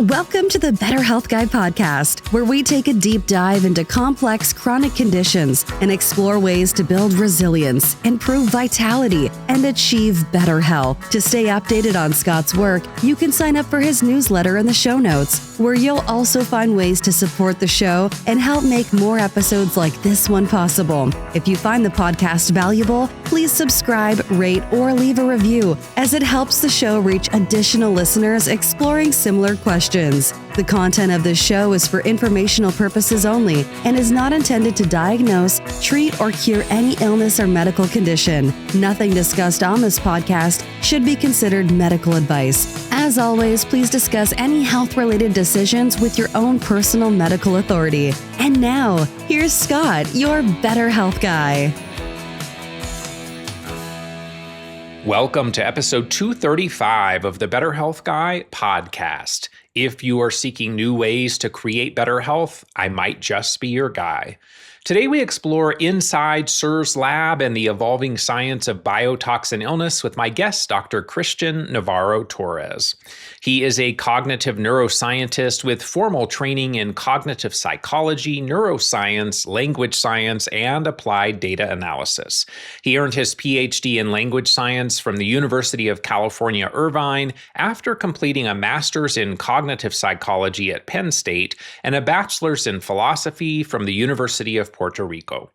Welcome to the BetterHealthGuy podcast, where we take a deep dive into complex chronic conditions and explore ways to build resilience, improve vitality, and achieve better health. To stay updated on Scott's work, you can sign up for his newsletter in the show notes, where you'll also find ways to support the show and help make more episodes like this one possible. If you find the podcast valuable, please subscribe, rate, or leave a review, as it helps the show reach additional listeners exploring similar questions. The content of this show is for informational purposes only and is not intended to diagnose, treat, or cure any illness or medical condition. Nothing discussed on this podcast should be considered medical advice. As always, please discuss any health-related decisions with your own personal medical authority. And now, here's Scott, your Better Health Guy. Welcome to episode 235 of the Better Health Guy podcast. If you are seeking new ways to create better health, I might just be your guy. Today we explore inside CIRS Lab and the evolving science of biotoxin illness with my guest, Dr. Christian Navarro-Torres. He is a cognitive neuroscientist with formal training in cognitive psychology, neuroscience, language science, and applied data analysis. He earned his PhD in language science from the University of California, Irvine, after completing a master's in cognitive psychology at Penn State and a bachelor's in philosophy from the University of Puerto Rico.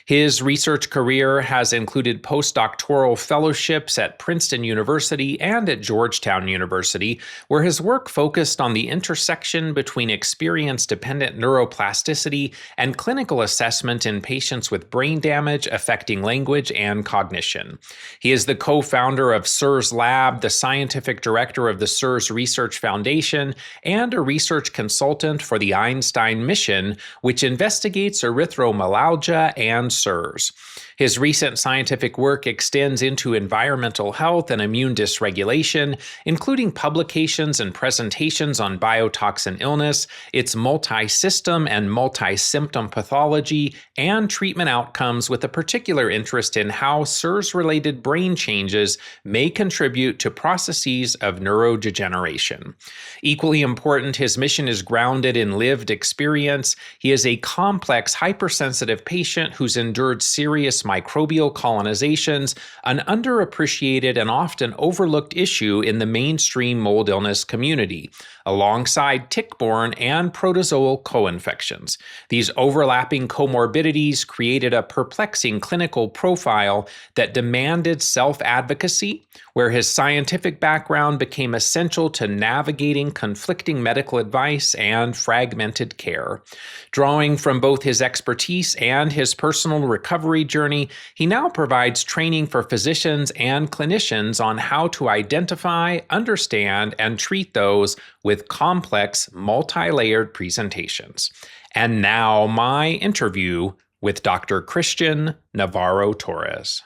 His research career has included postdoctoral fellowships at Princeton University and at Georgetown University, where his work focused on the intersection between experience-dependent neuroplasticity and clinical assessment in patients with brain damage affecting language and cognition. He is the co-founder of CIRS Lab, the scientific director of the CIRS Research Foundation, and a research consultant for the Einstein Mission, which investigates erythromelalgia and CIRS. His recent scientific work extends into environmental health and immune dysregulation, including publications and presentations on biotoxin illness, its multi-system and multi-symptom pathology, and treatment outcomes, with a particular interest in how CIRS-related brain changes may contribute to processes of neurodegeneration. Equally important, his mission is grounded in lived experience. He is a complex, hypersensitive patient who's endured serious microbial colonizations, an underappreciated and often overlooked issue in the mainstream mold illness community, alongside tick-borne and protozoal co-infections. These overlapping comorbidities created a perplexing clinical profile that demanded self-advocacy, where his scientific background became essential to navigating conflicting medical advice and fragmented care. Drawing from both his expertise and his personal recovery journey, he now provides training for physicians and clinicians on how to identify, understand, and treat those with complex, multi-layered presentations. And now my interview with Dr. Christian Navarro-Torres.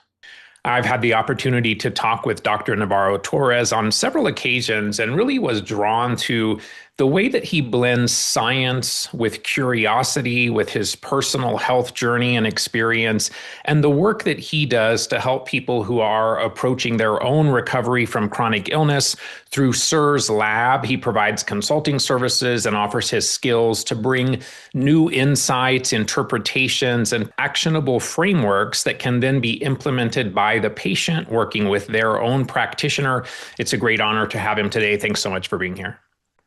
I've had the opportunity to talk with Dr. Navarro-Torres on several occasions and really was drawn to the way that he blends science with curiosity, with his personal health journey and experience, and the work that he does to help people who are approaching their own recovery from chronic illness. Through CIRS Lab, he provides consulting services and offers his skills to bring new insights, interpretations, and actionable frameworks that can then be implemented by the patient working with their own practitioner. It's a great honor to have him today. Thanks so much for being here.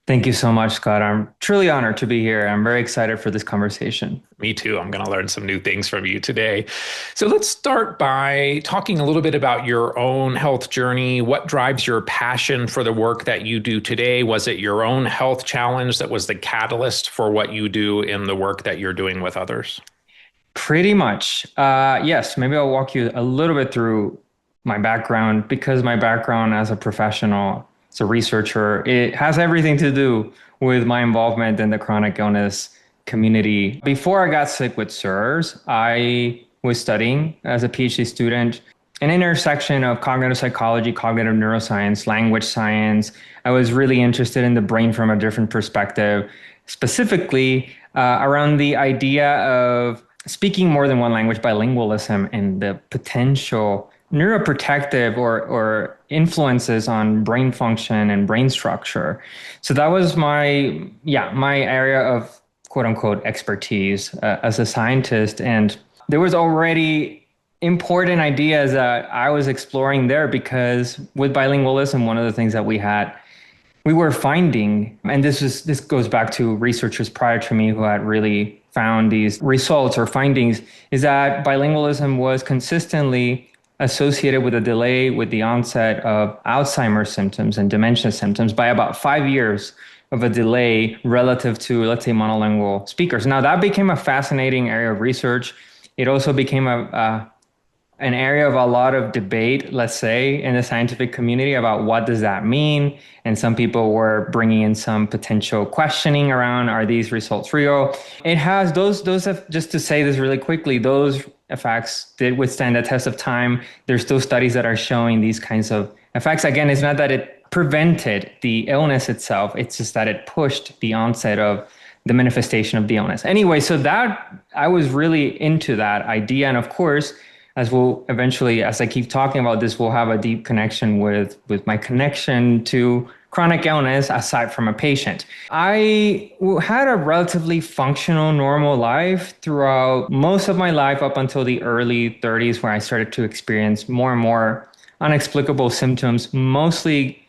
Thank you so much, Scott. I'm truly honored to be here. I'm very excited for this conversation. Me too. I'm going to learn some new things from you today. So let's start by talking a little bit about your own health journey. What drives your passion for the work that you do today? Was it your own health challenge that was the catalyst for what you do in the work that you're doing with others? Pretty much. Yes. Maybe I'll walk you a little bit through my background, because my background as a professional, as a researcher, it has everything to do with my involvement in the chronic illness community. Before I got sick with CIRS, I was studying as a PhD student an intersection of cognitive psychology, cognitive neuroscience, language science. I was really interested in the brain from a different perspective, specifically around the idea of speaking more than one language, bilingualism, and the potential neuroprotective or influences on brain function and brain structure. So that was my area of quote unquote expertise as a scientist. And there was already important ideas that I was exploring there because with bilingualism, one of the things that we were finding, and this goes back to researchers prior to me who had really found these results or findings, is that bilingualism was consistently associated with a delay with the onset of Alzheimer's symptoms and dementia symptoms by about 5 years of a delay relative to, let's say, monolingual speakers. Now, that became a fascinating area of research. It also became an area of a lot of debate, let's say, in the scientific community about what does that mean. And some people were bringing in some potential questioning around, are these results real? It has just to say this really quickly, those effects did withstand the test of time. There's still studies that are showing these kinds of effects. Again, it's not that it prevented the illness itself. It's just that it pushed the onset of the manifestation of the illness. Anyway, so that I was really into that idea. And of course, as we'll eventually, as I keep talking about this, we'll have a deep connection with my connection to chronic illness aside from a patient. I had a relatively functional, normal life throughout most of my life up until the early 30s, where I started to experience more and more unexplicable symptoms, mostly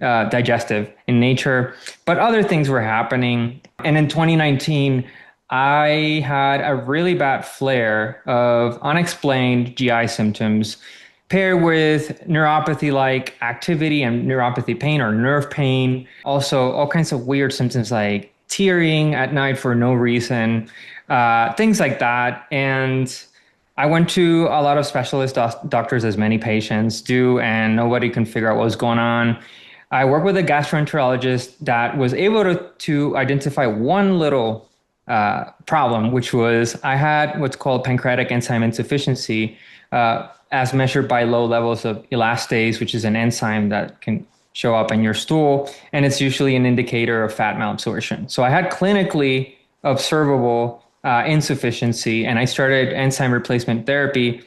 digestive in nature, but other things were happening. And in 2019, I had a really bad flare of unexplained GI symptoms paired with neuropathy-like activity and neuropathy pain or nerve pain. Also, all kinds of weird symptoms like tearing at night for no reason, things like that. And I went to a lot of specialist doctors, as many patients do, and nobody can figure out what was going on. I worked with a gastroenterologist that was able to identify one little problem, which was I had what's called pancreatic enzyme insufficiency, as measured by low levels of elastase, which is an enzyme that can show up in your stool, and it's usually an indicator of fat malabsorption. So I had clinically observable insufficiency, and I started enzyme replacement therapy,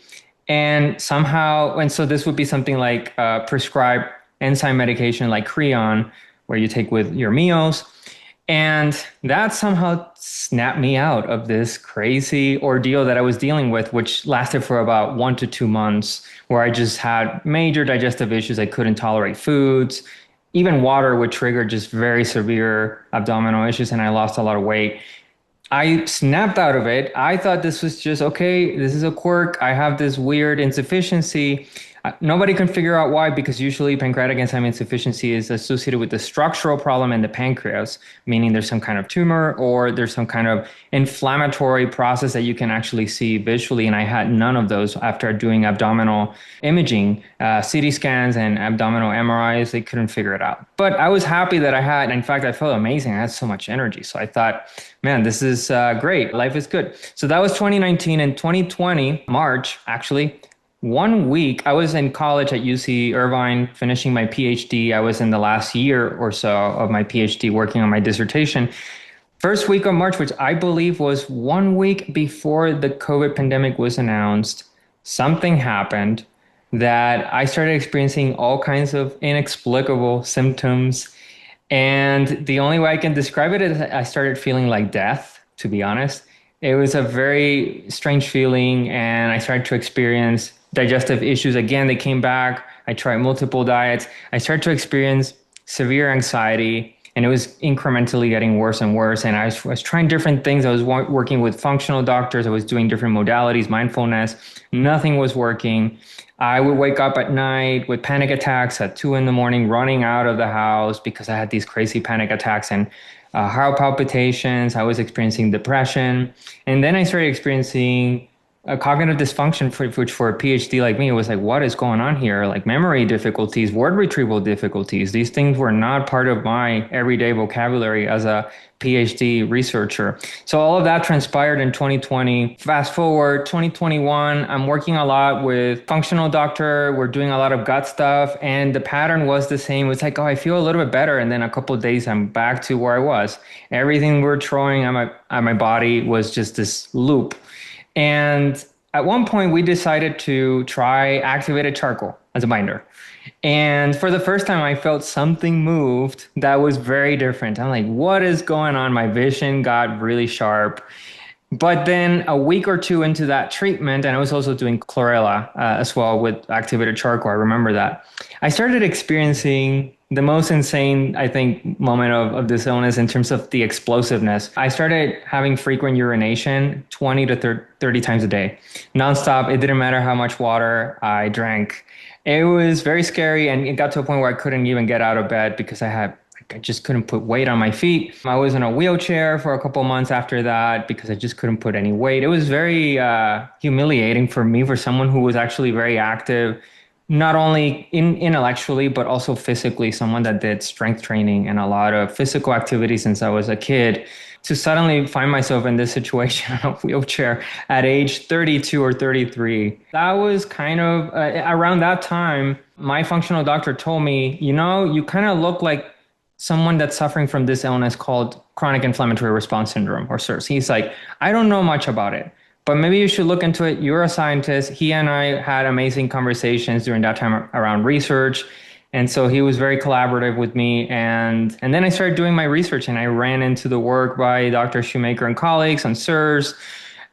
and so this would be something like prescribed enzyme medication like Creon, where you take with your meals. And that somehow snapped me out of this crazy ordeal that I was dealing with, which lasted for about 1 to 2 months, where I just had major digestive issues. I couldn't tolerate foods. Even water would trigger just very severe abdominal issues, and I lost a lot of weight. I snapped out of it. I thought this was just, okay, this is a quirk. I have this weird insufficiency. Nobody can figure out why, because usually pancreatic enzyme insufficiency is associated with the structural problem in the pancreas, meaning there's some kind of tumor or there's some kind of inflammatory process that you can actually see visually. And I had none of those after doing abdominal imaging, CT scans and abdominal MRIs. They couldn't figure it out. But I was happy that I had, in fact, I felt amazing. I had so much energy. So I thought, man, this is great. Life is good. So that was 2019. And 2020, March, actually, 1 week, I was in college at UC Irvine finishing my PhD. I was in the last year or so of my PhD working on my dissertation. First week of March, which I believe was 1 week before the COVID pandemic was announced, something happened that I started experiencing all kinds of inexplicable symptoms. And the only way I can describe it is I started feeling like death, to be honest. It was a very strange feeling, and I started to experience digestive issues. Again, they came back. I tried multiple diets. I started to experience severe anxiety, and it was incrementally getting worse and worse. And I was trying different things. I was working with functional doctors. I was doing different modalities, mindfulness. Nothing was working. I would wake up at night with panic attacks at 2 a.m, running out of the house because I had these crazy panic attacks and heart palpitations. I was experiencing depression. And then I started experiencing a cognitive dysfunction, which for a PhD like me, it was like, what is going on here? Like memory difficulties, word retrieval difficulties. These things were not part of my everyday vocabulary as a PhD researcher. So all of that transpired in 2020. Fast forward, 2021, I'm working a lot with functional doctor. We're doing a lot of gut stuff. And the pattern was the same. It's like, oh, I feel a little bit better. And then a couple of days, I'm back to where I was. Everything we're throwing at my body was just this loop. And at one point we decided to try activated charcoal as a binder. And for the first time, I felt something moved that was very different. I'm like, what is going on? My vision got really sharp. But then a week or two into that treatment, and I was also doing chlorella as well with activated charcoal. I remember that. I started experiencing the most insane, I think, moment of this illness in terms of the explosiveness. I started having frequent urination 20 to 30 times a day, nonstop. It didn't matter how much water I drank. It was very scary, and it got to a point where I couldn't even get out of bed because I just couldn't put weight on my feet. I was in a wheelchair for a couple months after that because I just couldn't put any weight. It was very humiliating for me, for someone who was actually very active, not only intellectually, but also physically, someone that did strength training and a lot of physical activity since I was a kid. To suddenly find myself in this situation in a wheelchair at age 32 or 33, that was kind of around that time, my functional doctor told me, you kind of look like someone that's suffering from this illness called chronic inflammatory response syndrome, or CIRS. He's like, I don't know much about it, but maybe you should look into it. You're a scientist. He and I had amazing conversations during that time around research. And so he was very collaborative with me. And then I started doing my research, and I ran into the work by Dr. Shoemaker and colleagues on CIRS,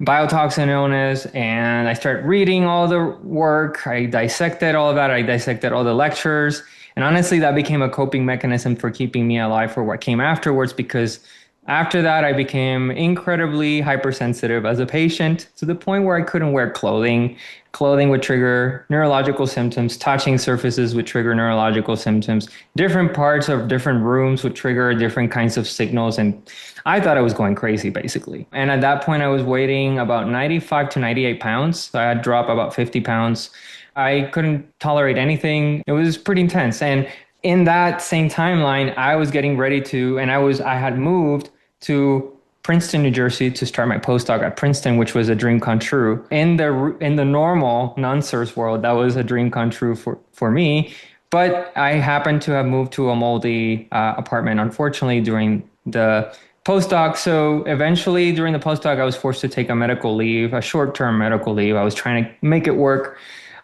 biotoxin illness, and I started reading all the work. I dissected all of that. I dissected all the lectures. And honestly, that became a coping mechanism for keeping me alive for what came afterwards, because after that, I became incredibly hypersensitive as a patient to the point where I couldn't wear clothing. Clothing would trigger neurological symptoms. Touching surfaces would trigger neurological symptoms. Different parts of different rooms would trigger different kinds of signals. And I thought I was going crazy, basically. And at that point, I was weighing about 95 to 98 pounds. So I had dropped about 50 pounds. I couldn't tolerate anything. It was pretty intense. And in that same timeline, I was getting ready to, and I had moved to Princeton, New Jersey to start my postdoc at Princeton, which was a dream come true. In the normal non-CIRS world, that was a dream come true for me. But I happened to have moved to a moldy apartment, unfortunately, during the postdoc. So eventually during the postdoc, I was forced to take a medical leave, a short-term medical leave. I was trying to make it work.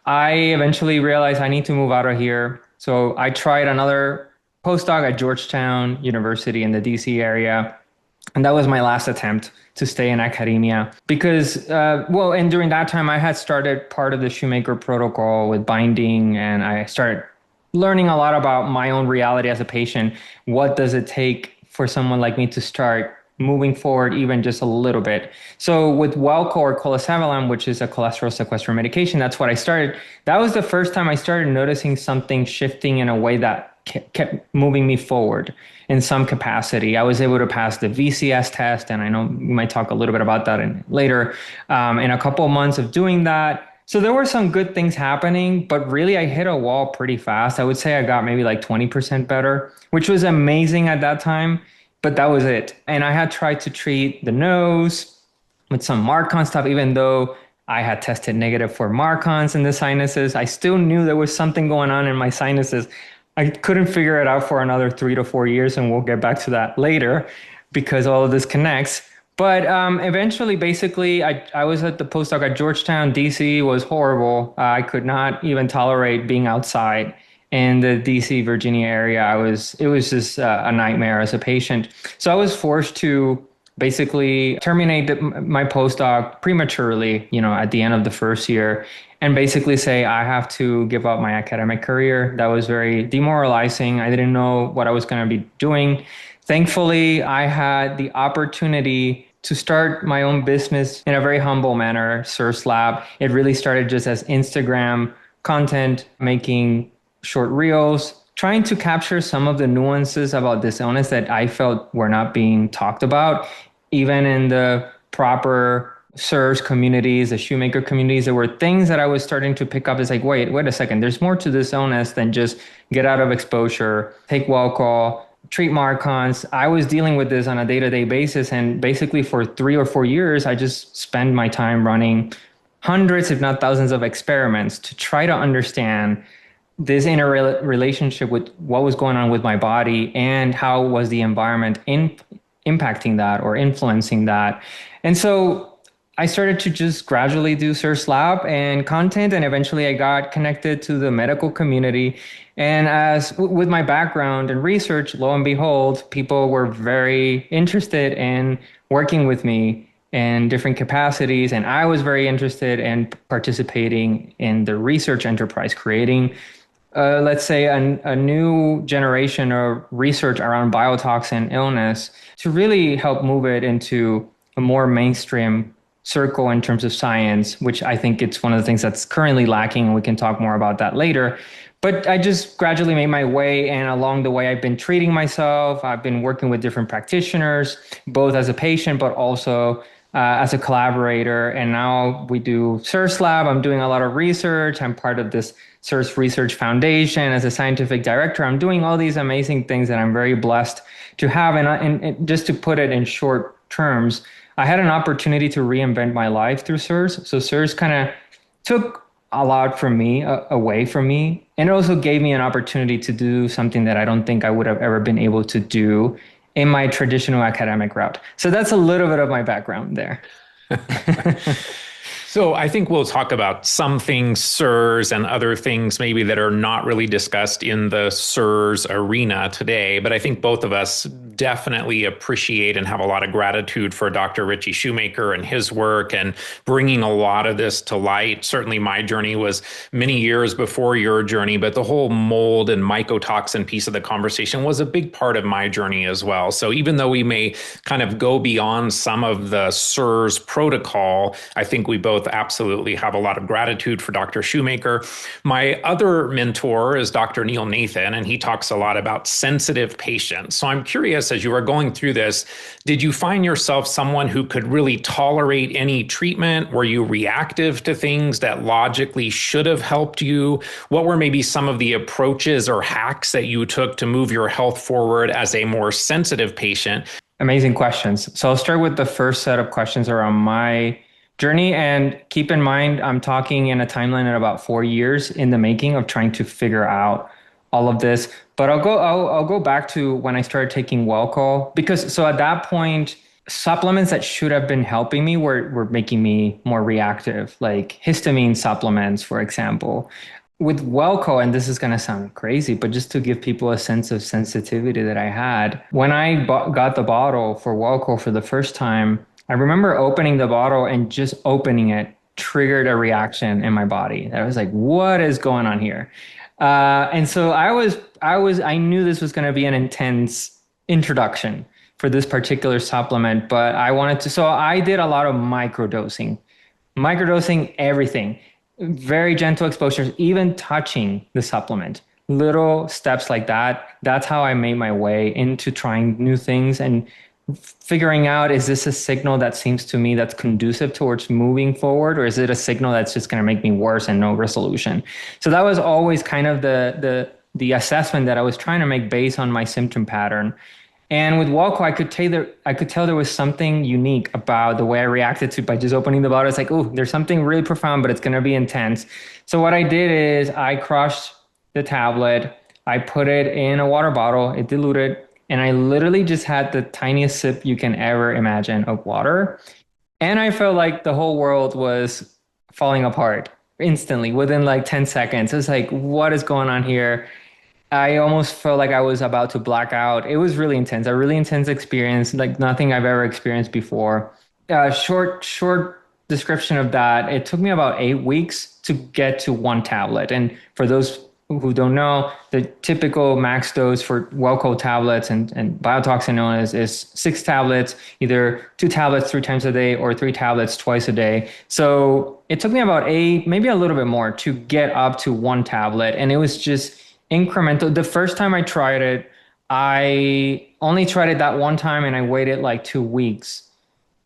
I eventually realized I need to move out of here. So I tried another postdoc at Georgetown University in the DC area. And that was my last attempt to stay in academia because, and during that time I had started part of the Shoemaker protocol with binding, and I started learning a lot about my own reality as a patient. What does it take for someone like me to start moving forward even just a little bit? So with Welco or colacevilam, which is a cholesterol sequester medication, that's what I started. That was the first time I started noticing something shifting in a way that kept moving me forward in some capacity. I was able to pass the VCS test, and I know we might talk a little bit about that later. In a couple of months of doing that, so there were some good things happening, but really I hit a wall pretty fast. I would say I got maybe like 20% better, which was amazing at that time, but that was it. And I had tried to treat the nose with some Marcon stuff, even though I had tested negative for Marcons in the sinuses. I still knew there was something going on in my sinuses. I couldn't figure it out for another 3 to 4 years, and we'll get back to that later because all of this connects. But eventually, basically, I was at the postdoc at Georgetown. DC was horrible. I could not even tolerate being outside in the DC, Virginia area. It was just a nightmare as a patient. So I was forced to basically terminate my postdoc prematurely, at the end of the first year, and basically say I have to give up my academic career. That was very demoralizing. I didn't know what I was going to be doing. Thankfully, I had the opportunity to start my own business in a very humble manner, CIRS Lab. It really started just as Instagram content, making short reels, trying to capture some of the nuances about this illness that I felt were not being talked about, even in the proper CIRS communities, the Shoemaker communities. There were things that I was starting to pick up as like, wait a second, there's more to this illness than just get out of exposure, take Welco, treat Marcons. I was dealing with this on a day-to-day basis. And basically for 3 or 4 years, I just spent my time running hundreds, if not thousands of experiments to try to understand this interrelationship with what was going on with my body and how was the environment impacting that or influencing that. And so I started to just gradually do CIRS Lab and content, and eventually I got connected to the medical community. And with my background in research, lo and behold, people were very interested in working with me in different capacities. And I was very interested in participating in the research enterprise, creating, let's say, a new generation of research around biotoxin illness to really help move it into a more mainstream circle in terms of science, which I think it's one of the things that's currently lacking. And we can talk more about that later. But I just gradually made my way. And along the way, I've been treating myself. I've been working with different practitioners, both as a patient, but also as a collaborator. And now we do CIRS Lab. I'm doing a lot of research. I'm part of this CIRS Research Foundation as a scientific director. I'm doing all these amazing things that I'm very blessed to have. And just to put it in short terms, I had an opportunity to reinvent my life through CIRS. So CIRS kind of took a lot from me, away from me. And it also gave me an opportunity to do something that I don't think I would have ever been able to do in my traditional academic route. So that's a little bit of my background there. So I think we'll talk about some things CIRS and other things maybe that are not really discussed in the CIRS arena today. But I think both of us definitely appreciate and have a lot of gratitude for Dr. Richie Shoemaker and his work and bringing a lot of this to light. Certainly my journey was many years before your journey, but the whole mold and mycotoxin piece of the conversation was a big part of my journey as well. So even though we may kind of go beyond some of the CIRS protocol, I think we both absolutely have a lot of gratitude for Dr. Shoemaker. My other mentor is Dr. Neil Nathan, and he talks a lot about sensitive patients. So I'm curious, as you were going through this, did you find yourself someone who could really tolerate any treatment? Were you reactive to things that logically should have helped you? What were maybe some of the approaches or hacks that you took to move your health forward as a more sensitive patient? Amazing questions. So I'll start with the first set of questions around my journey. And keep in mind, I'm talking in a timeline at about 4 years in the making of trying to figure out all of this. But I'll go back to when I started taking Welco, because so at that point, supplements that should have been helping me were making me more reactive, like histamine supplements, for example. With Welco, and this is going to sound crazy, but just to give people a sense of sensitivity that I had, when I got the bottle for Welco for the first time, I remember opening the bottle and just opening it triggered a reaction in my body. I was like, what is going on here? And so I knew this was going to be an intense introduction for this particular supplement, but so I did a lot of microdosing everything, very gentle exposures, even touching the supplement, little steps like that. That's how I made my way into trying new things and figuring out, is this a signal that seems to me that's conducive towards moving forward, or is it a signal that's just going to make me worse and no resolution? So that was always kind of the assessment that I was trying to make based on my symptom pattern. And with Welco, I could tell there was something unique about the way I reacted to by just opening the bottle. It's like, oh, there's something really profound, but it's going to be intense. So what I did is I crushed the tablet, I put it in a water bottle, it diluted, and I literally just had the tiniest sip you can ever imagine of water. And I felt like the whole world was falling apart instantly within like 10 seconds. It's like, what is going on here? I almost felt like I was about to black out. It was really intense, a really intense experience, like nothing I've ever experienced before. Short description of that. It took me about 8 weeks to get to one tablet. And for those who don't know, the typical max dose for Welco tablets and biotoxin illness is 6 tablets, either 2 tablets 3 times a day or 3 tablets twice a day. So it took me about 8, maybe a little bit more, to get up to 1 tablet. And it was just incremental. The first time I tried it, I only tried it that one time, and I waited like 2 weeks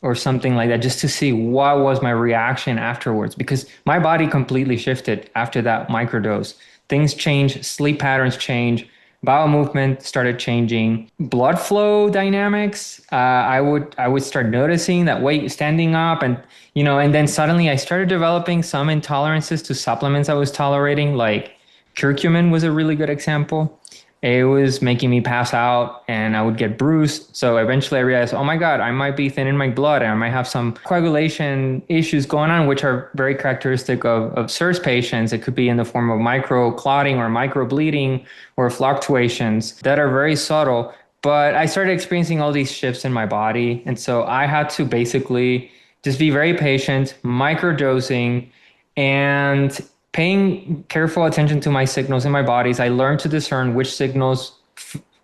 or something like that just to see what was my reaction afterwards, because my body completely shifted after that microdose. Things change, sleep patterns change, bowel movement started changing, blood flow dynamics. I would start noticing that weight standing up, and and then suddenly I started developing some intolerances to supplements I was tolerating, like curcumin was a really good example. It was making me pass out and I would get bruised. So eventually I realized, oh my God, I might be thin in my blood and I might have some coagulation issues going on, which are very characteristic of CIRS patients. It could be in the form of micro clotting or micro bleeding or fluctuations that are very subtle. But I started experiencing all these shifts in my body. And so I had to basically just be very patient, microdosing, and paying careful attention to my signals in my bodies. I learned to discern which signals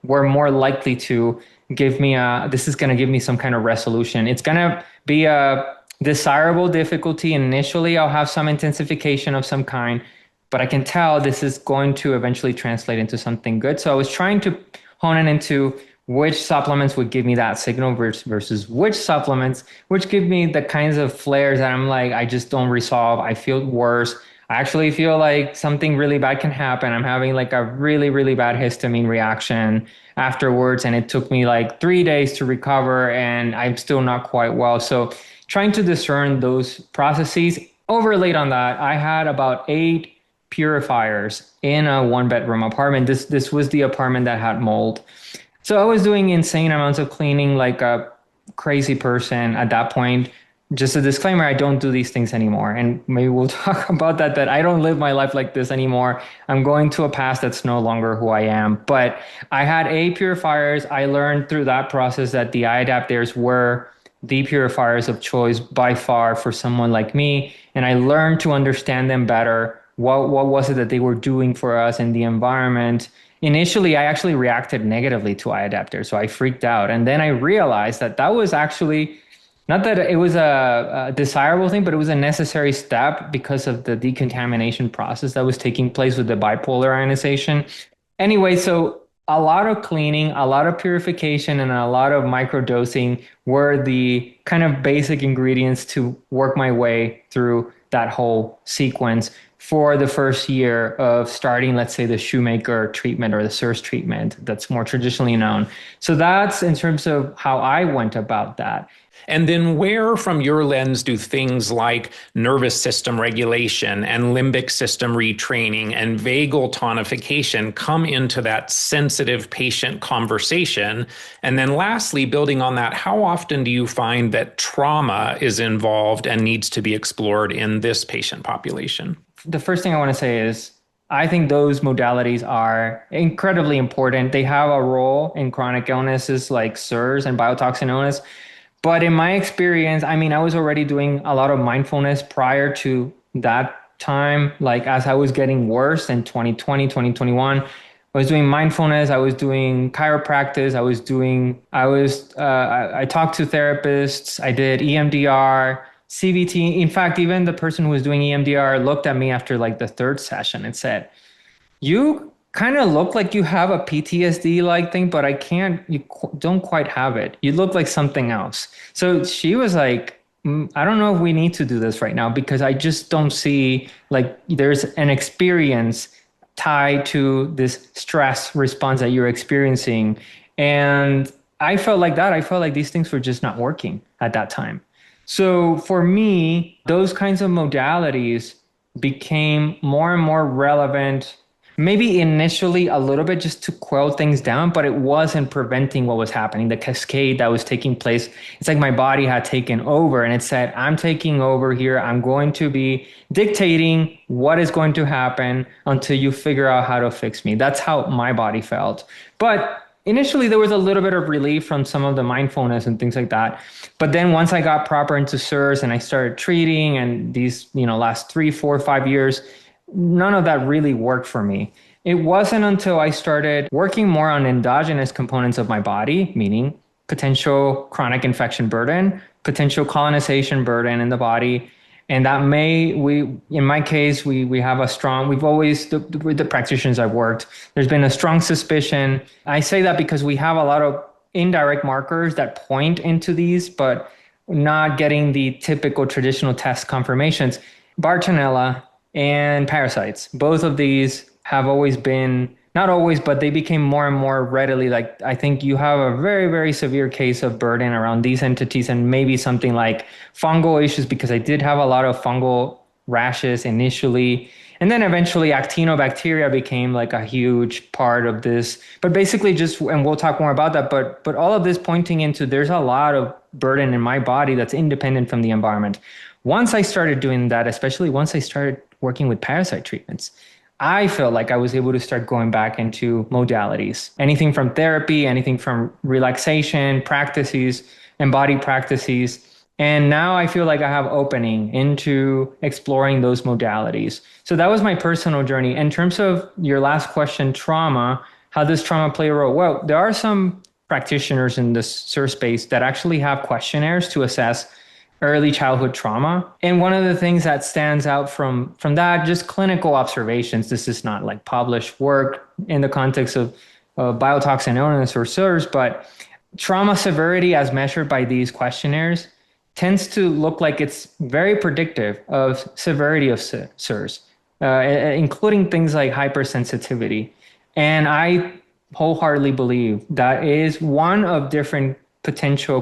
were more likely to give me this is going to give me some kind of resolution. It's going to be a desirable difficulty. Initially, I'll have some intensification of some kind, but I can tell this is going to eventually translate into something good. So I was trying to hone in into which supplements would give me that signal versus which supplements, which give me the kinds of flares that I'm like, I just don't resolve. I feel worse. I actually feel like something really bad can happen. I'm having like a really, really bad histamine reaction afterwards. And it took me like 3 days to recover and I'm still not quite well. So trying to discern those processes. Overlaid on that, I had about 8 purifiers in a 1-bedroom apartment. This was the apartment that had mold. So I was doing insane amounts of cleaning like a crazy person at that point. Just a disclaimer, I don't do these things anymore. And maybe we'll talk about that I don't live my life like this anymore. I'm going to a past that's no longer who I am. But I had 8 purifiers. I learned through that process that the eye adapters were the purifiers of choice by far for someone like me. And I learned to understand them better. What was it that they were doing for us in the environment? Initially, I actually reacted negatively to eye adapters. So I freaked out. And then I realized that was actually not that it was a desirable thing, but it was a necessary step because of the decontamination process that was taking place with the bipolar ionization. Anyway, so a lot of cleaning, a lot of purification, and a lot of microdosing were the kind of basic ingredients to work my way through that whole sequence for the first year of starting, let's say, the Shoemaker treatment or the CIRS treatment that's more traditionally known. So that's in terms of how I went about that. And then where, from your lens, do things like nervous system regulation and limbic system retraining and vagal tonification come into that sensitive patient conversation? And then lastly, building on that, how often do you find that trauma is involved and needs to be explored in this patient population? The first thing I want to say is I think those modalities are incredibly important. They have a role in chronic illnesses like CIRS and biotoxin illness. But in my experience, I mean, I was already doing a lot of mindfulness prior to that time. Like as I was getting worse in 2020, 2021, I was doing mindfulness. I was doing chiropractic. I talked to therapists. I did EMDR, CBT. In fact, even the person who was doing EMDR looked at me after like the 3rd session and said, "You kind of look like you have a PTSD like thing, but you don't quite have it. You look like something else." So she was like, "I don't know if we need to do this right now because I just don't see like there's an experience tied to this stress response that you're experiencing." And I felt like that. I felt like these things were just not working at that time. So for me, those kinds of modalities became more and more relevant. Maybe initially a little bit just to quell things down, but it wasn't preventing what was happening, the cascade that was taking place. It's like my body had taken over and it said, "I'm taking over here. I'm going to be dictating what is going to happen until you figure out how to fix me." That's how my body felt. But initially there was a little bit of relief from some of the mindfulness and things like that. But then once I got proper into CIRS and I started treating and these, last 3, 4, 5 years, none of that really worked for me. It wasn't until I started working more on endogenous components of my body, meaning potential chronic infection burden, potential colonization burden in the body. And that in my case, we have we've always, with the practitioners I've worked, there's been a strong suspicion. I say that because we have a lot of indirect markers that point into these, but not getting the typical traditional test confirmations. Bartonella and parasites. Both of these have always been, not always, but they became more and more readily. Like, I think you have a very, very severe case of burden around these entities and maybe something like fungal issues, because I did have a lot of fungal rashes initially. And then eventually Actinobacteria became like a huge part of this. But basically just, and we'll talk more about that, but all of this pointing into there's a lot of burden in my body that's independent from the environment. Once I started doing that, especially once I started working with parasite treatments, I felt like I was able to start going back into modalities, anything from therapy, anything from relaxation practices, embodied practices. And now I feel like I have opening into exploring those modalities. So that was my personal journey. In terms of your last question, trauma, how does trauma play a role? Well, there are some practitioners in this CIRS space that actually have questionnaires to assess early childhood trauma. And one of the things that stands out from that, just clinical observations, this is not like published work in the context of biotoxin illness or CIRS, but trauma severity as measured by these questionnaires tends to look like it's very predictive of severity of CIRS, including things like hypersensitivity. And I wholeheartedly believe that is one of different potential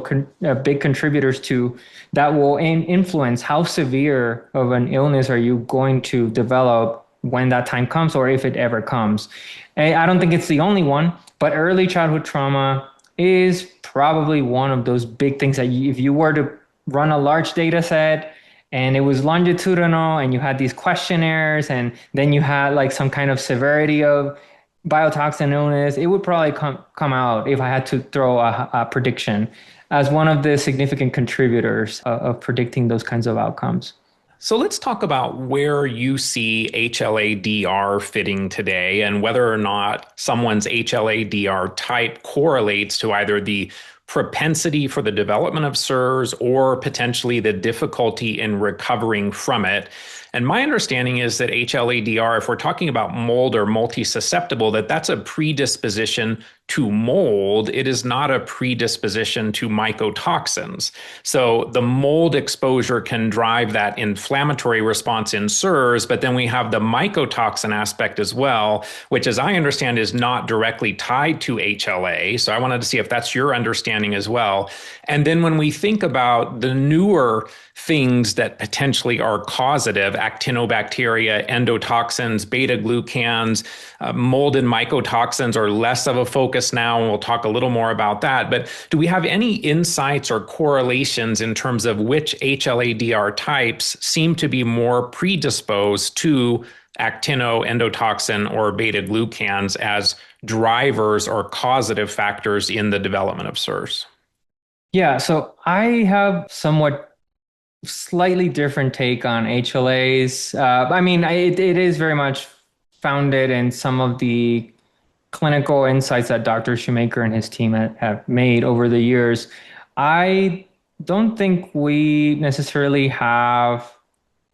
big contributors to that will influence how severe of an illness are you going to develop when that time comes, or if it ever comes. And I don't think it's the only one, but early childhood trauma is probably one of those big things that if you were to run a large data set and it was longitudinal and you had these questionnaires and then you had like some kind of severity of biotoxin illness, it would probably come out, if I had to throw a prediction, as one of the significant contributors of predicting those kinds of outcomes. So let's talk about where you see HLA-DR fitting today and whether or not someone's HLA-DR type correlates to either the propensity for the development of CIRS or potentially the difficulty in recovering from it. And my understanding is that HLA-DR, if we're talking about mold or multi-susceptible, that's a predisposition to mold. It is not a predisposition to mycotoxins. So the mold exposure can drive that inflammatory response in CIRS, but then we have the mycotoxin aspect as well, which, as I understand, is not directly tied to HLA. So I wanted to see if that's your understanding as well. And then when we think about the newer things that potentially are causative, actinobacteria, endotoxins, beta-glucans, mold and mycotoxins are less of a focus now, and we'll talk a little more about that. But do we have any insights or correlations in terms of which HLA-DR types seem to be more predisposed to actino, endotoxin, or beta-glucans as drivers or causative factors in the development of CIRS? Yeah, so I have somewhat slightly different take on HLAs. I mean, it is very much founded in some of the clinical insights that Dr. Shoemaker and his team have made over the years. I don't think we necessarily have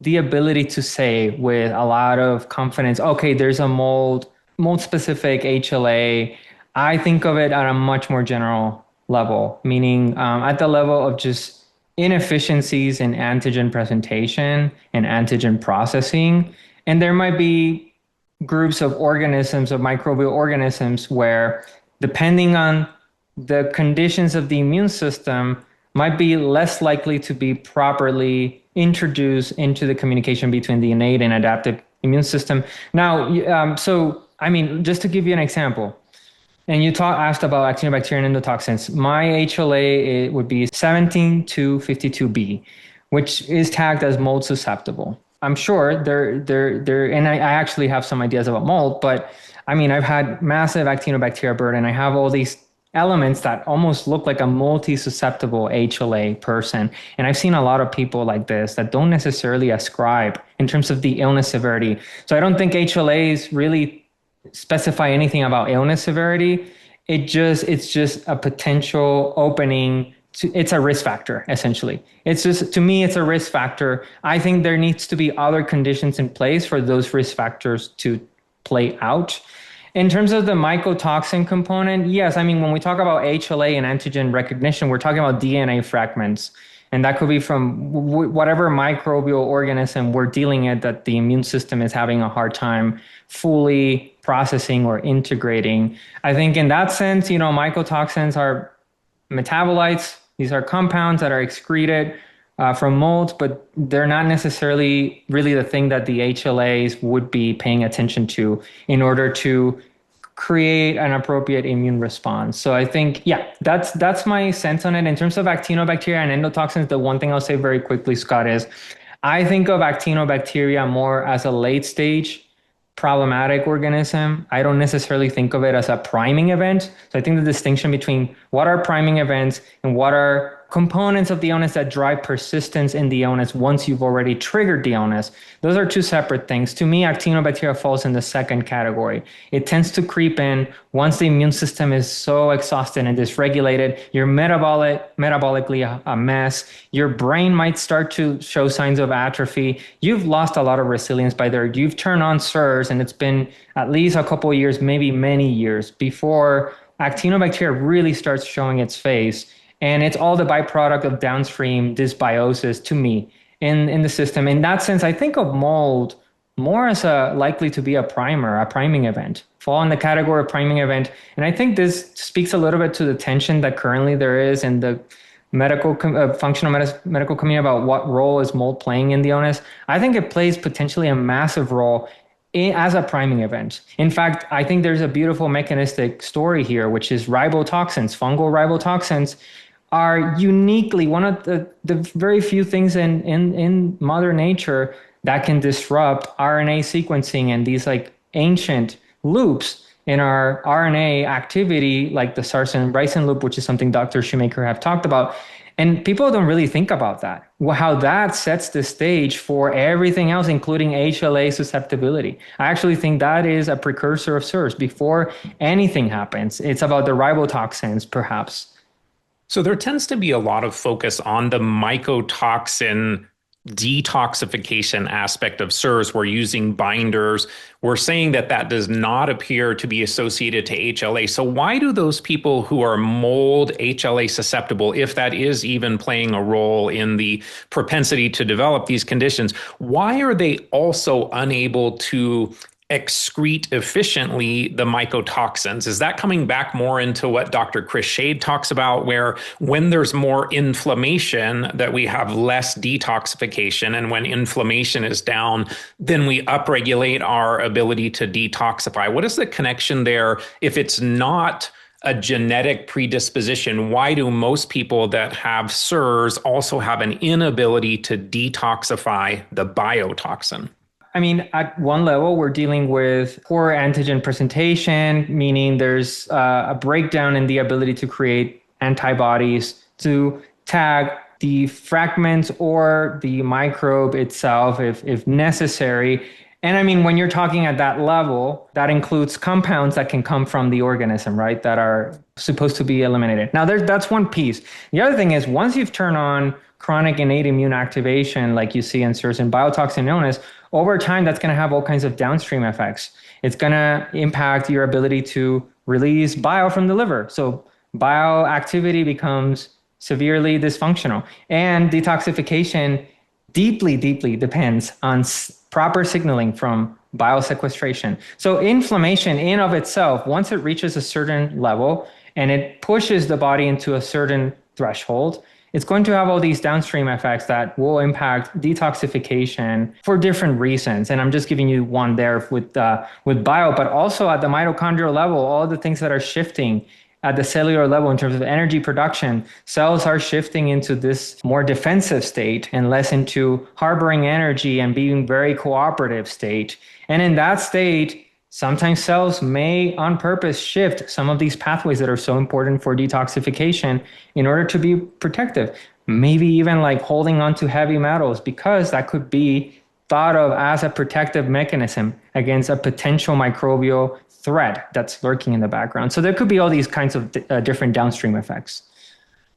the ability to say with a lot of confidence, okay, there's a mold-specific HLA. I think of it at a much more general level, meaning at the level of just inefficiencies in antigen presentation and antigen processing. And there might be groups of organisms, of microbial organisms, where depending on the conditions of the immune system might be less likely to be properly introduced into the communication between the innate and adaptive immune system. Now, so, I mean, just to give you an example, and you asked about actinobacteria and endotoxins. My HLA, it would be 17252B, which is tagged as mold susceptible. I'm sure they're, and I actually have some ideas about mold, but I mean, I've had massive actinobacteria burden. I have all these elements that almost look like a multi-susceptible HLA person. And I've seen a lot of people like this that don't necessarily ascribe in terms of the illness severity. So I don't think HLAs really specify anything about illness severity. It's just a potential opening to, it's a risk factor, essentially. It's just, to me, it's a risk factor. I think there needs to be other conditions in place for those risk factors to play out. In terms of the mycotoxin component, yes, I mean, when we talk about HLA and antigen recognition, we're talking about DNA fragments. And that could be from whatever microbial organism we're dealing with that the immune system is having a hard time fully processing or integrating. I think in that sense, mycotoxins are metabolites. These are compounds that are excreted from molds, but they're not necessarily really the thing that the HLAs would be paying attention to in order to create an appropriate immune response. So I think, yeah, that's my sense on it. In terms of actinobacteria and endotoxins, the one thing I'll say very quickly, Scott, is I think of actinobacteria more as a late stage problematic organism. I don't necessarily think of it as a priming event. So I think the distinction between what are priming events and what are components of the illness that drive persistence in the illness once you've already triggered the illness, those are two separate things. To me, actinobacteria falls in the second category. It tends to creep in once the immune system is so exhausted and dysregulated, you're metabolically a mess, your brain might start to show signs of atrophy, you've lost a lot of resilience by there, you've turned on CIRS, and it's been at least a couple of years, maybe many years, before actinobacteria really starts showing its face. And it's all the byproduct of downstream dysbiosis to me in the system. In that sense, I think of mold more as a likely to be a primer, a priming event, fall in the category of priming event. And I think this speaks a little bit to the tension that currently there is in the functional medical community about what role is mold playing in the illness. I think it plays potentially a massive role as a priming event. In fact, I think there's a beautiful mechanistic story here, which is ribotoxins, fungal ribotoxins are uniquely one of the very few things in Mother Nature that can disrupt RNA sequencing and these like ancient loops in our RNA activity, like the sarsen-ricin loop, which is something Dr. Shoemaker have talked about. And people don't really think about that, how that sets the stage for everything else, including HLA susceptibility. I actually think that is a precursor of CIRS. Before anything happens, it's about the ribotoxins, perhaps. So there tends to be a lot of focus on the mycotoxin detoxification aspect of CIRS. We're using binders. We're saying that that does not appear to be associated to HLA. So why do those people who are mold HLA susceptible, if that is even playing a role in the propensity to develop these conditions, why are they also unable to excrete efficiently the mycotoxins? Is that coming back more into what Dr. Chris Shade talks about, where when there's more inflammation, that we have less detoxification, and when inflammation is down, then we upregulate our ability to detoxify? What is the connection there? If it's not a genetic predisposition, why do most people that have CIRS also have an inability to detoxify the biotoxin? I mean, at one level, we're dealing with poor antigen presentation, meaning there's a breakdown in the ability to create antibodies to tag the fragments or the microbe itself if necessary. And I mean, when you're talking at that level, that includes compounds that can come from the organism, right, that are supposed to be eliminated. Now, that's one piece. The other thing is, once you've turned on chronic innate immune activation, like you see in CIRS and biotoxin illness, over time, that's going to have all kinds of downstream effects. It's going to impact your ability to release bile from the liver. So bioactivity becomes severely dysfunctional. And detoxification deeply, deeply depends on proper signaling from biosequestration. So inflammation in of itself, once it reaches a certain level and it pushes the body into a certain threshold, it's going to have all these downstream effects that will impact detoxification for different reasons. And I'm just giving you one there with bio, but also at the mitochondrial level, all the things that are shifting at the cellular level in terms of energy production, cells are shifting into this more defensive state and less into harboring energy and being very cooperative state. And in that state, sometimes cells may on purpose shift some of these pathways that are so important for detoxification in order to be protective. Maybe even like holding on to heavy metals, because that could be thought of as a protective mechanism against a potential microbial threat that's lurking in the background. So there could be all these kinds of different downstream effects.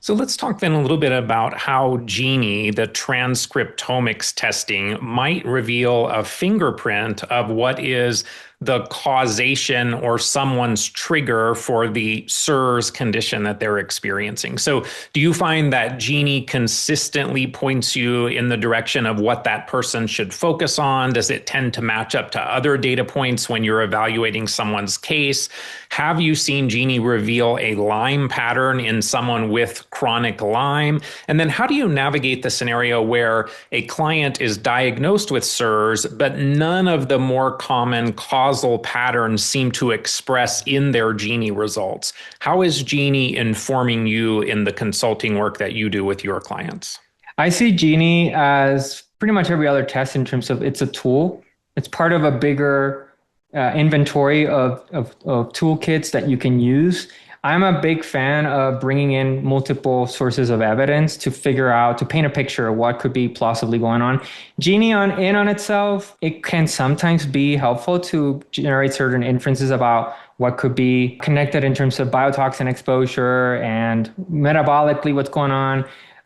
So let's talk then a little bit about how GENIE, the transcriptomics testing, might reveal a fingerprint of what is the causation or someone's trigger for the CIRS condition that they're experiencing. So do you find that GENIE consistently points you in the direction of what that person should focus on? Does it tend to match up to other data points when you're evaluating someone's case? Have you seen GENIE reveal a Lyme pattern in someone with chronic Lyme? And then how do you navigate the scenario where a client is diagnosed with CIRS, but none of the more common causal patterns seem to express in their GENIE results? How is GENIE informing you in the consulting work that you do with your clients? I see GENIE as pretty much every other test in terms of it's a tool. It's part of a bigger inventory of toolkits that you can use. I'm a big fan of bringing in multiple sources of evidence to figure out, to paint a picture of what could be plausibly going on. GENIE on itself, it can sometimes be helpful to generate certain inferences about what could be connected in terms of biotoxin exposure and metabolically what's going on.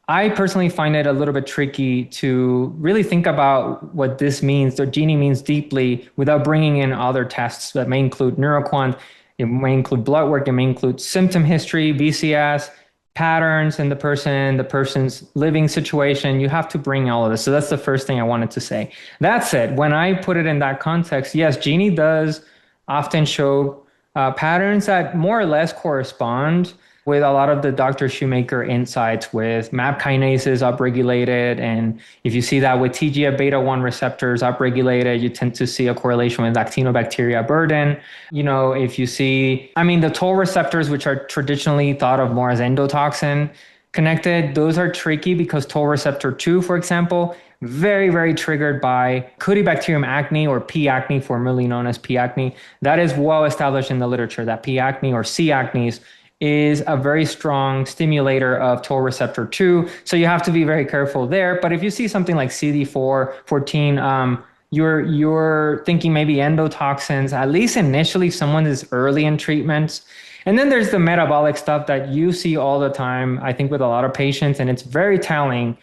I personally find it a little bit tricky to really think about what this means, or GENIE means deeply, without bringing in other tests that may include neuroquant, it may include blood work, it may include symptom history, VCS, patterns in the person's living situation. You have to bring all of this. So that's the first thing I wanted to say. That said, when I put it in that context, yes, GENIE does often show patterns that more or less correspond with a lot of the Dr. Shoemaker insights with MAP kinases upregulated. And if you see that with TGF-beta1 receptors upregulated, you tend to see a correlation with Actinobacteria burden. You know, if you see, the toll receptors, which are traditionally thought of more as endotoxin connected, those are tricky because toll receptor 2, for example, very, very triggered by Cutibacterium acne, or P. acne, formerly known as P. acne. That is well established in the literature that P. acne or C. acnes is a very strong stimulator of toll receptor 2. So you have to be very careful there. But if you see something like CD4-14, you're thinking maybe endotoxins, at least initially, if someone is early in treatments. And then there's the metabolic stuff that you see all the time, I think, with a lot of patients, and it's very telling.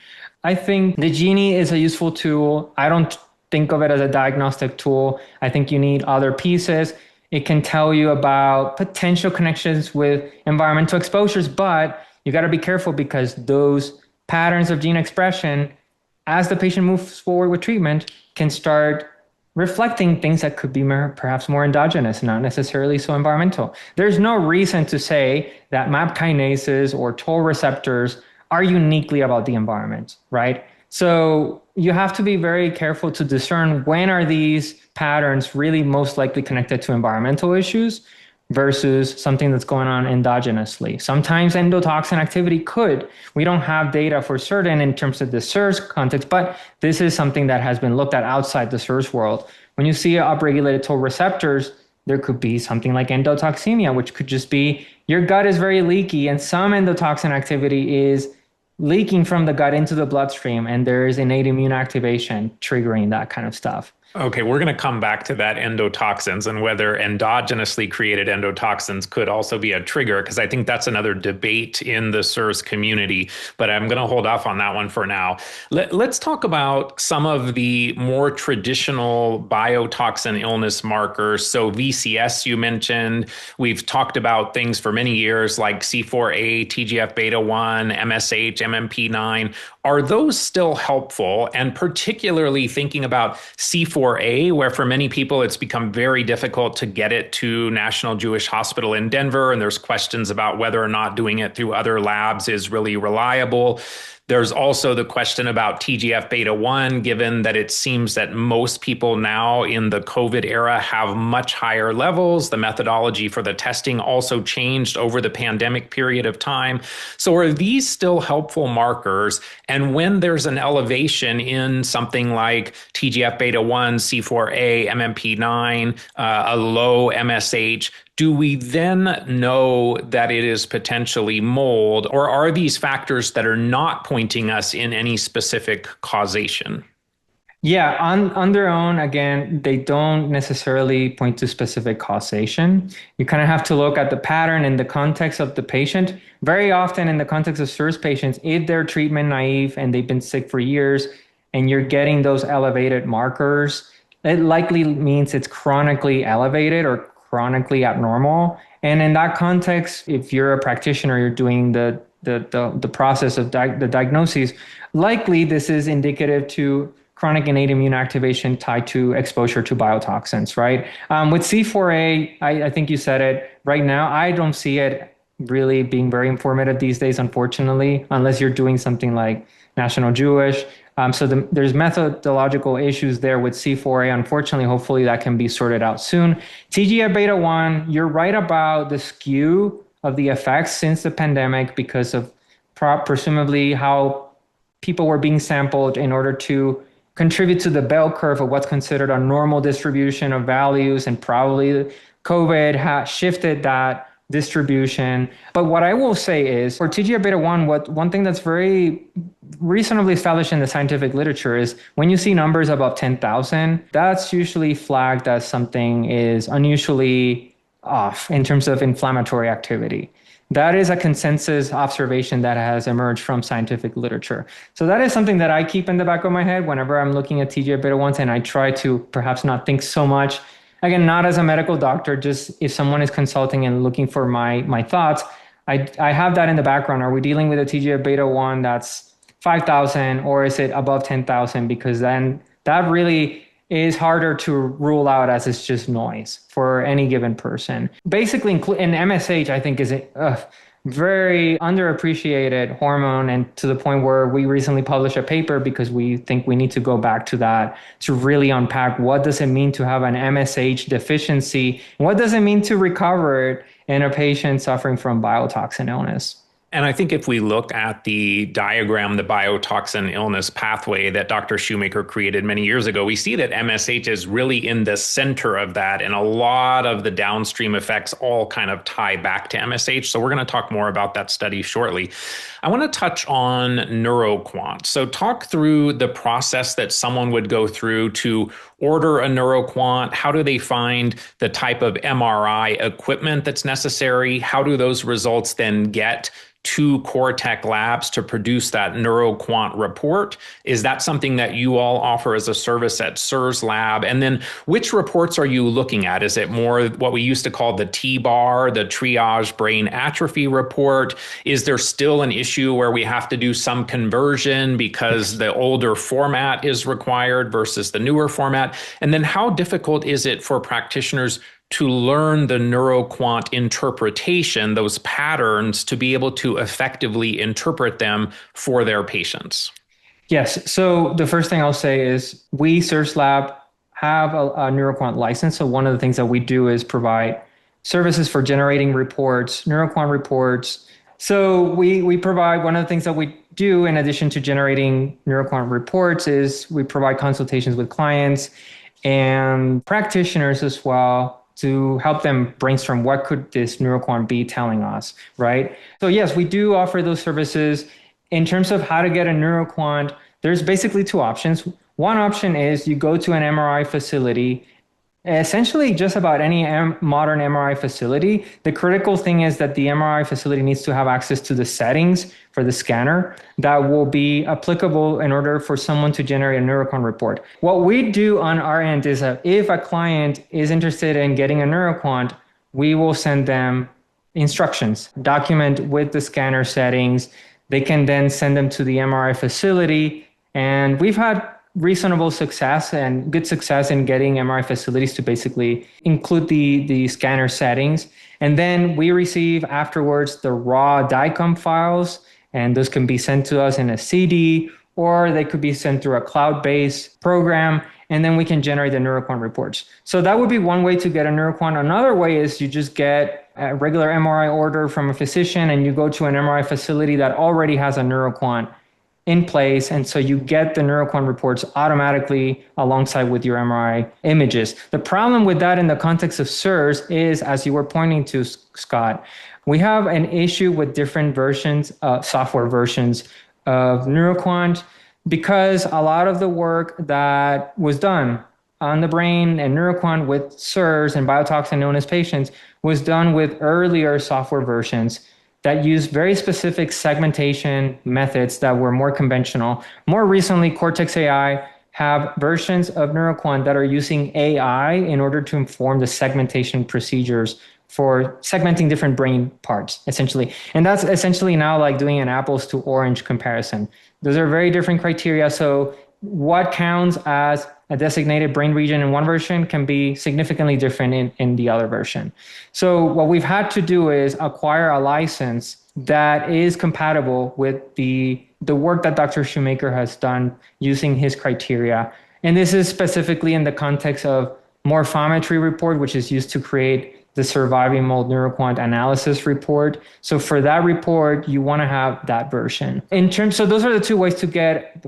I think the GENIE is a useful tool. I don't think of it as a diagnostic tool. I think you need other pieces. It can tell you about potential connections with environmental exposures, but you got to be careful because those patterns of gene expression, as the patient moves forward with treatment, can start reflecting things that could be perhaps more endogenous, not necessarily so environmental. There's no reason to say that MAP kinases or toll receptors are uniquely about the environment, right? So you have to be very careful to discern when are these patterns really most likely connected to environmental issues versus something that's going on endogenously. Sometimes endotoxin activity could. We don't have data for certain in terms of the CIRS context, but this is something that has been looked at outside the CIRS world. When you see upregulated toll receptors, there could be something like endotoxemia, which could just be your gut is very leaky and some endotoxin activity is leaking from the gut into the bloodstream, and there is innate immune activation triggering that kind of stuff. Okay, we're going to come back to that endotoxins and whether endogenously created endotoxins could also be a trigger, because I think that's another debate in the CIRS community, but I'm going to hold off on that one for now. Let's talk about some of the more traditional biotoxin illness markers. So VCS you mentioned, we've talked about things for many years like C4A, TGF-beta1, MSH, MMP9. Are those still helpful? And particularly thinking about C4A, where for many people it's become very difficult to get it to National Jewish Hospital in Denver, and there's questions about whether or not doing it through other labs is really reliable. There's also the question about TGF-beta1, given that it seems that most people now in the COVID era have much higher levels. The methodology for the testing also changed over the pandemic period of time. So are these still helpful markers? And when there's an elevation in something like TGF-beta1, C4A, MMP9, a low MSH, do we then know that it is potentially mold, or are these factors that are not pointing us in any specific causation? Yeah, on their own, again, they don't necessarily point to specific causation. You kind of have to look at the pattern in the context of the patient. Very often in the context of CIRS patients, if they're treatment naive and they've been sick for years and you're getting those elevated markers, it likely means it's chronically elevated or chronically abnormal. And in that context, if you're a practitioner, you're doing the process of the diagnosis, likely this is indicative to chronic innate immune activation tied to exposure to biotoxins, right? With C4A, I think you said it right now, I don't see it really being very informative these days, unfortunately, unless you're doing something like National Jewish. There's methodological issues there with C4A. Unfortunately, hopefully that can be sorted out soon. TGF-beta 1, you're right about the skew of the effects since the pandemic because of presumably how people were being sampled in order to contribute to the bell curve of what's considered a normal distribution of values, and probably COVID has shifted that distribution. But what I will say is for TGF-beta 1, one thing that's very reasonably established in the scientific literature is when you see numbers above 10,000, that's usually flagged as something is unusually off in terms of inflammatory activity. That is a consensus observation that has emerged from scientific literature. So that is something that I keep in the back of my head whenever I'm looking at TGF-beta 1s, and I try to perhaps not think so much. Again, not as a medical doctor, just if someone is consulting and looking for my thoughts, I have that in the background. Are we dealing with a TGF-beta 1 that's 5,000 or is it above 10,000? Because then that really is harder to rule out as it's just noise for any given person. Basically, in MSH, I think is a very underappreciated hormone, and to the point where we recently published a paper because we think we need to go back to that to really unpack what does it mean to have an MSH deficiency, and what does it mean to recover it in a patient suffering from biotoxin illness. And I think if we look at the diagram, the biotoxin illness pathway that Dr. Shoemaker created many years ago, we see that MSH is really in the center of that. And a lot of the downstream effects all kind of tie back to MSH. So we're going to talk more about that study shortly. I want to touch on NeuroQuant. So talk through the process that someone would go through to order a NeuroQuant. How do they find the type of MRI equipment that's necessary? How do those results then get to CoreTech Labs to produce that NeuroQuant report? Is that something that you all offer as a service at CIRS Lab? And then which reports are you looking at? Is it more what we used to call the T-bar, the triage brain atrophy report? Is there still an issue where we have to do some conversion because the older format is required versus the newer format? And then how difficult is it for practitioners to learn the NeuroQuant interpretation, those patterns, to be able to effectively interpret them for their patients? Yes. So the first thing I'll say is we, CIRS Lab, have a NeuroQuant license. So one of the things that we do is provide services for generating reports, NeuroQuant reports. So we provide, one of the things that we do in addition to generating NeuroQuant reports is we provide consultations with clients and practitioners as well, to help them brainstorm what could this NeuroQuant be telling us, right? So yes, we do offer those services. In terms of how to get a NeuroQuant, there's basically two options. One option is you go to an MRI facility, essentially just about any modern MRI facility. The critical thing is that the MRI facility needs to have access to the settings for the scanner that will be applicable in order for someone to generate a NeuroQuant report. What we do on our end is that if a client is interested in getting a NeuroQuant, we will send them instructions, document with the scanner settings. They can then send them to the MRI facility. And we've had reasonable success and good success in getting MRI facilities to basically include the scanner settings. And then we receive afterwards the raw DICOM files, and those can be sent to us in a CD, or they could be sent through a cloud-based program, and then we can generate the NeuroQuant reports. So that would be one way to get a NeuroQuant. Another way is you just get a regular MRI order from a physician, and you go to an MRI facility that already has a NeuroQuant in place. And so you get the NeuroQuant reports automatically alongside with your MRI images. The problem with that in the context of CIRS is, as you were pointing to, Scott, we have an issue with different versions, software versions of NeuroQuant, because a lot of the work that was done on the brain and NeuroQuant with CIRS and biotoxin illness patients was done with earlier software versions that use very specific segmentation methods that were more conventional. More recently, Cortex AI have versions of NeuroQuant that are using AI in order to inform the segmentation procedures for segmenting different brain parts, essentially. And that's essentially now like doing an apples to orange comparison. Those are very different criteria. So what counts as a designated brain region in one version can be significantly different in the other version. So what we've had to do is acquire a license that is compatible with the work that Dr. Shoemaker has done using his criteria. And this is specifically in the context of morphometry report, which is used to create the surviving mold NeuroQuant analysis report. So for that report, you want to have that version. So those are the two ways to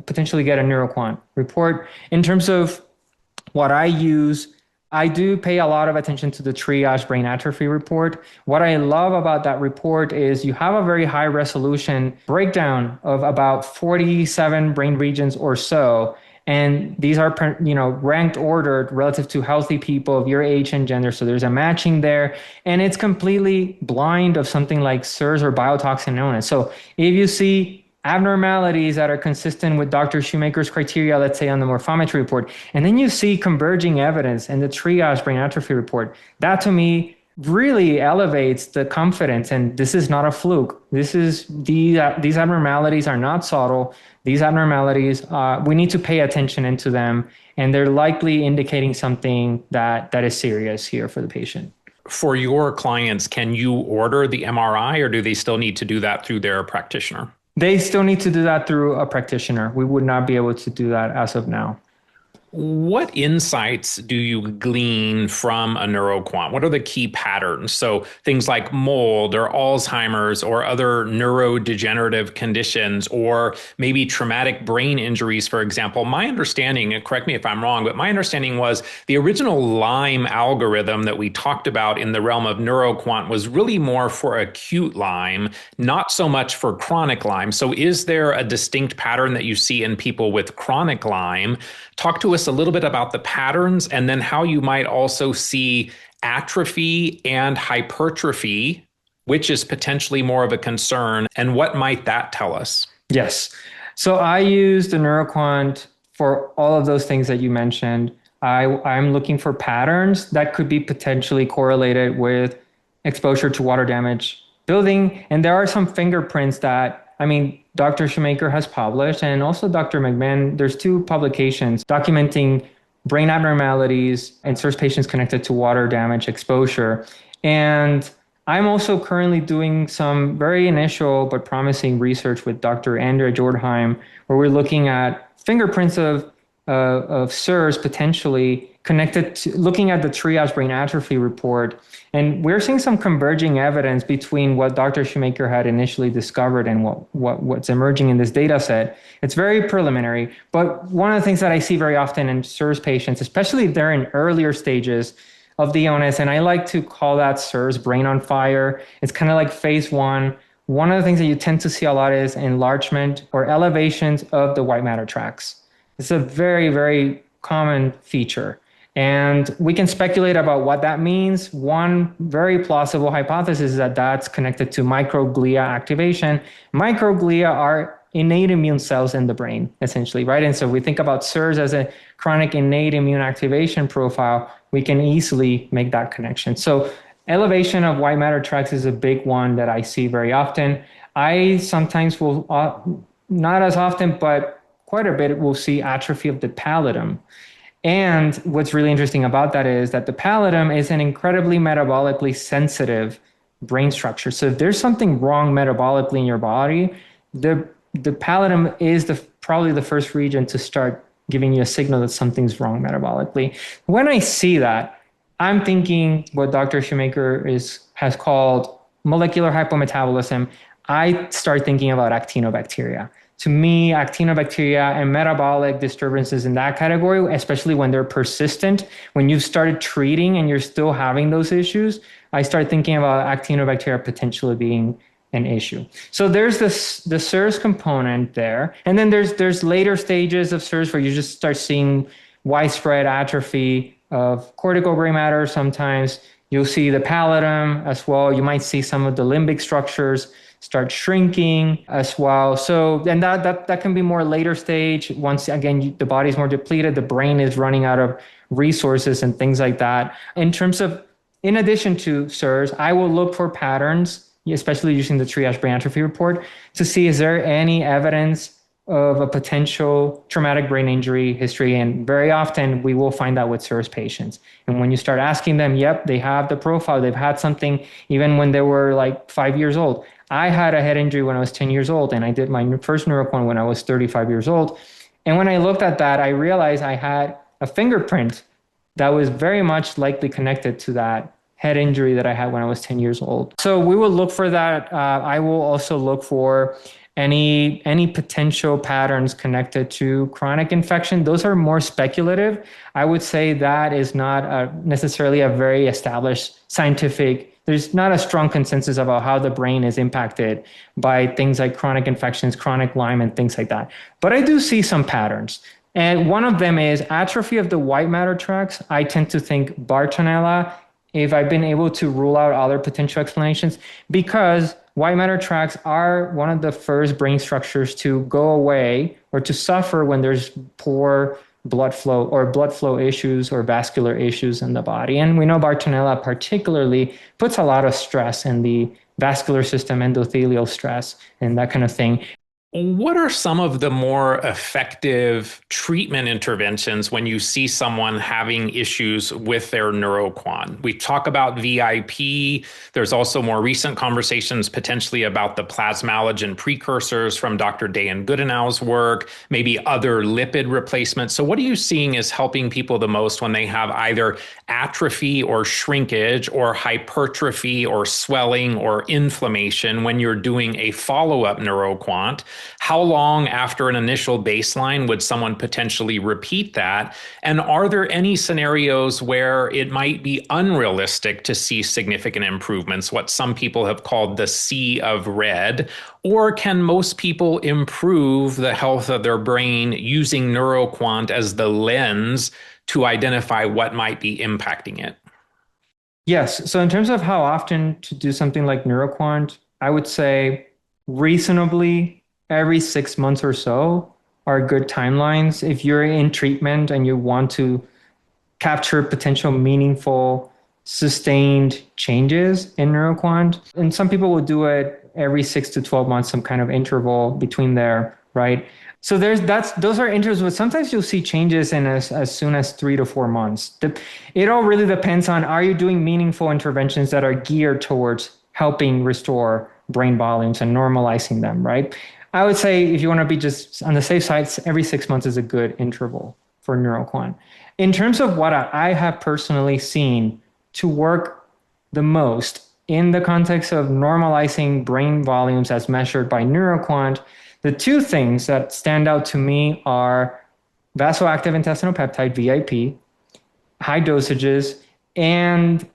potentially get a NeuroQuant report. In terms of what I use, I do pay a lot of attention to the triage brain atrophy report. What I love about that report is you have a very high resolution breakdown of about 47 brain regions or so. And these are, ranked ordered relative to healthy people of your age and gender. So there's a matching there. And it's completely blind of something like CIRS or biotoxin illness. So if you see abnormalities that are consistent with Dr. Shoemaker's criteria, let's say on the morphometry report, and then you see converging evidence in the triage brain atrophy report, that to me really elevates the confidence. And this is not a fluke. These abnormalities are not subtle. These abnormalities, we need to pay attention into them, and they're likely indicating something that is serious here for the patient. For your clients, can you order the MRI, or do they still need to do that through their practitioner? They still need to do that through a practitioner. We would not be able to do that as of now. What insights do you glean from a NeuroQuant? What are the key patterns? So things like mold or Alzheimer's or other neurodegenerative conditions, or maybe traumatic brain injuries, for example. My understanding, and correct me if I'm wrong, but my understanding was the original Lyme algorithm that we talked about in the realm of NeuroQuant was really more for acute Lyme, not so much for chronic Lyme. So is there a distinct pattern that you see in people with chronic Lyme? Talk to us a little bit about the patterns, and then how you might also see atrophy and hypertrophy, which is potentially more of a concern, and what might that tell us? Yes. So I use the NeuroQuant for all of those things that you mentioned. I'm looking for patterns that could be potentially correlated with exposure to water damage building. And there are some fingerprints that, Dr. Shoemaker has published, and also Dr. McMahon. There's two publications documenting brain abnormalities in CIRS patients connected to water damage exposure. And I'm also currently doing some very initial but promising research with Dr. Andrea Jordheim, where we're looking at fingerprints of CIRS potentially connected to looking at the triage brain atrophy report. And we're seeing some converging evidence between what Dr. Shoemaker had initially discovered and what's emerging in this data set. It's very preliminary, but one of the things that I see very often in CIRS patients, especially if they're in earlier stages of the illness, and I like to call that CIRS brain on fire. It's kind of like phase one. One of the things that you tend to see a lot is enlargement or elevations of the white matter tracts. It's a very, very common feature. And we can speculate about what that means. One very plausible hypothesis is that that's connected to microglia activation. Microglia are innate immune cells in the brain, essentially, right? And so we think about CIRS as a chronic innate immune activation profile. We can easily make that connection. So elevation of white matter tracts is a big one that I see very often. I sometimes will, not as often, but quite a bit, will see atrophy of the pallidum. And what's really interesting about that is that the pallidum is an incredibly metabolically sensitive brain structure. So if there's something wrong metabolically in your body, the pallidum is probably the first region to start giving you a signal that something's wrong metabolically. When I see that, I'm thinking what Dr. Shoemaker has called molecular hypometabolism. I start thinking about Actinobacteria. To me, Actinobacteria and metabolic disturbances in that category, especially when they're persistent, when you've started treating and you're still having those issues, I start thinking about Actinobacteria potentially being an issue. So there's the CIRS component there. And then there's later stages of CIRS where you just start seeing widespread atrophy of cortical gray matter. Sometimes you'll see the pallidum as well. You might see some of the limbic structures. start shrinking as well. So then that can be more later stage. Once again, the body's more depleted, the brain is running out of resources and things like that. In addition to CIRS, I will look for patterns, especially using the triage brain atrophy report, to see is there any evidence of a potential traumatic brain injury history. And very often we will find that with CIRS patients. And when you start asking them, yep, they have the profile, they've had something even when they were like 5 years old. I had a head injury when I was 10 years old, and I did my first neuroquant when I was 35 years old. And when I looked at that, I realized I had a fingerprint that was very much likely connected to that head injury that I had when I was 10 years old. So we will look for that. I will also look for any potential patterns connected to chronic infection. Those are more speculative. I would say that is not necessarily a very established scientific, there's not a strong consensus about how the brain is impacted by things like chronic infections, chronic Lyme, and things like that. But I do see some patterns. And one of them is atrophy of the white matter tracts. I tend to think Bartonella, if I've been able to rule out other potential explanations, because white matter tracts are one of the first brain structures to go away or to suffer when there's poor blood flow or blood flow issues or vascular issues in the body. And we know Bartonella particularly puts a lot of stress in the vascular system, endothelial stress, and that kind of thing. What are some of the more effective treatment interventions when you see someone having issues with their neuroquant? We talk about VIP. There's also more recent conversations potentially about the plasmalogen precursors from Dr. Dan Goodenou's work, maybe other lipid replacements. So what are you seeing is helping people the most when they have either atrophy or shrinkage or hypertrophy or swelling or inflammation when you're doing a follow-up neuroquant? How long after an initial baseline would someone potentially repeat that? And are there any scenarios where it might be unrealistic to see significant improvements, what some people have called the sea of red? Or can most people improve the health of their brain using neuroquant as the lens to identify what might be impacting it? Yes. So in terms of how often to do something like neuroquant, I would say reasonably every 6 months or so are good timelines. If you're in treatment and you want to capture potential meaningful, sustained changes in neuroquant, and some people will do it every 6 to 12 months, some kind of interval between there, right? So those are intervals, but sometimes you'll see changes in as soon as 3 to 4 months. It all really depends on, are you doing meaningful interventions that are geared towards helping restore brain volumes and normalizing them, right? I would say if you want to be just on the safe side, every 6 months is a good interval for neuroquant. In terms of what I have personally seen to work the most in the context of normalizing brain volumes as measured by neuroquant, the two things that stand out to me are vasoactive intestinal peptide, VIP, high dosages, and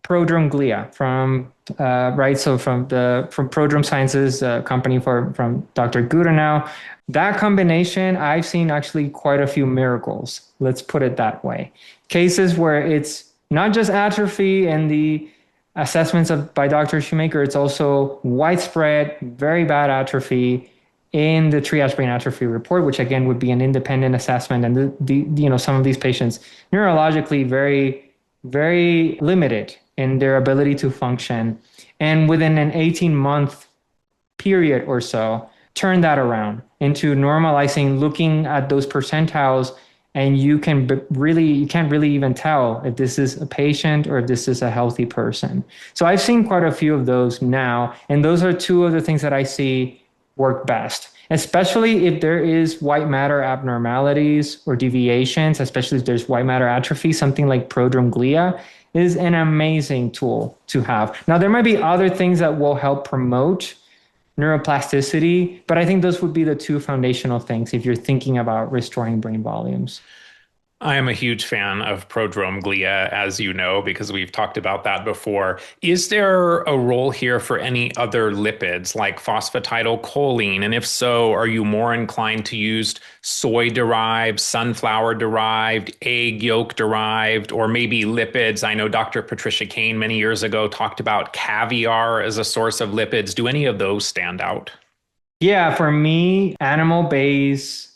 prodrome glia from Prodrome Sciences, a company from Dr. Goodenow. That combination, I've seen actually quite a few miracles. Let's put it that way. Cases where it's not just atrophy and the assessments by Dr. Shoemaker, it's also widespread, very bad atrophy in the triage brain atrophy report, which again would be an independent assessment. And some of these patients neurologically very, very limited in their ability to function. And within an 18-month period or so, turn that around into normalizing, looking at those percentiles, and you can't really even tell if this is a patient or if this is a healthy person. So I've seen quite a few of those now, and those are two of the things that I see work best, especially if there is white matter abnormalities or deviations, especially if there's white matter atrophy. Something like prodrome glia is an amazing tool to have. Now, there might be other things that will help promote neuroplasticity, but I think those would be the two foundational things if you're thinking about restoring brain volumes. I am a huge fan of prodrome glia, as you know, because we've talked about that before. Is there a role here for any other lipids like phosphatidylcholine? And if so, are you more inclined to use soy-derived, sunflower-derived, egg yolk-derived, or maybe lipids? I know Dr. Patricia Kane many years ago talked about caviar as a source of lipids. Do any of those stand out? Yeah, for me, animal-based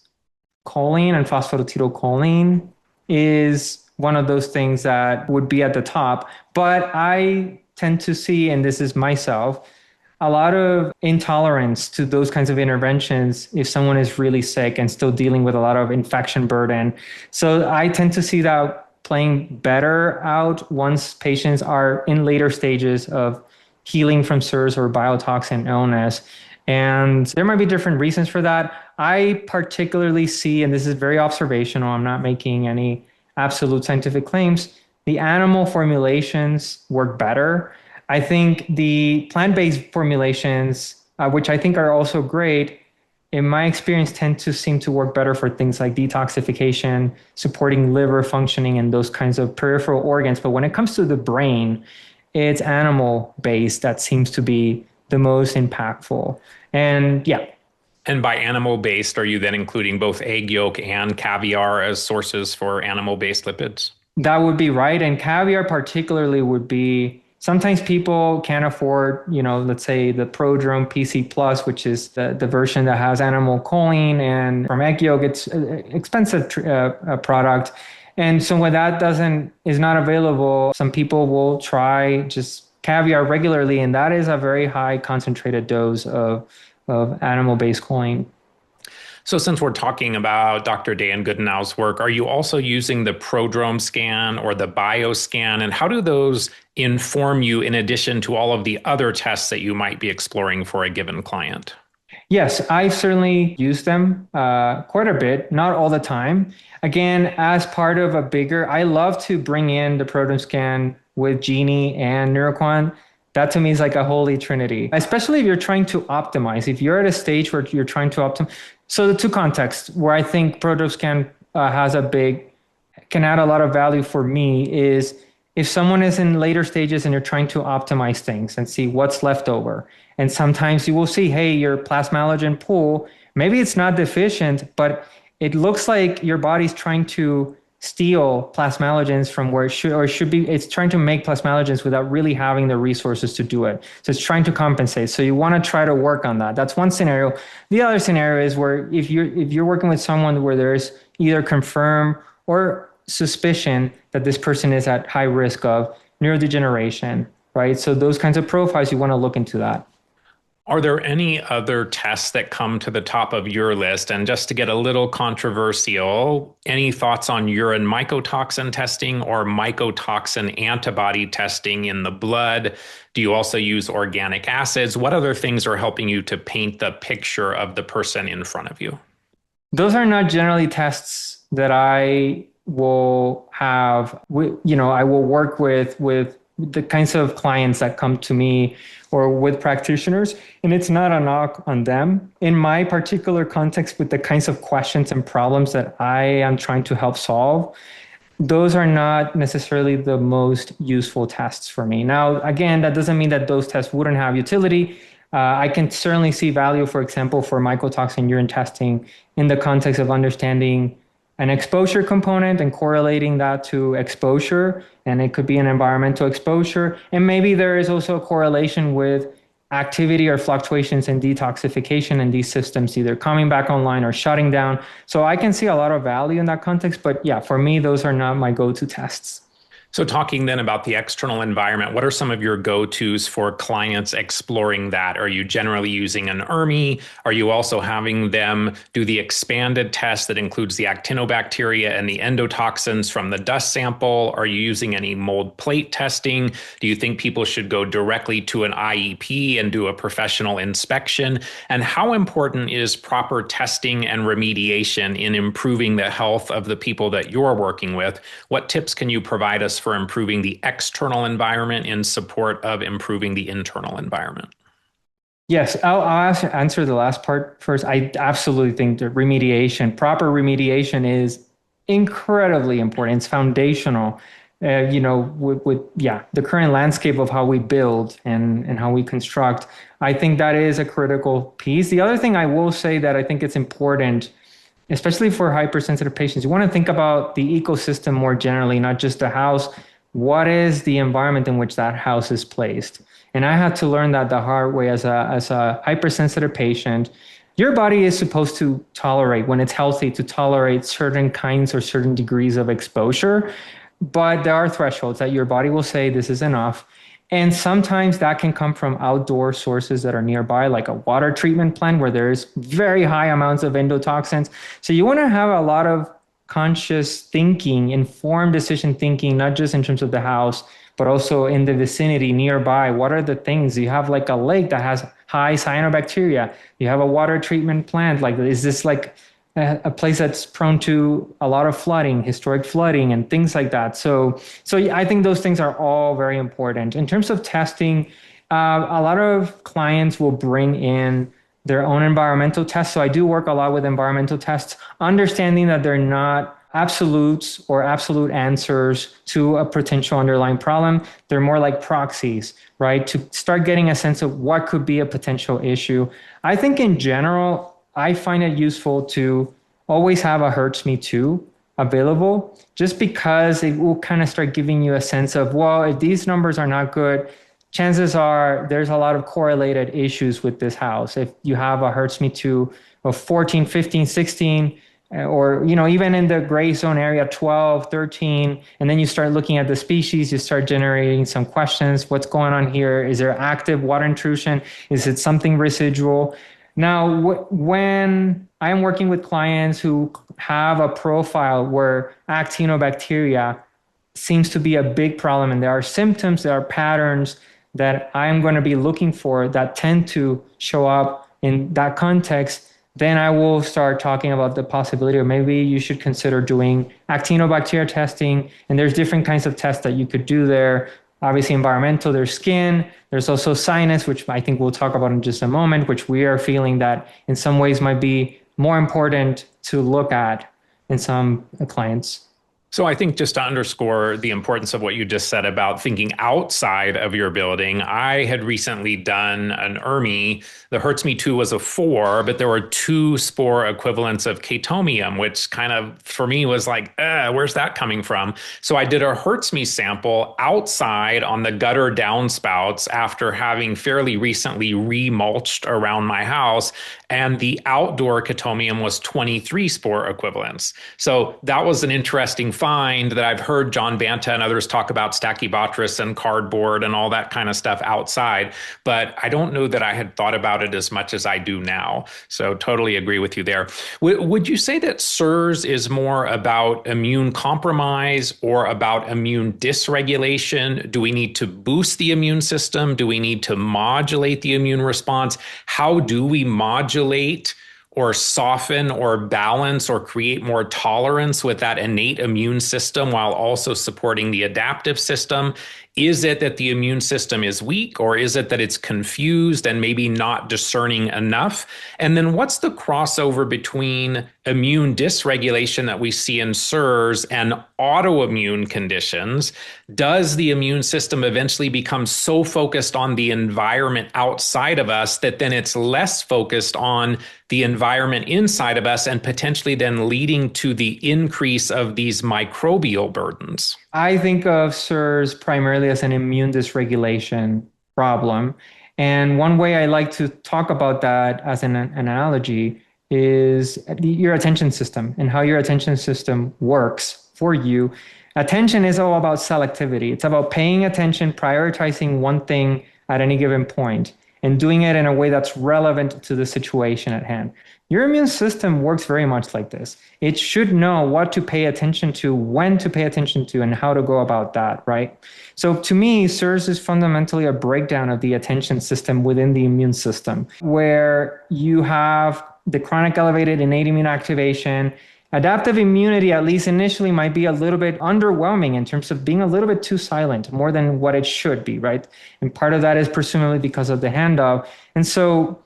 choline and phosphatidylcholine is one of those things that would be at the top. But I tend to see, and this is myself, a lot of intolerance to those kinds of interventions if someone is really sick and still dealing with a lot of infection burden. So I tend to see that playing better out once patients are in later stages of healing from CIRS or biotoxin illness. And there might be different reasons for that. I particularly see, and this is very observational, I'm not making any absolute scientific claims, the animal formulations work better. I think the plant-based formulations, which I think are also great, in my experience, tend to seem to work better for things like detoxification, supporting liver functioning, and those kinds of peripheral organs. But when it comes to the brain, it's animal-based that seems to be the most impactful. And yeah. And by animal based, are you then including both egg yolk and caviar as sources for animal based lipids? That would be right. And caviar particularly would be sometimes people can't afford, let's say the Prodrome PC Plus, which is the version that has animal choline, and from egg yolk, it's an expensive product. And so when that is not available, some people will try just caviar regularly, and that is a very high concentrated dose of animal-based choline. So since we're talking about Dr. Dan Goodenough's work, are you also using the prodrome scan or the bioscan? And how do those inform you in addition to all of the other tests that you might be exploring for a given client? Yes, I certainly use them quite a bit, not all the time. Again, as part of a bigger, I love to bring in the prodrome scan with GENIE and NeuroQuant. That to me is like a holy trinity, especially if you're trying to optimize. If you're at a stage where you're trying to optimize. So the two contexts where I think prodrome scan can add a lot of value for me is if someone is in later stages and you're trying to optimize things and see what's left over. And sometimes you will see, hey, your plasmalogen pool, maybe it's not deficient, but it looks like your body's trying to steal plasmalogens from where it should be. It's trying to make plasmalogens without really having the resources to do it. So it's trying to compensate. So you want to try to work on that. That's one scenario. The other scenario is where if you're working with someone where there's either confirmed or suspicion that this person is at high risk of neurodegeneration, right? So those kinds of profiles, you want to look into that. Are there any other tests that come to the top of your list? And just to get a little controversial, any thoughts on urine mycotoxin testing or mycotoxin antibody testing in the blood? Do you also use organic acids? What other things are helping you to paint the picture of the person in front of you? Those are not generally tests that I will have, I will work with the kinds of clients that come to me or with practitioners, and it's not a knock on them. In my particular context, with the kinds of questions and problems that I am trying to help solve, those are not necessarily the most useful tests for me. Now, again, that doesn't mean that those tests wouldn't have utility. I can certainly see value, for example, for mycotoxin urine testing in the context of understanding an exposure component and correlating that to exposure, and it could be an environmental exposure. And maybe there is also a correlation with activity or fluctuations in detoxification in these systems, either coming back online or shutting down. So I can see a lot of value in that context, but yeah, for me, those are not my go-to tests. So talking then about the external environment, what are some of your go-tos for clients exploring that? Are you generally using an ERMI? Are you also having them do the expanded test that includes the Actinobacteria and the endotoxins from the dust sample? Are you using any mold plate testing? Do you think people should go directly to an IEP and do a professional inspection? And how important is proper testing and remediation in improving the health of the people that you're working with? What tips can you provide us for improving the external environment in support of improving the internal environment? Yes, I'll answer the last part first. I absolutely think that proper remediation is incredibly important. It's foundational. With the current landscape of how we build and how we construct, I think that is a critical piece. The other thing I will say that I think it's important, especially for hypersensitive patients, you want to think about the ecosystem more generally, not just the house. What is the environment in which that house is placed? And I had to learn that the hard way as a hypersensitive patient. Your body is supposed to tolerate, when it's healthy, to tolerate certain kinds or certain degrees of exposure. But there are thresholds that your body will say this is enough. And sometimes that can come from outdoor sources that are nearby, like a water treatment plant where there's very high amounts of endotoxins. So you want to have a lot of conscious thinking, informed decision thinking, not just in terms of the house, but also in the vicinity nearby. What are the things? You have like a lake that has high cyanobacteria. You have a water treatment plant. Like, is this like a place that's prone to a lot of flooding, historic flooding, and things like that? So I think those things are all very important. In terms of testing, a lot of clients will bring in their own environmental tests. So I do work a lot with environmental tests, understanding that they're not absolutes or absolute answers to a potential underlying problem. They're more like proxies, right? To start getting a sense of what could be a potential issue. I think in general, I find it useful to always have a hurts me too available, just because it will kind of start giving you a sense of, well, if these numbers are not good, chances are there's a lot of correlated issues with this house. If you have a hurts me too of 14, 15, 16, or, even in the gray zone area, 12, 13, and then you start looking at the species, you start generating some questions. What's going on here? Is there active water intrusion? Is it something residual? Now, when I'm working with clients who have a profile where Actinobacteria seems to be a big problem, and there are symptoms, there are patterns that I'm going to be looking for that tend to show up in that context, then I will start talking about the possibility of maybe you should consider doing Actinobacteria testing. And there's different kinds of tests that you could do there. Obviously environmental, there's skin, there's also sinus, which I think we'll talk about in just a moment, which we are feeling that in some ways might be more important to look at in some clients. So I think just to underscore the importance of what you just said about thinking outside of your building, I had recently done an ERMI. The Hertz Me 2 was a 4, but there were 2 spore equivalents of Chaetomium, which kind of, for me, was like, where's that coming from? So I did a Hertz Me sample outside on the gutter downspouts after having fairly recently remulched around my house. And the outdoor Chaetomium was 23 spore equivalents. So that was an interesting find that I've heard John Banta and others talk about Stachybotrys and cardboard and all that kind of stuff outside. But I don't know that I had thought about it as much as I do now. So totally agree with you there. Would you say that CIRS is more about immune compromise or about immune dysregulation? Do we need to boost the immune system? Do we need to modulate the immune response? How do we modulate or soften or balance or create more tolerance with that innate immune system while also supporting the adaptive system? Is it that the immune system is weak, or is it that it's confused and maybe not discerning enough? And then what's the crossover between immune dysregulation that we see in CIRS and autoimmune conditions? Does the immune system eventually become so focused on the environment outside of us that then it's less focused on the environment inside of us, and potentially then leading to the increase of these microbial burdens? I think of CIRS primarily as an immune dysregulation problem. And one way I like to talk about that as an analogy is your attention system and how your attention system works for you. Attention is all about selectivity. It's about paying attention, prioritizing one thing at any given point, and doing it in a way that's relevant to the situation at hand. Your immune system works very much like this. It should know what to pay attention to, when to pay attention to, and how to go about that, right? So to me, CIRS is fundamentally a breakdown of the attention system within the immune system, where you have the chronic elevated innate immune activation. Adaptive immunity, at least initially, might be a little bit underwhelming in terms of being a little bit too silent, more than what it should be, right? And part of that is presumably because of the handoff. And so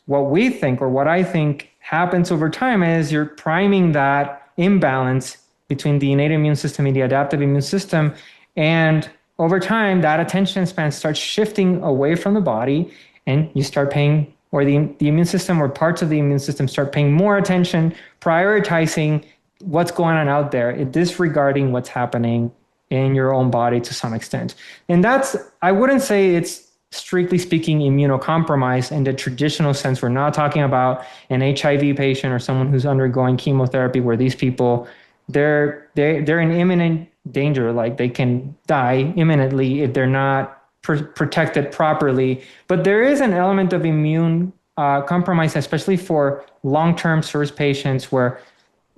what we think, or what I think happens over time, is you're priming that imbalance between the innate immune system and the adaptive immune system. And over time, that attention span starts shifting away from the body, and you start paying, or the immune system or parts of the immune system start paying more attention, prioritizing what's going on out there, disregarding what's happening in your own body to some extent. And that's, I wouldn't say it's strictly speaking immunocompromised in the traditional sense. We're not talking about an HIV patient or someone who's undergoing chemotherapy, where these people, they're in imminent danger, like they can die imminently if they're not protected properly. But there is an element of immune compromise, especially for long-term CIRS patients, where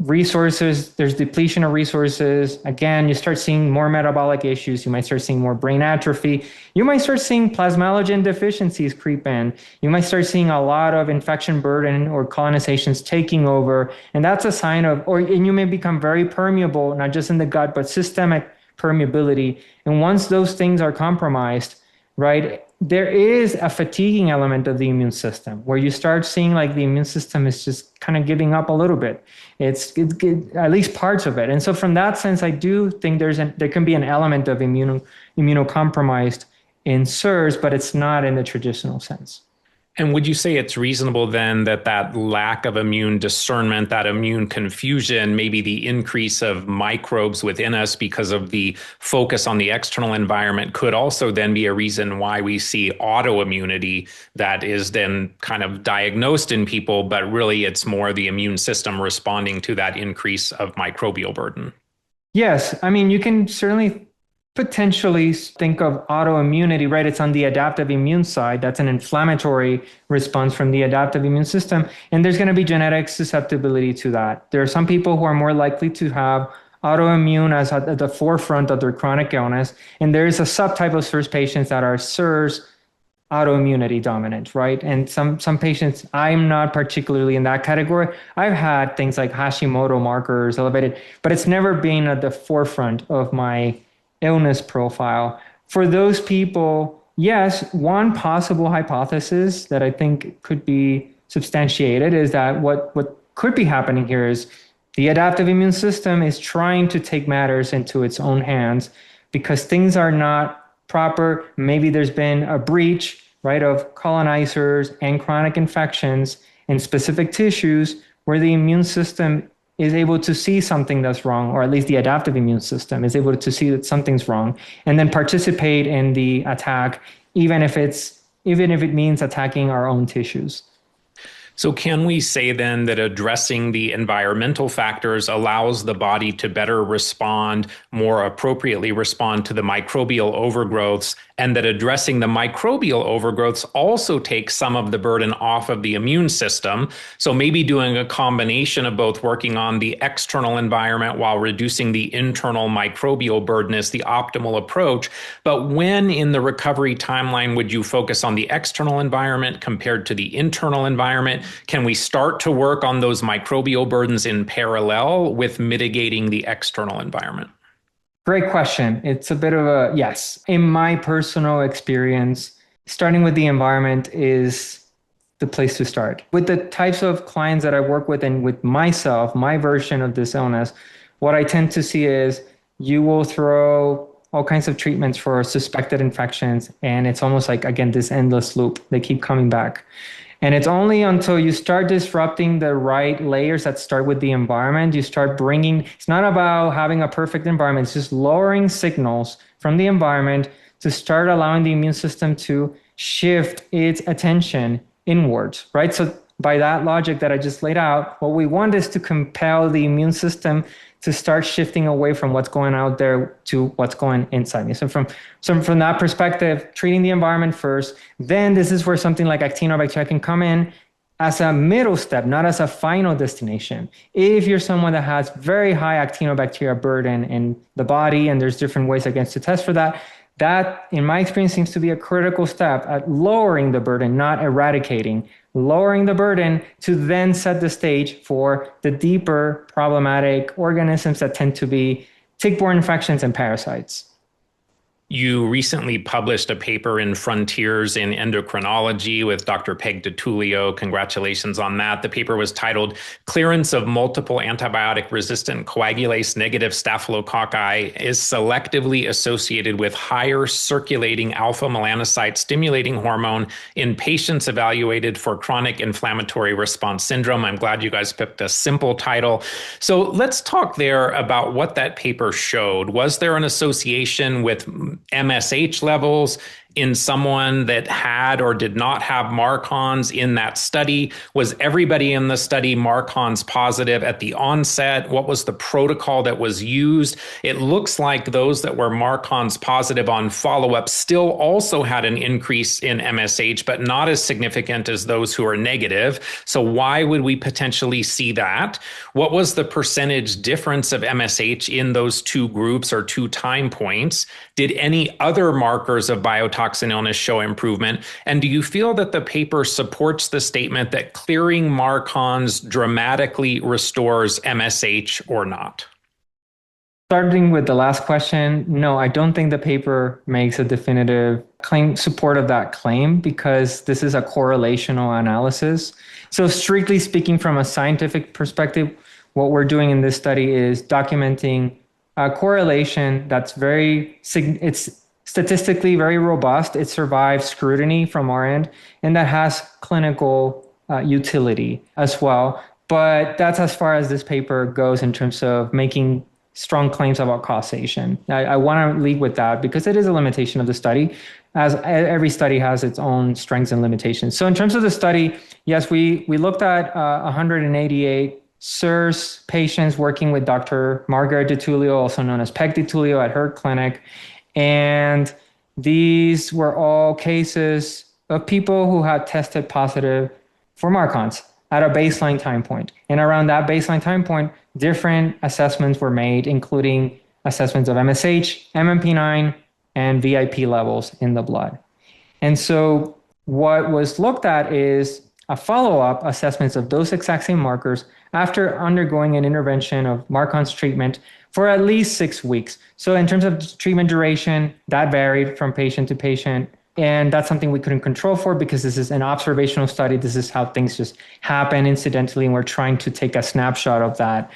there's depletion of resources. Again, you start seeing more metabolic issues. You might start seeing more brain atrophy. You might start seeing plasmalogen deficiencies creep in. You might start seeing a lot of infection burden or colonizations taking over. And that's a sign of, and you may become very permeable, not just in the gut, but systemic permeability. And once those things are compromised, right, there is a fatiguing element of the immune system where you start seeing like the immune system is just kind of giving up a little bit. It's at least parts of it. And so from that sense, I do think there can be an element of immunocompromised in CIRS, but it's not in the traditional sense. And would you say it's reasonable then that lack of immune discernment, that immune confusion, maybe the increase of microbes within us because of the focus on the external environment could also then be a reason why we see autoimmunity that is then kind of diagnosed in people, but really it's more the immune system responding to that increase of microbial burden? Yes. I mean, you can certainly potentially think of autoimmunity, right? It's on the adaptive immune side. That's an inflammatory response from the adaptive immune system. And there's going to be genetic susceptibility to that. There are some people who are more likely to have autoimmune as at the forefront of their chronic illness. And there is a subtype of CIRS patients that are CIRS autoimmunity dominant, right? And some patients, I'm not particularly in that category. I've had things like Hashimoto markers elevated, but it's never been at the forefront of my illness profile. For those people, yes, one possible hypothesis that I think could be substantiated is that what could be happening here is the adaptive immune system is trying to take matters into its own hands because things are not proper. Maybe there's been a breach, right, of colonizers and chronic infections in specific tissues where the immune system is able to see something that's wrong, or at least the adaptive immune system is able to see that something's wrong, and then participate in the attack, even if it means attacking our own tissues. So can we say then that addressing the environmental factors allows the body to better respond, more appropriately respond to the microbial overgrowths, and that addressing the microbial overgrowths also takes some of the burden off of the immune system? So maybe doing a combination of both, working on the external environment while reducing the internal microbial burden is the optimal approach. But when in the recovery timeline would you focus on the external environment compared to the internal environment? Can we start to work on those microbial burdens in parallel with mitigating the external environment? Great question. It's a bit of a yes. In my personal experience, starting with the environment is the place to start. With the types of clients that I work with and with myself, my version of this illness, what I tend to see is you will throw all kinds of treatments for suspected infections. And it's almost like, again, this endless loop. They keep coming back. And it's only until you start disrupting the right layers that start with the environment, you start bringing, it's not about having a perfect environment, it's just lowering signals from the environment to start allowing the immune system to shift its attention inwards, right? So by that logic that I just laid out, what we want is to compel the immune system to start shifting away from what's going out there to what's going inside me. So from that perspective, treating the environment first, then this is where something like Actinobacteria can come in as a middle step, not as a final destination. If you're someone that has very high Actinobacteria burden in the body, and there's different ways to test for that, that, in my experience, seems to be a critical step at lowering the burden, not eradicating, lowering the burden to then set the stage for the deeper problematic organisms that tend to be tick-borne infections and parasites. You recently published a paper in Frontiers in Endocrinology with Dr. Peg DiTullio. Congratulations on that. The paper was titled Clearance of Multiple Antibiotic-Resistant Coagulase-Negative Staphylococci is Selectively Associated with Higher Circulating Alpha-Melanocyte-Stimulating Hormone in Patients Evaluated for Chronic Inflammatory Response Syndrome. I'm glad you guys picked a simple title. So let's talk there about what that paper showed. Was there an association with MSH levels in someone that had or did not have MARCoNS in that study? Was everybody in the study MARCoNS positive at the onset? What was the protocol that was used? It looks like those that were MARCoNS positive on follow-up still also had an increase in MSH, but not as significant as those who are negative. So why would we potentially see that? What was the percentage difference of MSH in those two groups or two time points? Did any other markers of biotoxin illness show improvement? And do you feel that the paper supports the statement that clearing MARCoNS dramatically restores MSH or not? Starting with the last question, no, I don't think the paper makes a definitive claim support of that claim because this is a correlational analysis. So strictly speaking, from a scientific perspective, what we're doing in this study is documenting a correlation that's it's statistically very robust. It survives scrutiny from our end, and that has clinical utility as well. But that's as far as this paper goes in terms of making strong claims about causation. I want to lead with that because it is a limitation of the study, as every study has its own strengths and limitations. So in terms of the study, yes, we looked at 188 CIRS patients working with Dr. Margaret DiTullio, also known as Peg DiTullio, at her clinic. And these were all cases of people who had tested positive for MARCoNS at a baseline time point. And around that baseline time point, different assessments were made, including assessments of MSH, MMP9, and VIP levels in the blood. And so what was looked at is a follow-up assessments of those exact same markers after undergoing an intervention of MARCoNS treatment for at least 6 weeks. So in terms of treatment duration, that varied from patient to patient. And that's something we couldn't control for because this is an observational study. This is how things just happen incidentally, and we're trying to take a snapshot of that.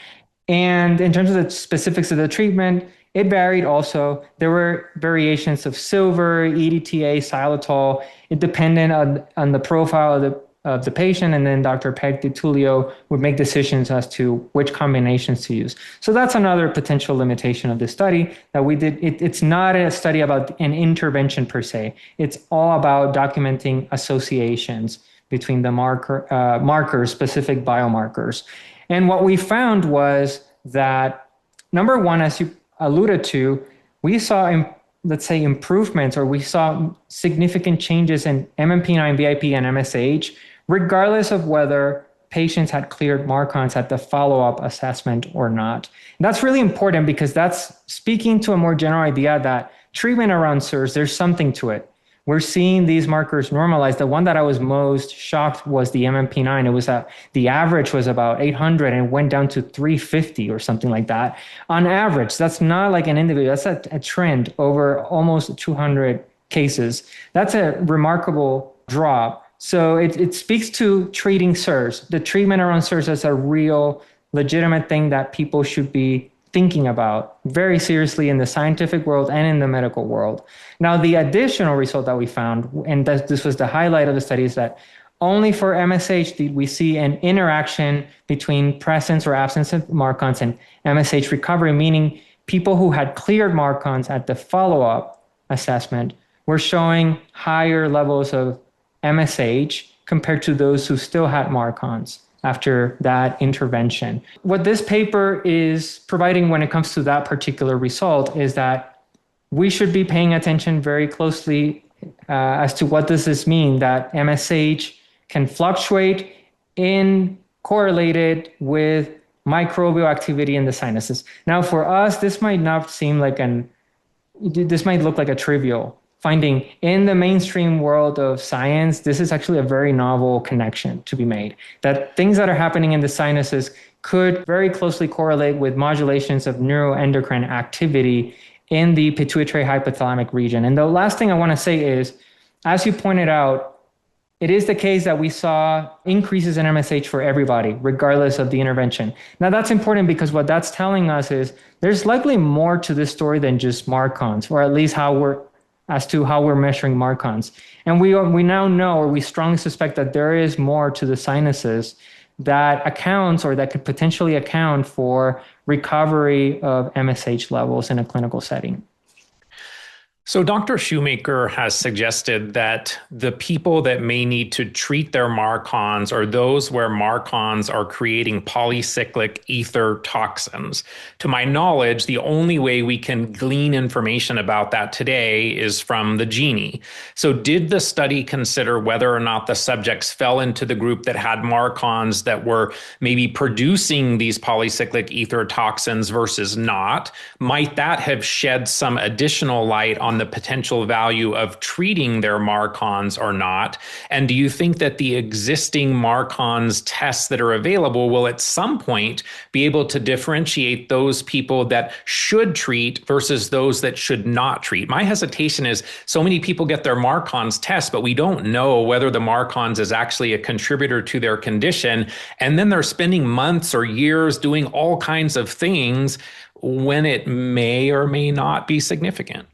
And in terms of the specifics of the treatment, it varied also. There were variations of silver, EDTA, xylitol. It depended on the profile of the patient, and then Dr. Peg DiTullio would make decisions as to which combinations to use. So that's another potential limitation of this study that we did. It's not a study about an intervention per se. It's all about documenting associations between the markers, specific biomarkers. And what we found was that, number one, as you alluded to, we saw let's say improvements, or we saw significant changes in MMP9, VIP, and MSH, regardless of whether patients had cleared MARCoNS at the follow-up assessment or not. And that's really important because that's speaking to a more general idea that treatment around CIRS, there's something to it. We're seeing these markers normalize. The one that I was most shocked was the MMP9. It was the average was about 800 and went down to 350 or something like that. On average, that's not like an individual. That's a trend over almost 200 cases. That's a remarkable drop. So it speaks to treating CIRS. The treatment around CIRS is a real legitimate thing that people should be thinking about very seriously in the scientific world and in the medical world. Now, the additional result that we found, and this was the highlight of the study, is that only for MSH did we see an interaction between presence or absence of MARCoNS and MSH recovery, meaning people who had cleared MARCoNS at the follow-up assessment were showing higher levels of MSH compared to those who still had MARCoNS after that intervention. What this paper is providing when it comes to that particular result is that we should be paying attention very closely as to what does this mean, that MSH can fluctuate in correlated with microbial activity in the sinuses. Now, for us, this might not seem like this might look like a trivial finding. In the mainstream world of science, this is actually a very novel connection to be made, that things that are happening in the sinuses could very closely correlate with modulations of neuroendocrine activity in the pituitary hypothalamic region. And the last thing I want to say is, as you pointed out, it is the case that we saw increases in MSH for everybody, regardless of the intervention. Now, that's important because what that's telling us is there's likely more to this story than just MARCONs, or at least how we're measuring MARCONs. And we now know, or we strongly suspect, that there is more to the sinuses that accounts, or that could potentially account for recovery of MSH levels in a clinical setting. So Dr. Shoemaker has suggested that the people that may need to treat their MARCONs are those where MARCONs are creating polycyclic ether toxins. To my knowledge, the only way we can glean information about that today is from the GENIE. So did the study consider whether or not the subjects fell into the group that had MARCONs that were maybe producing these polycyclic ether toxins versus not? Might that have shed some additional light on the potential value of treating their MARCONs or not? And do you think that the existing MARCONs tests that are available will at some point be able to differentiate those people that should treat versus those that should not treat? My hesitation is so many people get their MARCONs test, but we don't know whether the MARCONs is actually a contributor to their condition. And then they're spending months or years doing all kinds of things when it may or may not be significant.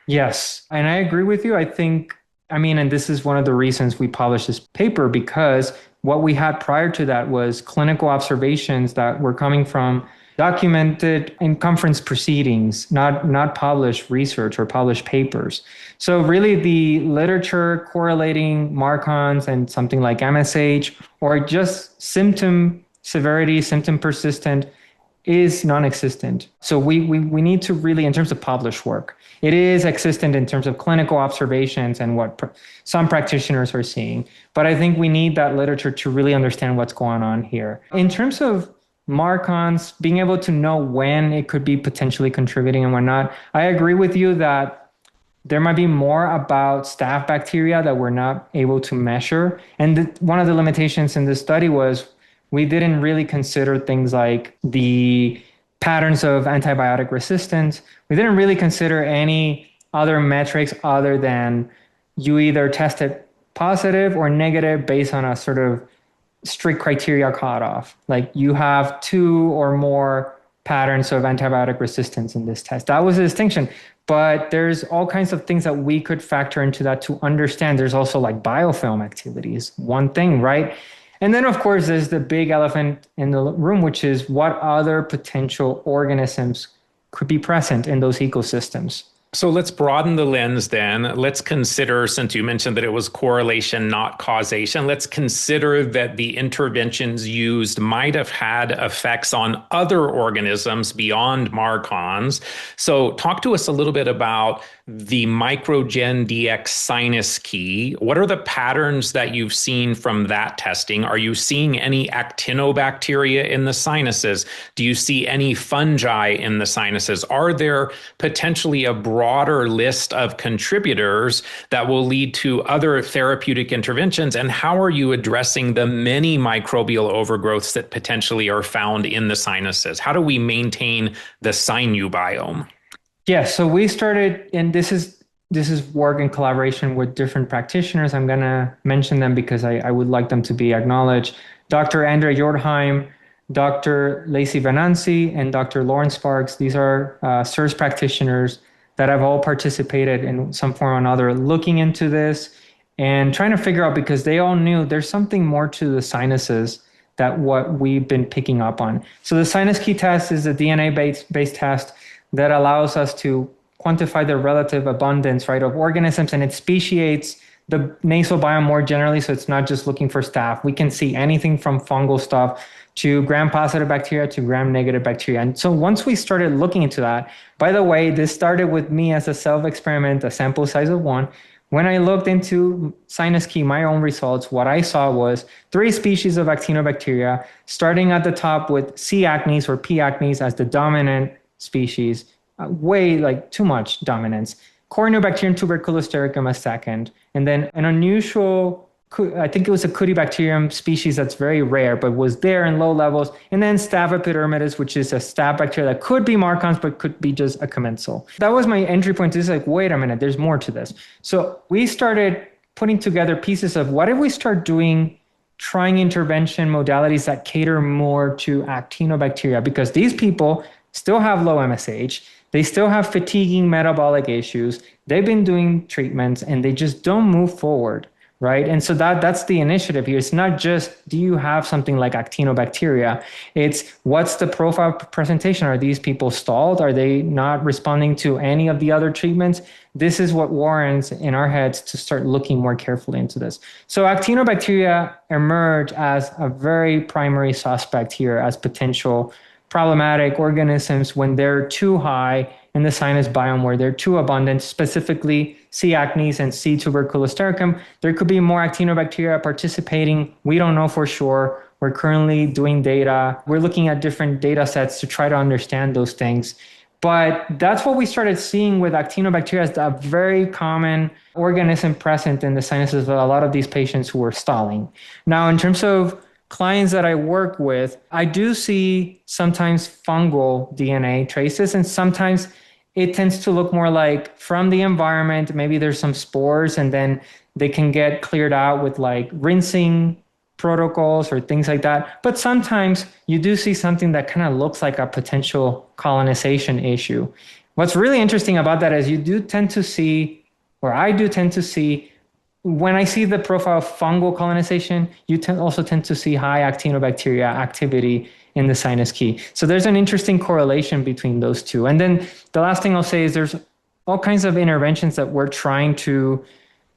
Yes, and I agree with you. And this is one of the reasons we published this paper, because what we had prior to that was clinical observations that were coming from documented in conference proceedings, not published research or published papers. So really the literature correlating MARCONs and something like MSH, or just symptom severity, symptom persistent, is non-existent. So we need to really, in terms of published work, it is existent in terms of clinical observations and what some practitioners are seeing. But I think we need that literature to really understand what's going on here. In terms of MARCONs, being able to know when it could be potentially contributing and when not, I agree with you that there might be more about staph bacteria that we're not able to measure. And one of the limitations in this study was we didn't really consider things like the patterns of antibiotic resistance. We didn't really consider any other metrics other than you either tested positive or negative based on a sort of strict criteria cutoff. Like you have 2 or more patterns of antibiotic resistance in this test. That was the distinction. But there's all kinds of things that we could factor into that to understand. There's also like biofilm activities, one thing, right? And then, of course, there's the big elephant in the room, which is what other potential organisms could be present in those ecosystems. So let's broaden the lens then. Let's consider, since you mentioned that it was correlation, not causation, let's consider that the interventions used might have had effects on other organisms beyond MARCONs. So talk to us a little bit about the microgen DX sinus key. What are the patterns that you've seen from that testing? Are you seeing any actinobacteria in the sinuses? Do you see any fungi in the sinuses? Are there potentially a broader list of contributors that will lead to other therapeutic interventions? And how are you addressing the many microbial overgrowths that potentially are found in the sinuses? How do we maintain the sinubiome? Yeah, so we started, and this is work in collaboration with different practitioners. I'm going to mention them because I would like them to be acknowledged. Dr. Andrea Jortheim, Dr. Lacey Venanzi, and Dr. Lauren Sparks. These are CIRS practitioners that have all participated in some form or another looking into this and trying to figure out, because they all knew there's something more to the sinuses that what we've been picking up on. So the sinus key test is a DNA-based test that allows us to quantify the relative abundance, right, of organisms, and it speciates the nasal biome more generally. So it's not just looking for staph. We can see anything from fungal stuff to gram-positive bacteria to gram-negative bacteria. And so once we started looking into that, by the way, this started with me as a self-experiment, a sample size of 1. When I looked into Sinus Key, my own results, what I saw was 3 species of Actinobacteria, starting at the top with C. acnes or P. acnes as the dominant species, way like too much dominance. Corynebacterium tuberculostericum as second, and then an unusual I think it was a Cutibacterium species that's very rare, but was there in low levels. And then Staph epidermidis, which is a staph bacteria that could be Marcans, but could be just a commensal. That was my entry point to this, like, wait a minute, there's more to this. So we started putting together pieces of what if we start doing trying intervention modalities that cater more to Actinobacteria, because these people still have low MSH. They still have fatiguing metabolic issues. They've been doing treatments and they just don't move forward, right? And so that's the initiative here. It's not just, do you have something like Actinobacteria? It's what's the profile presentation? Are these people stalled? Are they not responding to any of the other treatments? This is what warrants in our heads to start looking more carefully into this. So Actinobacteria emerge as a very primary suspect here as potential problematic organisms when they're too high in the sinus biome, where they're too abundant, specifically C. acnes and C. tuberculostericum. There could be more Actinobacteria participating. We don't know for sure. We're currently doing data. We're looking at different data sets to try to understand those things. But that's what we started seeing with Actinobacteria as a very common organism present in the sinuses of a lot of these patients who were stalling. Now, in terms of clients that I work with, I do see sometimes fungal DNA traces, and sometimes it tends to look more like from the environment, maybe there's some spores, and then they can get cleared out with like rinsing protocols or things like that. But sometimes you do see something that kind of looks like a potential colonization issue. What's really interesting about that is you do tend to see, or I do tend to see, when I see the profile of fungal colonization, you also tend to see high Actinobacteria activity in the sinus key. So there's an interesting correlation between those two. And then the last thing I'll say is there's all kinds of interventions that we're trying to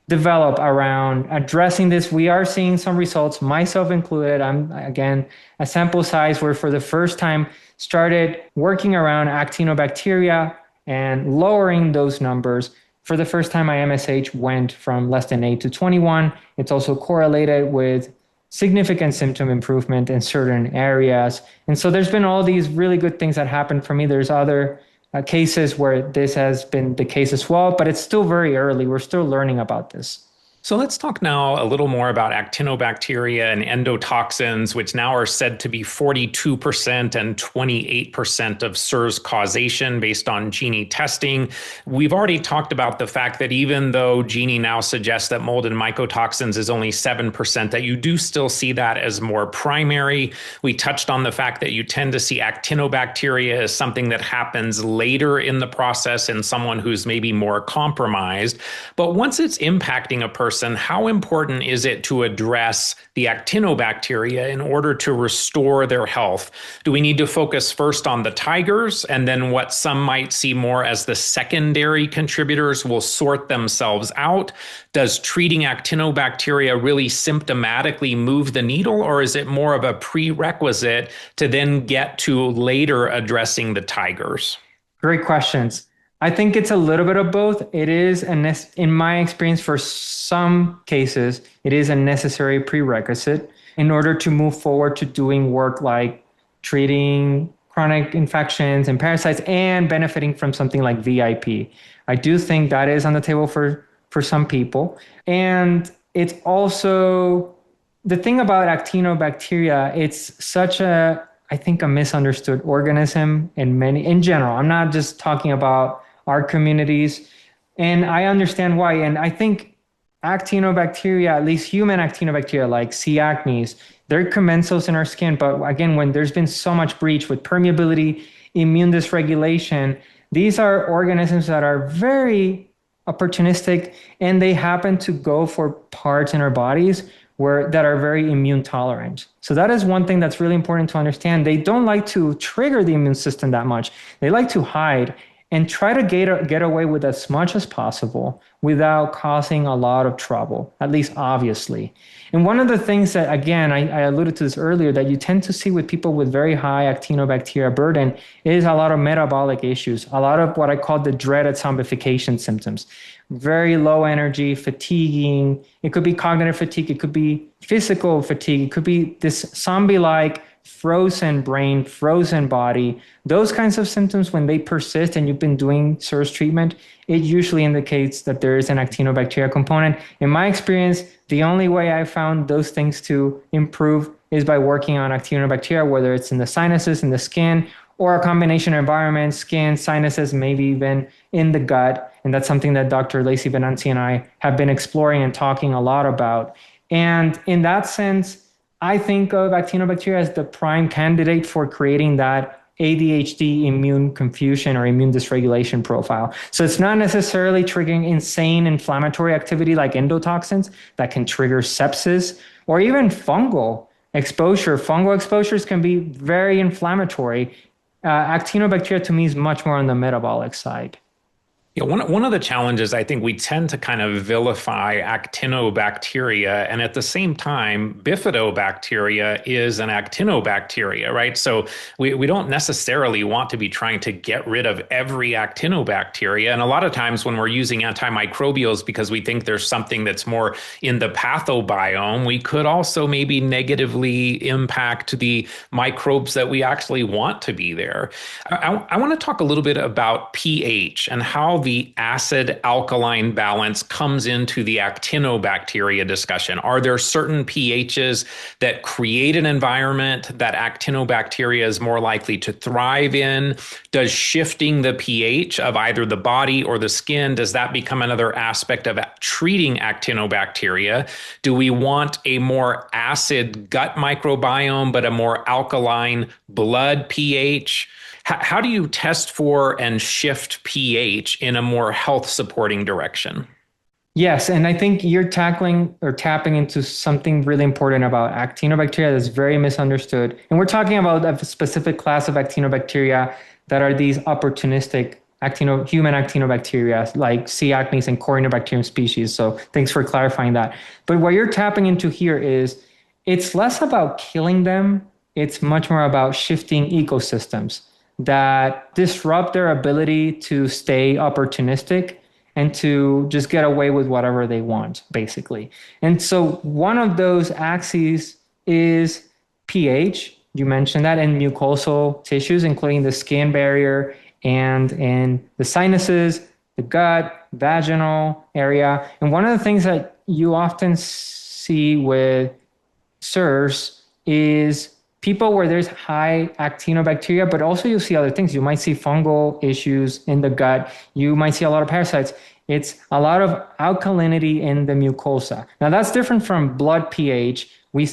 develop around addressing this. We are seeing some results, myself included. I'm, again, a sample size where for the first time started working around Actinobacteria and lowering those numbers. For the first time, my MSH went from less than 8 to 21. It's also correlated with significant symptom improvement in certain areas. And so there's been all these really good things that happened for me. There's other cases where this has been the case as well, but it's still very early. We're still learning about this. So let's talk now a little more about actinobacteria and endotoxins, which now are said to be 42% and 28% of CIRS causation based on GENIE testing. We've already talked about the fact that even though GENIE now suggests that mold and mycotoxins is only 7%, that you do still see that as more primary. We touched on the fact that you tend to see actinobacteria as something that happens later in the process in someone who's maybe more compromised. But once it's impacting a person, how important is it to address the actinobacteria in order to restore their health? Do we need to focus first on the tigers, and then what some might see more as the secondary contributors will sort themselves out? Does treating actinobacteria really symptomatically move the needle, or is it more of a prerequisite to then get to later addressing the tigers? Great questions. I think it's a little bit of both. It is, in my experience, for some cases, it is a necessary prerequisite in order to move forward to doing work like treating chronic infections and parasites and benefiting from something like VIP. I do think that is on the table for some people. And it's also, the thing about Actinobacteria, it's such I think, a misunderstood organism in general. I'm not just talking about our communities. And I understand why. And I think Actinobacteria, at least human Actinobacteria like C. acnes, they're commensals in our skin. But again, when there's been so much breach with permeability, immune dysregulation, these are organisms that are very opportunistic, and they happen to go for parts in our bodies that are very immune tolerant. So that is one thing that's really important to understand. They don't like to trigger the immune system that much. They like to hide and try to get away with as much as possible without causing a lot of trouble, at least obviously. And one of the things that, again, I alluded to this earlier, that you tend to see with people with very high Actinobacteria burden is a lot of metabolic issues, a lot of what I call the dreaded zombification symptoms. Very low energy, fatiguing. It could be cognitive fatigue. It could be physical fatigue. It could be this zombie-like frozen brain, frozen body, those kinds of symptoms, when they persist and you've been doing CIRS treatment, it usually indicates that there is an actinobacteria component. In my experience, the only way I found those things to improve is by working on actinobacteria, whether it's in the sinuses, in the skin, or a combination of environments, skin, sinuses, maybe even in the gut. And that's something that Dr. Lacey Venanzi and I have been exploring and talking a lot about. And in that sense, I think of actinobacteria as the prime candidate for creating that ADHD immune confusion or immune dysregulation profile. So it's not necessarily triggering insane inflammatory activity like endotoxins that can trigger sepsis or even fungal exposure. Fungal exposures can be very inflammatory. Actinobacteria to me is much more on the metabolic side. Yeah, one of the challenges, I think we tend to kind of vilify actinobacteria, and at the same time, bifidobacteria is an actinobacteria, right? So we don't necessarily want to be trying to get rid of every actinobacteria. And a lot of times when we're using antimicrobials because we think there's something that's more in the pathobiome, we could also maybe negatively impact the microbes that we actually want to be there. I want to talk a little bit about pH and how the acid alkaline balance comes into the actinobacteria discussion. Are there certain pHs that create an environment that actinobacteria is more likely to thrive in? Does shifting the pH of either the body or the skin, does that become another aspect of treating actinobacteria? Do we want a more acid gut microbiome, but a more alkaline blood pH? How do you test for and shift pH in a more health supporting direction? Yes, and I think you're tackling or tapping into something really important about actinobacteria that's very misunderstood. And we're talking about a specific class of actinobacteria that are these opportunistic human actinobacteria like C. acnes and Corynebacterium species. So thanks for clarifying that. But what you're tapping into here is it's less about killing them. It's much more about shifting ecosystems that disrupt their ability to stay opportunistic and to just get away with whatever they want, basically. And so one of those axes is pH. You mentioned that in mucosal tissues, including the skin barrier and in the sinuses, the gut, vaginal area. And one of the things that you often see with CIRS is people where there's high actinobacteria, but also you'll see other things. You might see fungal issues in the gut. You might see a lot of parasites. It's a lot of alkalinity in the mucosa. Now that's different from blood pH. We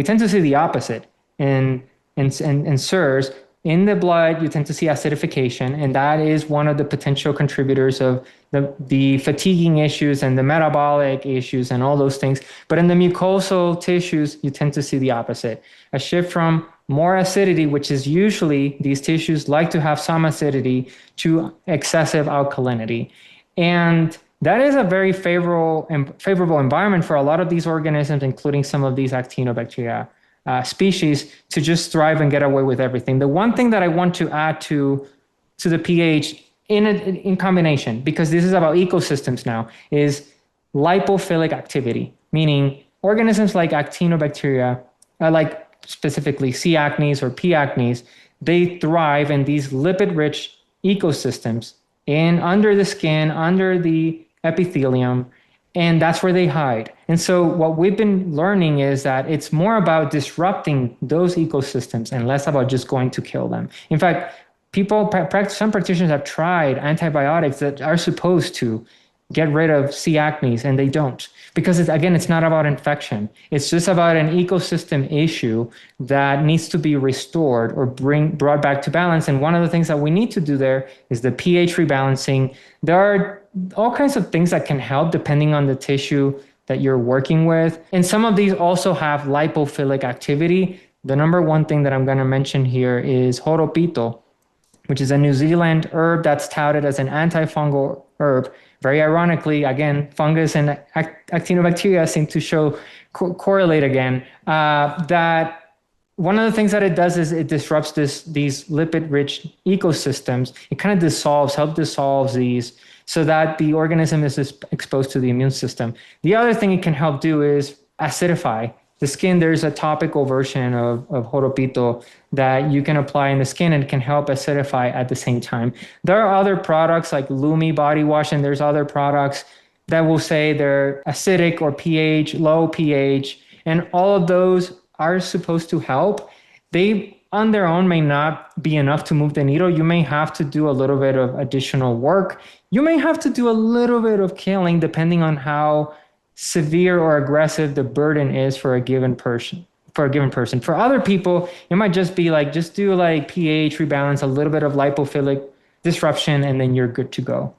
tend to see the opposite in CIRS. In the blood, you tend to see acidification, and that is one of the potential contributors of the fatiguing issues and the metabolic issues and all those things. But in the mucosal tissues, you tend to see the opposite. A shift from more acidity, which is usually these tissues like to have some acidity, to excessive alkalinity. And that is a very favorable environment for a lot of these organisms, including some of these actinobacteria species, to just thrive and get away with everything. The one thing that I want to add to the pH in combination, because this is about ecosystems now, is lipophilic activity, meaning organisms like actinobacteria, like specifically C. acnes or P. acnes, they thrive in these lipid-rich ecosystems under the skin, under the epithelium, and that's where they hide. And so what we've been learning is that it's more about disrupting those ecosystems and less about just going to kill them. In fact, some practitioners have tried antibiotics that are supposed to get rid of C. acnes, and they don't. Because it's not about infection. It's just about an ecosystem issue that needs to be restored or brought back to balance. And one of the things that we need to do there is the pH rebalancing. There are all kinds of things that can help depending on the tissue that you're working with. And some of these also have lipophilic activity. The number one thing that I'm going to mention here is horopito, which is a New Zealand herb that's touted as an antifungal herb. Very ironically, again, fungus and actinobacteria seem to correlate again. That one of the things that it does is it disrupts these lipid-rich ecosystems. It kind of helps dissolve these so that the organism is exposed to the immune system. The other thing it can help do is acidify the skin, there's a topical version of Horopito that you can apply in the skin and can help acidify at the same time. There are other products like Lumi body wash, and there's other products that will say they're acidic or pH, low pH, and all of those are supposed to help. They on their own may not be enough to move the needle. You may have to do a little bit of additional work. You may have to do a little bit of killing depending on how severe or aggressive the burden is for a given person. For other people, it might just be like, just do like pH rebalance, a little bit of lipophilic disruption, and then you're good to go.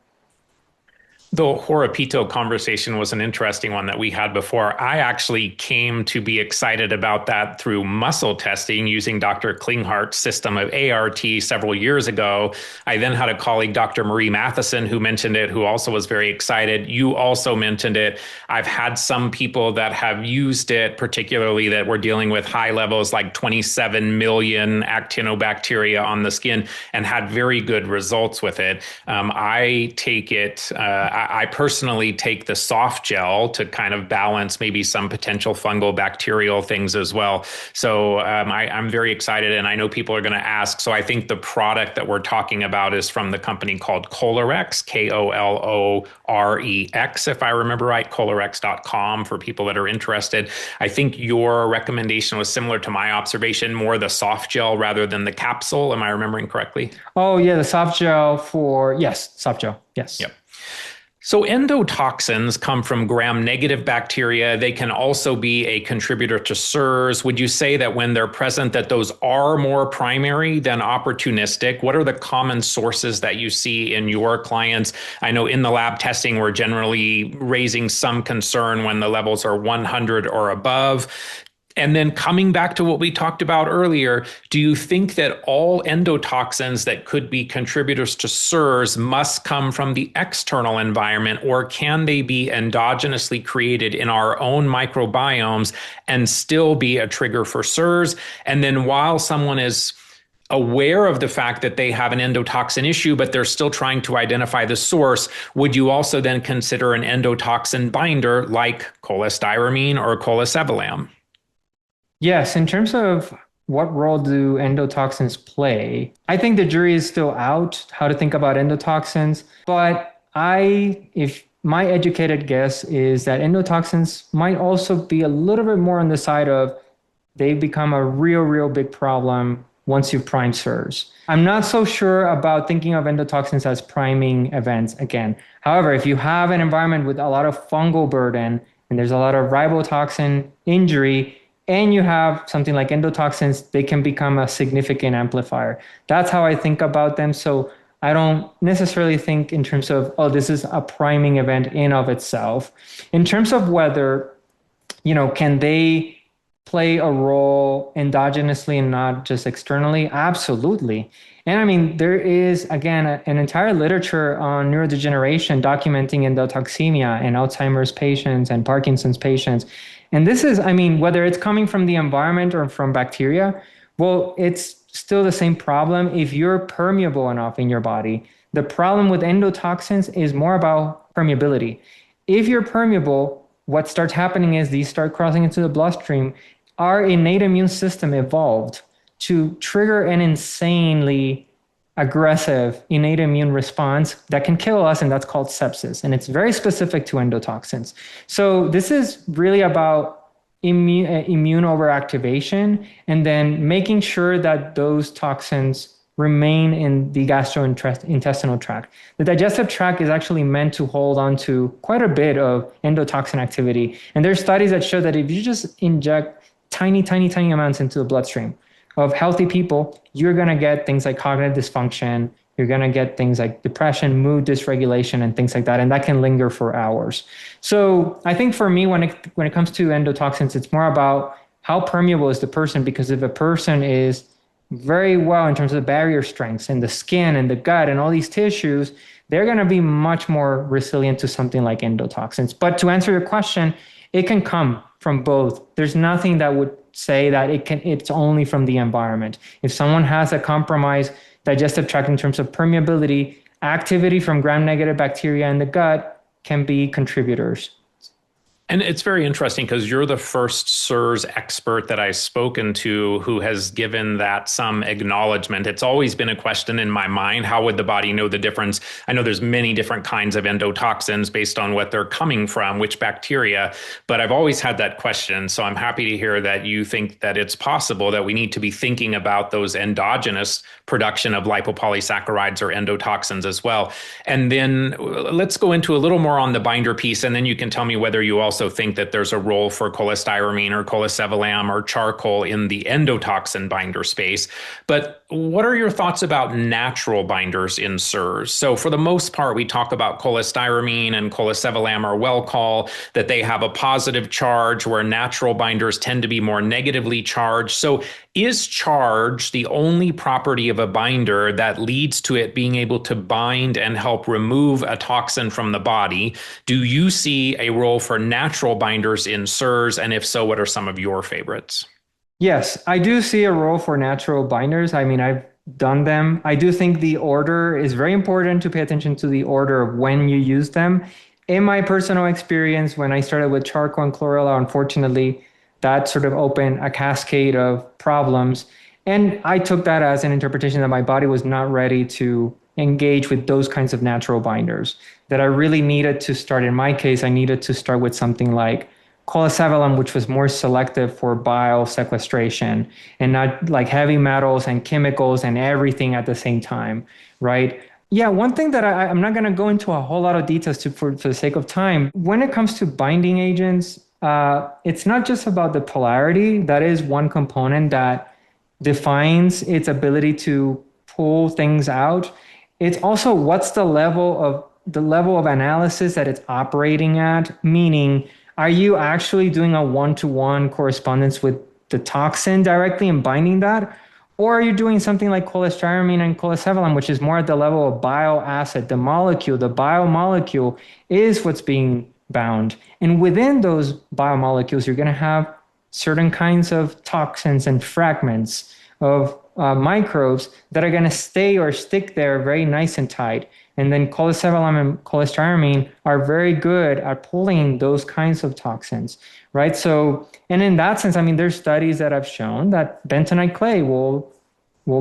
The Horopito conversation was an interesting one that we had before. I actually came to be excited about that through muscle testing using Dr. Klinghart's system of ART several years ago. I then had a colleague, Dr. Marie Matheson, who mentioned it, who also was very excited. You also mentioned it. I've had some people that have used it, particularly that were dealing with high levels like 27 million Actinobacteria on the skin, and had very good results with it. I take it, I personally take the soft gel to kind of balance maybe some potential fungal bacterial things as well. So I'm very excited, and I know people are going to ask. So I think the product that we're talking about is from the company called Kolorex, Kolorex, if I remember right, Kolorex.com for people that are interested. I think your recommendation was similar to my observation, more the soft gel rather than the capsule. Am I remembering correctly? Oh, yeah, the soft gel soft gel. Yes. Yep. So endotoxins come from gram-negative bacteria. They can also be a contributor to CIRS. Would you say that when they're present, that those are more primary than opportunistic? What are the common sources that you see in your clients? I know in the lab testing, we're generally raising some concern when the levels are 100 or above. And then coming back to what we talked about earlier, do you think that all endotoxins that could be contributors to CIRS must come from the external environment, or can they be endogenously created in our own microbiomes and still be a trigger for CIRS? And then while someone is aware of the fact that they have an endotoxin issue, but they're still trying to identify the source, would you also then consider an endotoxin binder like cholestyramine or cholesevelam? Yes, in terms of what role do endotoxins play, I think the jury is still out how to think about endotoxins. But if my educated guess is that endotoxins might also be a little bit more on the side of they become a real big problem once you prime CIRS. I'm not so sure about thinking of endotoxins as priming events again. However, if you have an environment with a lot of fungal burden and there's a lot of ribotoxin injury, and you have something like endotoxins, they can become a significant amplifier. That's how I think about them. So I don't necessarily think in terms of, oh, this is a priming event in of itself. In terms of whether, can they play a role endogenously and not just externally? Absolutely. And I mean, there is, again, an entire literature on neurodegeneration documenting endotoxemia in Alzheimer's patients and Parkinson's patients. And this is, whether it's coming from the environment or from bacteria, well, it's still the same problem if you're permeable enough in your body. The problem with endotoxins is more about permeability. If you're permeable, what starts happening is these start crossing into the bloodstream. Our innate immune system evolved to trigger an insanely aggressive innate immune response that can kill us, and that's called sepsis. And it's very specific to endotoxins. So this is really about immune overactivation and then making sure that those toxins remain in the gastrointestinal tract. The digestive tract is actually meant to hold on to quite a bit of endotoxin activity. And there's studies that show that if you just inject tiny amounts into the bloodstream of healthy people, you're going to get things like cognitive dysfunction. You're going to get things like depression, mood dysregulation, and things like that. And that can linger for hours. So I think for me, when it comes to endotoxins, it's more about how permeable is the person, because if a person is very well in terms of the barrier strengths and the skin and the gut and all these tissues, they're going to be much more resilient to something like endotoxins. But to answer your question, it can come from both. There's nothing that would say that it's only from the environment. If someone has a compromised digestive tract in terms of permeability, activity from gram-negative bacteria in the gut can be contributors. And it's very interesting because you're the first CIRS expert that I've spoken to who has given that some acknowledgement. It's always been a question in my mind. How would the body know the difference? I know there's many different kinds of endotoxins based on what they're coming from, which bacteria, but I've always had that question. So I'm happy to hear that you think that it's possible that we need to be thinking about those endogenous production of lipopolysaccharides or endotoxins as well. And then let's go into a little more on the binder piece, and then you can tell me whether you also think that there's a role for cholestyramine or cholesevelam or charcoal in the endotoxin binder space. But what are your thoughts about natural binders in CIRS? So for the most part, we talk about cholestyramine and cholesevelam or Welchol, that they have a positive charge where natural binders tend to be more negatively charged. So is charge the only property of a binder that leads to it being able to bind and help remove a toxin from the body? Do you see a role for natural binders in CIRS? And if so, what are some of your favorites? Yes, I do see a role for natural binders. I mean, I've done them. I do think the order is very important to pay attention to the order of when you use them. In my personal experience, when I started with charcoal and chlorella, unfortunately, that sort of opened a cascade of problems. And I took that as an interpretation that my body was not ready to engage with those kinds of natural binders, that I really needed to start. In my case, I needed to start with something like cholesevelam, which was more selective for bile sequestration and not like heavy metals and chemicals and everything at the same time, right? Yeah, one thing that I'm not going to go into a whole lot of details for the sake of time. When it comes to binding agents, it's not just about the polarity. That is one component that defines its ability to pull things out. It's also what's the level of analysis that it's operating at, meaning are you actually doing a one-to-one correspondence with the toxin directly and binding that? Or are you doing something like cholestyramine and cholesevelam, which is more at the level of bile acid, the molecule, the biomolecule is what's being bound. And within those biomolecules, you're going to have certain kinds of toxins and fragments of microbes that are going to stay or stick there very nice and tight. And then cholesevelam and cholestyramine are very good at pulling those kinds of toxins, right? So, and in that sense, I mean, there's studies that have shown that bentonite clay will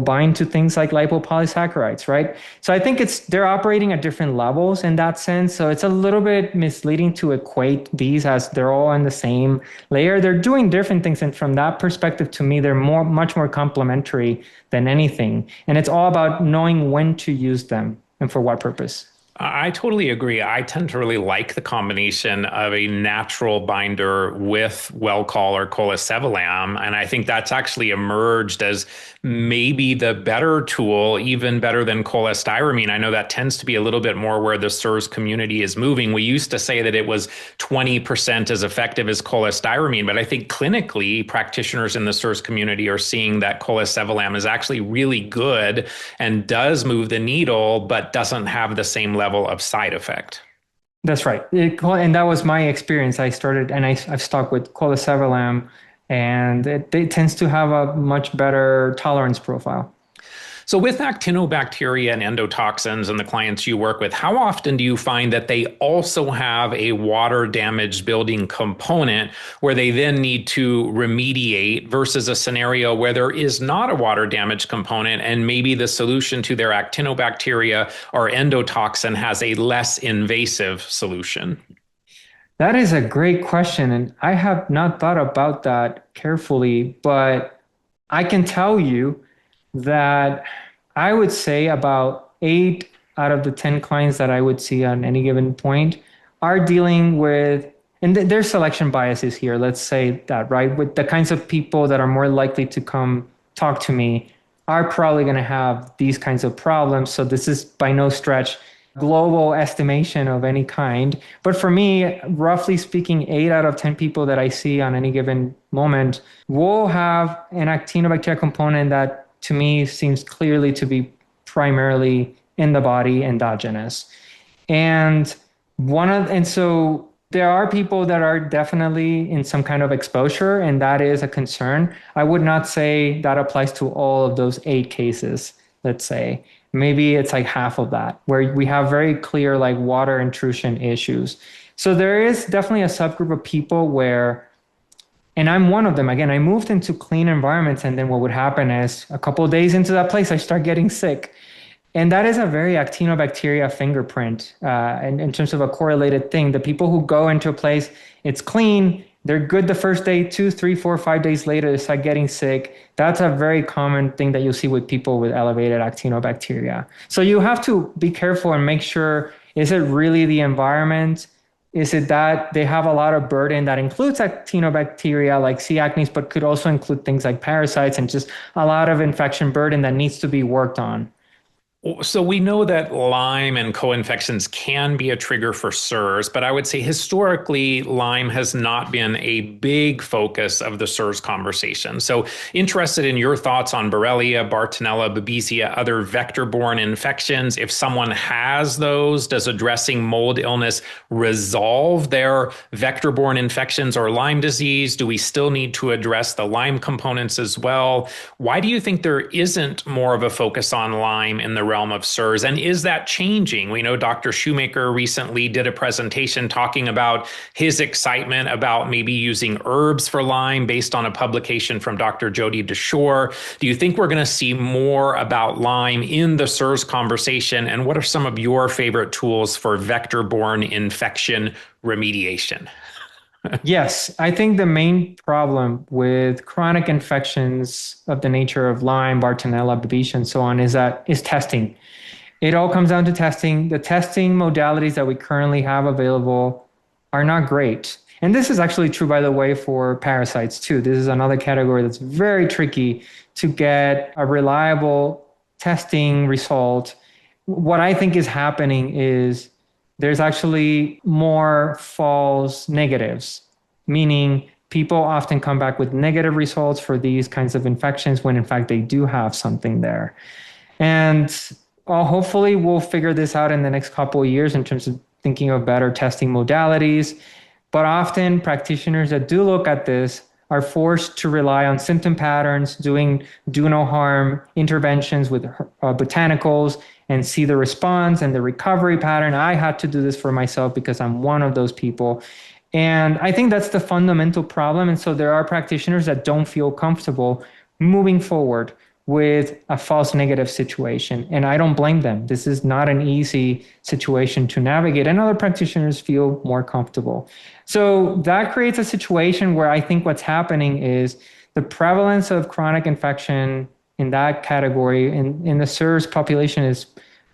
bind to things like lipopolysaccharides, right? So I think they're operating at different levels in that sense. So it's a little bit misleading to equate these as they're all on the same layer. They're doing different things. And from that perspective, to me, they're much more complementary than anything. And it's all about knowing when to use them and for what purpose. I totally agree. I tend to really like the combination of a natural binder with Welchol or cholesevelam. And I think that's actually emerged as maybe the better tool, even better than cholestyramine. I know that tends to be a little bit more where the CIRS community is moving. We used to say that it was 20% as effective as cholestyramine, but I think clinically practitioners in the CIRS community are seeing that cholesevelam is actually really good and does move the needle, but doesn't have the same level of side effect. That's right. And that was my experience. I started and I've stuck with cholesevelam, and it tends to have a much better tolerance profile. So with actinobacteria and endotoxins and the clients you work with, how often do you find that they also have a water damage building component where they then need to remediate versus a scenario where there is not a water damage component and maybe the solution to their actinobacteria or endotoxin has a less invasive solution? That is a great question. And I have not thought about that carefully, but I can tell you that I would say about 8 out of the 10 clients that I would see on any given point are dealing with, and there's selection biases here, let's say that, right? With the kinds of people that are more likely to come talk to me are probably going to have these kinds of problems. So this is by no stretch global estimation of any kind. But for me, roughly speaking, 8 out of 10 people that I see on any given moment will have an actinobacteria component that to me seems clearly to be primarily in the body endogenous. And so there are people that are definitely in some kind of exposure, and that is a concern. I would not say that applies to all of those 8 cases, let's say. Maybe it's like half of that, where we have very clear like water intrusion issues. So there is definitely a subgroup of people where, and I'm one of them. Again, I moved into clean environments, and then what would happen is a couple of days into that place, I start getting sick. And that is a very Actinobacteria fingerprint in terms of a correlated thing. The people who go into a place, it's clean, they're good the first day, 2, 3, 4, 5 days later, they start getting sick. That's a very common thing that you'll see with people with elevated Actinobacteria. So you have to be careful and make sure, is it really the environment? Is it that they have a lot of burden that includes Actinobacteria like C. acnes, but could also include things like parasites and just a lot of infection burden that needs to be worked on? So we know that Lyme and co-infections can be a trigger for CIRS, but I would say historically, Lyme has not been a big focus of the CIRS conversation. So interested in your thoughts on Borrelia, Bartonella, Babesia, other vector-borne infections. If someone has those, does addressing mold illness resolve their vector-borne infections or Lyme disease? Do we still need to address the Lyme components as well? Why do you think there isn't more of a focus on Lyme in the realm of CIRS? And is that changing? We know Dr. Shoemaker recently did a presentation talking about his excitement about maybe using herbs for Lyme based on a publication from Dr. Jody DeShore. Do you think we're going to see more about Lyme in the CIRS conversation? And what are some of your favorite tools for vector-borne infection remediation? Yes, I think the main problem with chronic infections of the nature of Lyme, Bartonella, Babesia, and so on is testing. It all comes down to testing. The testing modalities that we currently have available are not great. And this is actually true, by the way, for parasites too. This is another category that's very tricky to get a reliable testing result. What I think is happening is there's actually more false negatives, meaning people often come back with negative results for these kinds of infections when in fact they do have something there. And hopefully we'll figure this out in the next couple of years in terms of thinking of better testing modalities. But often practitioners that do look at this are forced to rely on symptom patterns, doing do no harm interventions with botanicals, and see the response and the recovery pattern. I had to do this for myself because I'm one of those people. And I think that's the fundamental problem. And so there are practitioners that don't feel comfortable moving forward with a false negative situation. And I don't blame them. This is not an easy situation to navigate. And other practitioners feel more comfortable. So that creates a situation where I think what's happening is the prevalence of chronic infection in that category in the CIRS population is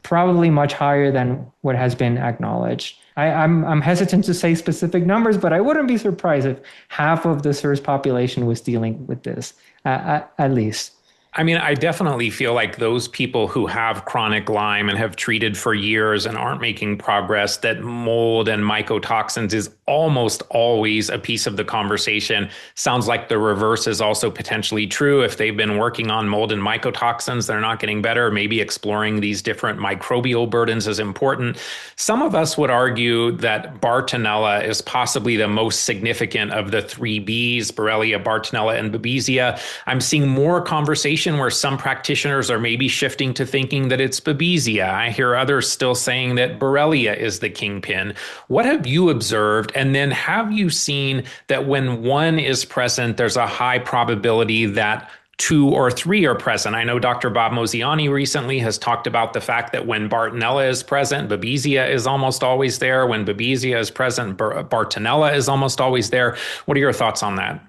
probably much higher than what has been acknowledged. I'm hesitant to say specific numbers, but I wouldn't be surprised if half of the CIRS population was dealing with this, at least. I mean, I definitely feel like those people who have chronic Lyme and have treated for years and aren't making progress, that mold and mycotoxins is almost always a piece of the conversation. Sounds like the reverse is also potentially true. If they've been working on mold and mycotoxins, they're not getting better. Maybe exploring these different microbial burdens is important. Some of us would argue that Bartonella is possibly the most significant of the three Bs, Borrelia, Bartonella, and Babesia. I'm seeing more conversation where some practitioners are maybe shifting to thinking that it's Babesia. I hear others still saying that Borrelia is the kingpin. What have you observed? And then have you seen that when one is present, there's a high probability that two or three are present? I know Dr. Bob Mosiani recently has talked about the fact that when Bartonella is present, Babesia is almost always there. When Babesia is present, Bartonella is almost always there. What are your thoughts on that?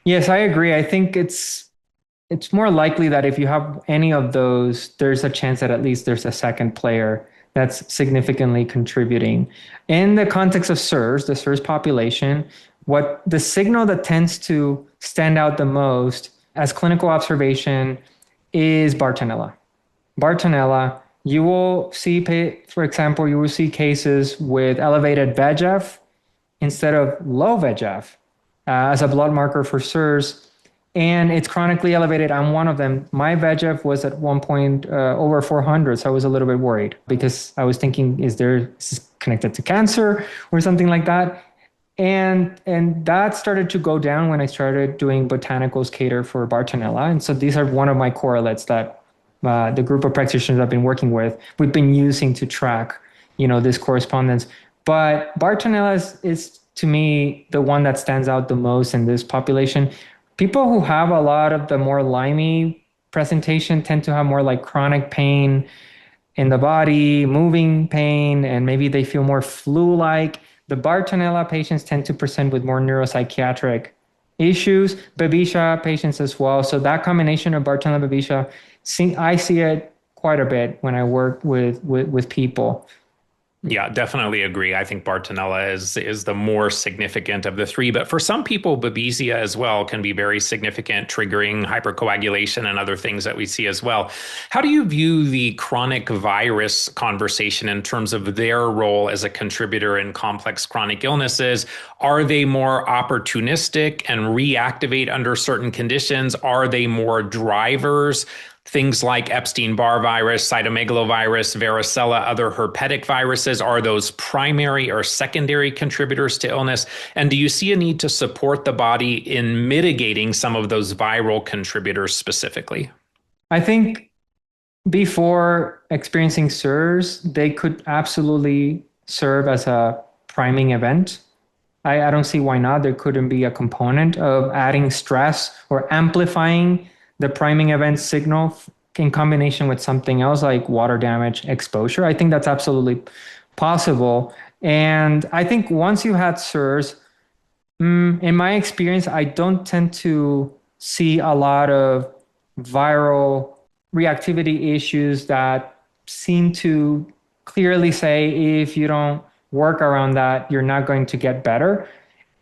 Yes, I agree. I think it's more likely that if you have any of those, there's a chance that at least there's a second player that's significantly contributing. In the context of CIRS, the CIRS population, what the signal that tends to stand out the most as clinical observation is Bartonella. Bartonella, you will see, for example, you will see cases with elevated VEGF instead of low VEGF as a blood marker for CIRS. And it's chronically elevated. I'm one of them. My VEGF was at one point over 400, so I was a little bit worried because I was thinking, is this connected to cancer or something like that? And that started to go down when I started doing botanicals cater for Bartonella. And so these are one of my correlates that the group of practitioners I've been working with, we've been using to track, this correspondence. But Bartonella is to me the one that stands out the most in this population. People who have a lot of the more limey presentation tend to have more like chronic pain in the body, moving pain, and maybe they feel more flu-like. The Bartonella patients tend to present with more neuropsychiatric issues, Babesia patients as well. So that combination of Bartonella Babesia, I see it quite a bit when I work with people. Yeah, definitely agree. I think Bartonella is the more significant of the three, but for some people, Babesia as well can be very significant, triggering hypercoagulation and other things that we see as well. How do you view the chronic virus conversation in terms of their role as a contributor in complex chronic illnesses? Are they more opportunistic and reactivate under certain conditions? Are they more drivers? Things like Epstein-Barr virus, cytomegalovirus, varicella, other herpetic viruses, are those primary or secondary contributors to illness? And do you see a need to support the body in mitigating some of those viral contributors specifically? I think before experiencing CIRS, they could absolutely serve as a priming event. I don't see why not. There couldn't be a component of adding stress or amplifying the priming event signal in combination with something else like water damage exposure. I think that's absolutely possible. And I think once you had CIRS, in my experience, I don't tend to see a lot of viral reactivity issues that seem to clearly say if you don't work around that, you're not going to get better.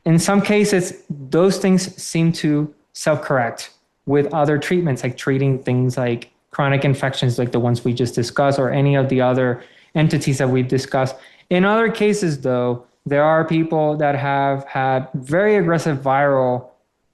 In some cases, those things seem to self-correct with other treatments, like treating things like chronic infections like the ones we just discussed, or any of the other entities that we've discussed. In other cases, though, there are people that have had very aggressive viral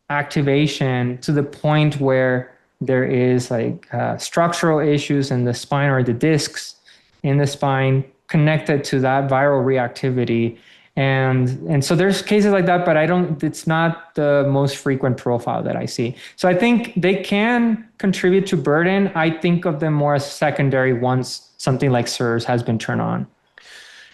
activation to the point where there is like structural issues in the spine or the discs in the spine connected to that viral reactivity. And so there's cases like that, but it's not the most frequent profile that I see. So I think they can contribute to burden. I think of them more as secondary once something like CIRS has been turned on.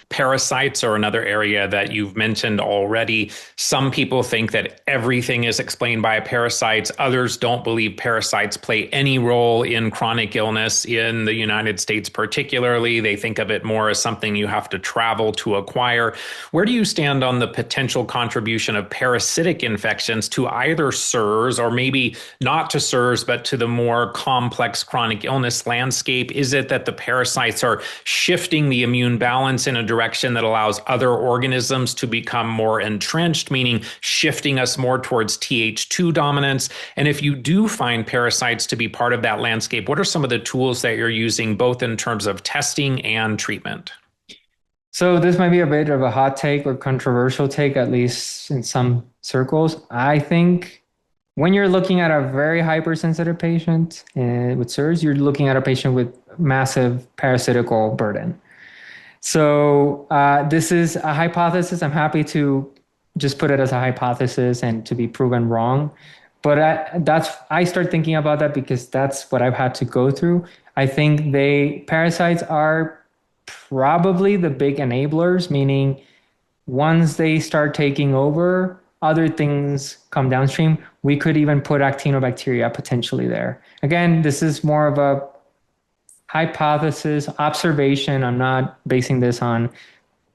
Parasites are another area that you've mentioned already. Some people think that everything is explained by parasites. Others don't believe parasites play any role in chronic illness in the United States particularly. They think of it more as something you have to travel to acquire. Where do you stand on the potential contribution of parasitic infections to either CIRS, or maybe not to CIRS, but to the more complex chronic illness landscape? Is it that the parasites are shifting the immune balance in a direction that allows other organisms to become more entrenched, meaning shifting us more towards Th2 dominance? And if you do find parasites to be part of that landscape, what are some of the tools that you're using, both in terms of testing and treatment? So this might be a bit of a hot take or controversial take, at least in some circles. I think when you're looking at a very hypersensitive patient with CIRS, you're looking at a patient with massive parasitical burden. So this is a hypothesis. I'm happy to just put it as a hypothesis and to be proven wrong. But I start thinking about that because that's what I've had to go through. I think parasites are probably the big enablers, meaning once they start taking over, other things come downstream. We could even put Actinobacteria potentially there. Again, this is more of a hypothesis, observation. I'm not basing this on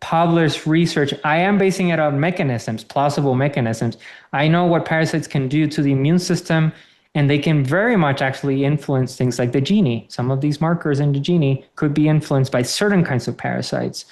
published research. I am basing it on mechanisms, plausible mechanisms. I know what parasites can do to the immune system, and they can very much actually influence things like the GENIE. Some of these markers in the GENIE could be influenced by certain kinds of parasites.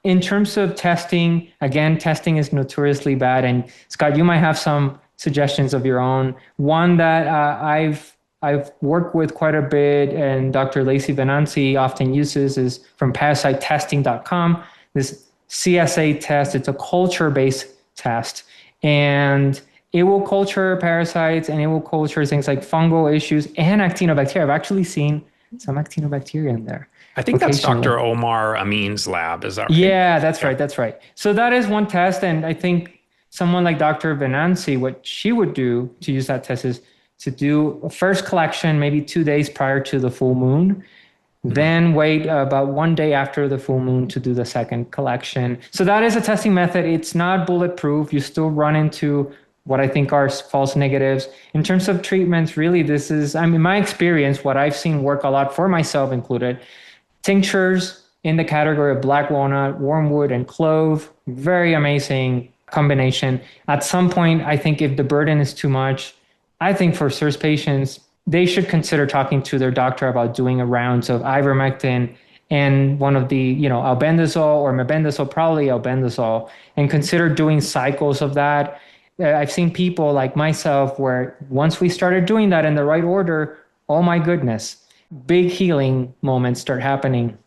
In terms of testing, again, testing is notoriously bad. And Scott, you might have some suggestions of your own. One that I've worked with quite a bit, and Dr. Lacey Venanzi often uses, is from parasitetesting.com. This CSA test, it's a culture-based test, and it will culture parasites, and it will culture things like fungal issues and Actinobacteria. I've actually seen some Actinobacteria in there. I think that's Dr. Omar Amin's lab. Is that right? Yeah, that's right. That's right. So that is one test, and I think someone like Dr. Venanzi, what she would do to use that test is to do a first collection maybe 2 days prior to the full moon, then wait about 1 day after the full moon to do the second collection. So that is a testing method. It's not bulletproof. You still run into what I think are false negatives. In terms of treatments, really, this is, I mean, my experience, what I've seen work a lot for myself included, tinctures in the category of black walnut, wormwood, and clove. Very amazing combination. At some point, I think if the burden is too much, I think for CIRS patients, they should consider talking to their doctor about doing a rounds of ivermectin and one of the, albendazole or mebendazole, probably albendazole, and consider doing cycles of that. I've seen people like myself where once we started doing that in the right order, oh my goodness, big healing moments start happening.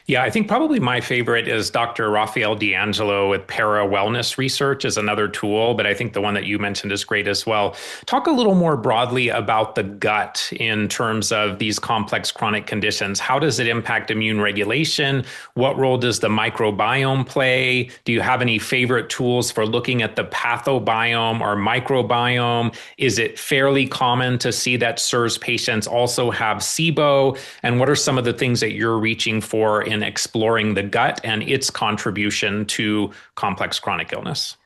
Yeah, I think probably my favorite is Dr. Raphael D'Angelo with Para Wellness Research is another tool, but I think the one that you mentioned is great as well. Talk a little more broadly about the gut in terms of these complex chronic conditions. How does it impact immune regulation? What role does the microbiome play? Do you have any favorite tools for looking at the pathobiome or microbiome? Is it fairly common to see that CIRS patients also have SIBO? And what are some of the things that you're reaching for in exploring the gut and its contribution to complex chronic illness?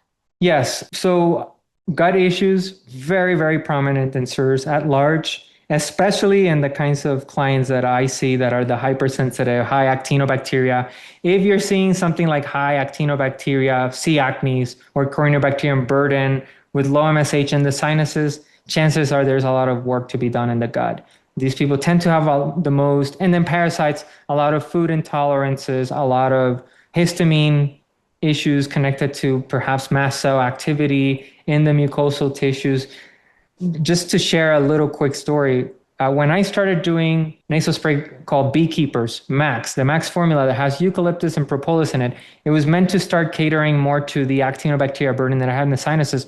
Yes. So gut issues, very, very prominent in CIRS at large, especially in the kinds of clients that I see that are the hypersensitive, high actinobacteria. If you're seeing something like high actinobacteria, C. acnes, or Corynebacterium burden with low MSH in the sinuses, chances are there's a lot of work to be done in the gut. These people tend to have the most, and then parasites, a lot of food intolerances, a lot of histamine issues connected to perhaps mast cell activity in the mucosal tissues. Just to share a little quick story, when I started doing nasal spray called Beekeepers, Max, the Max formula that has eucalyptus and propolis in it, it was meant to start catering more to the actinobacteria burden that I had in the sinuses.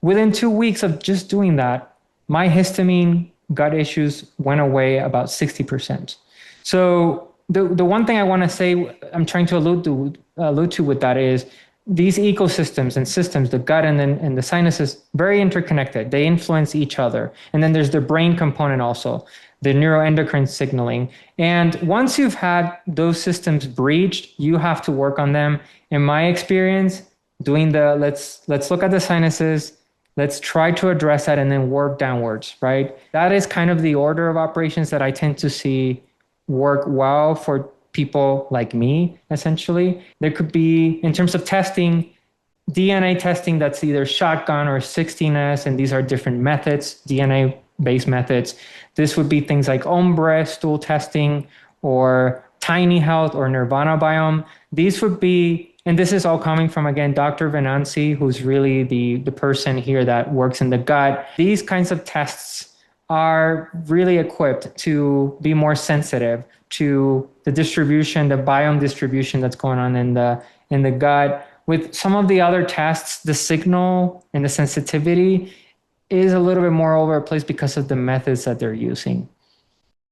Within 2 weeks of just doing that, my histamine gut issues went away about 60%. So the one thing I want to say, I'm trying to allude to with that is these ecosystems and systems, the gut and the sinuses, very interconnected. They influence each other. And then there's the brain component also, the neuroendocrine signaling. And once you've had those systems breached, you have to work on them. In my experience, doing the let's look at the sinuses, let's try to address that and then work downwards, right? That is kind of the order of operations that I tend to see work well for people like me, essentially. There could be, in terms of testing, DNA testing that's either shotgun or 16S, and these are different methods, DNA-based methods. This would be things like Ombre stool testing or Tiny Health or Nirvana Biome. These would be, and this is all coming from, again, Dr. Venanzi, who's really the person here that works in the gut. These kinds of tests are really equipped to be more sensitive to the distribution, the biome distribution that's going on in the gut. With some of the other tests, the signal and the sensitivity is a little bit more over a place because of the methods that they're using.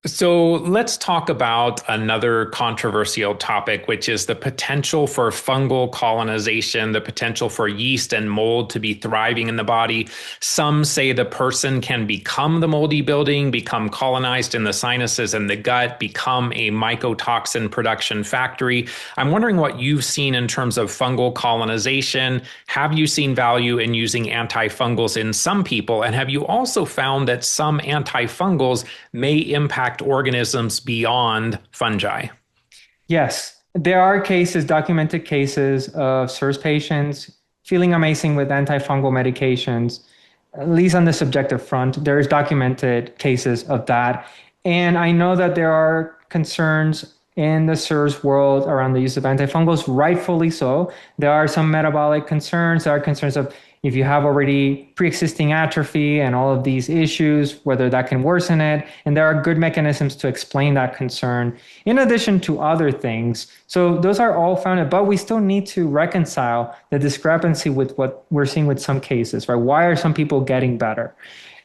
So let's talk about another controversial topic, which is the potential for fungal colonization, the potential for yeast and mold to be thriving in the body. Some say the person can become the moldy building, become colonized in the sinuses and the gut, become a mycotoxin production factory. I'm wondering what you've seen in terms of fungal colonization. Have you seen value in using antifungals in some people? And have you also found that some antifungals may impact organisms beyond fungi? Yes, there are cases, documented cases of CIRS patients feeling amazing with antifungal medications, at least on the subjective front. There's documented cases of that. And I know that there are concerns in the CIRS world around the use of antifungals, rightfully so. There are some metabolic concerns. There are concerns of if you have already pre-existing atrophy and all of these issues, whether that can worsen it. And there are good mechanisms to explain that concern, in addition to other things. So those are all founded, but we still need to reconcile the discrepancy with what we're seeing with some cases, right? Why are some people getting better?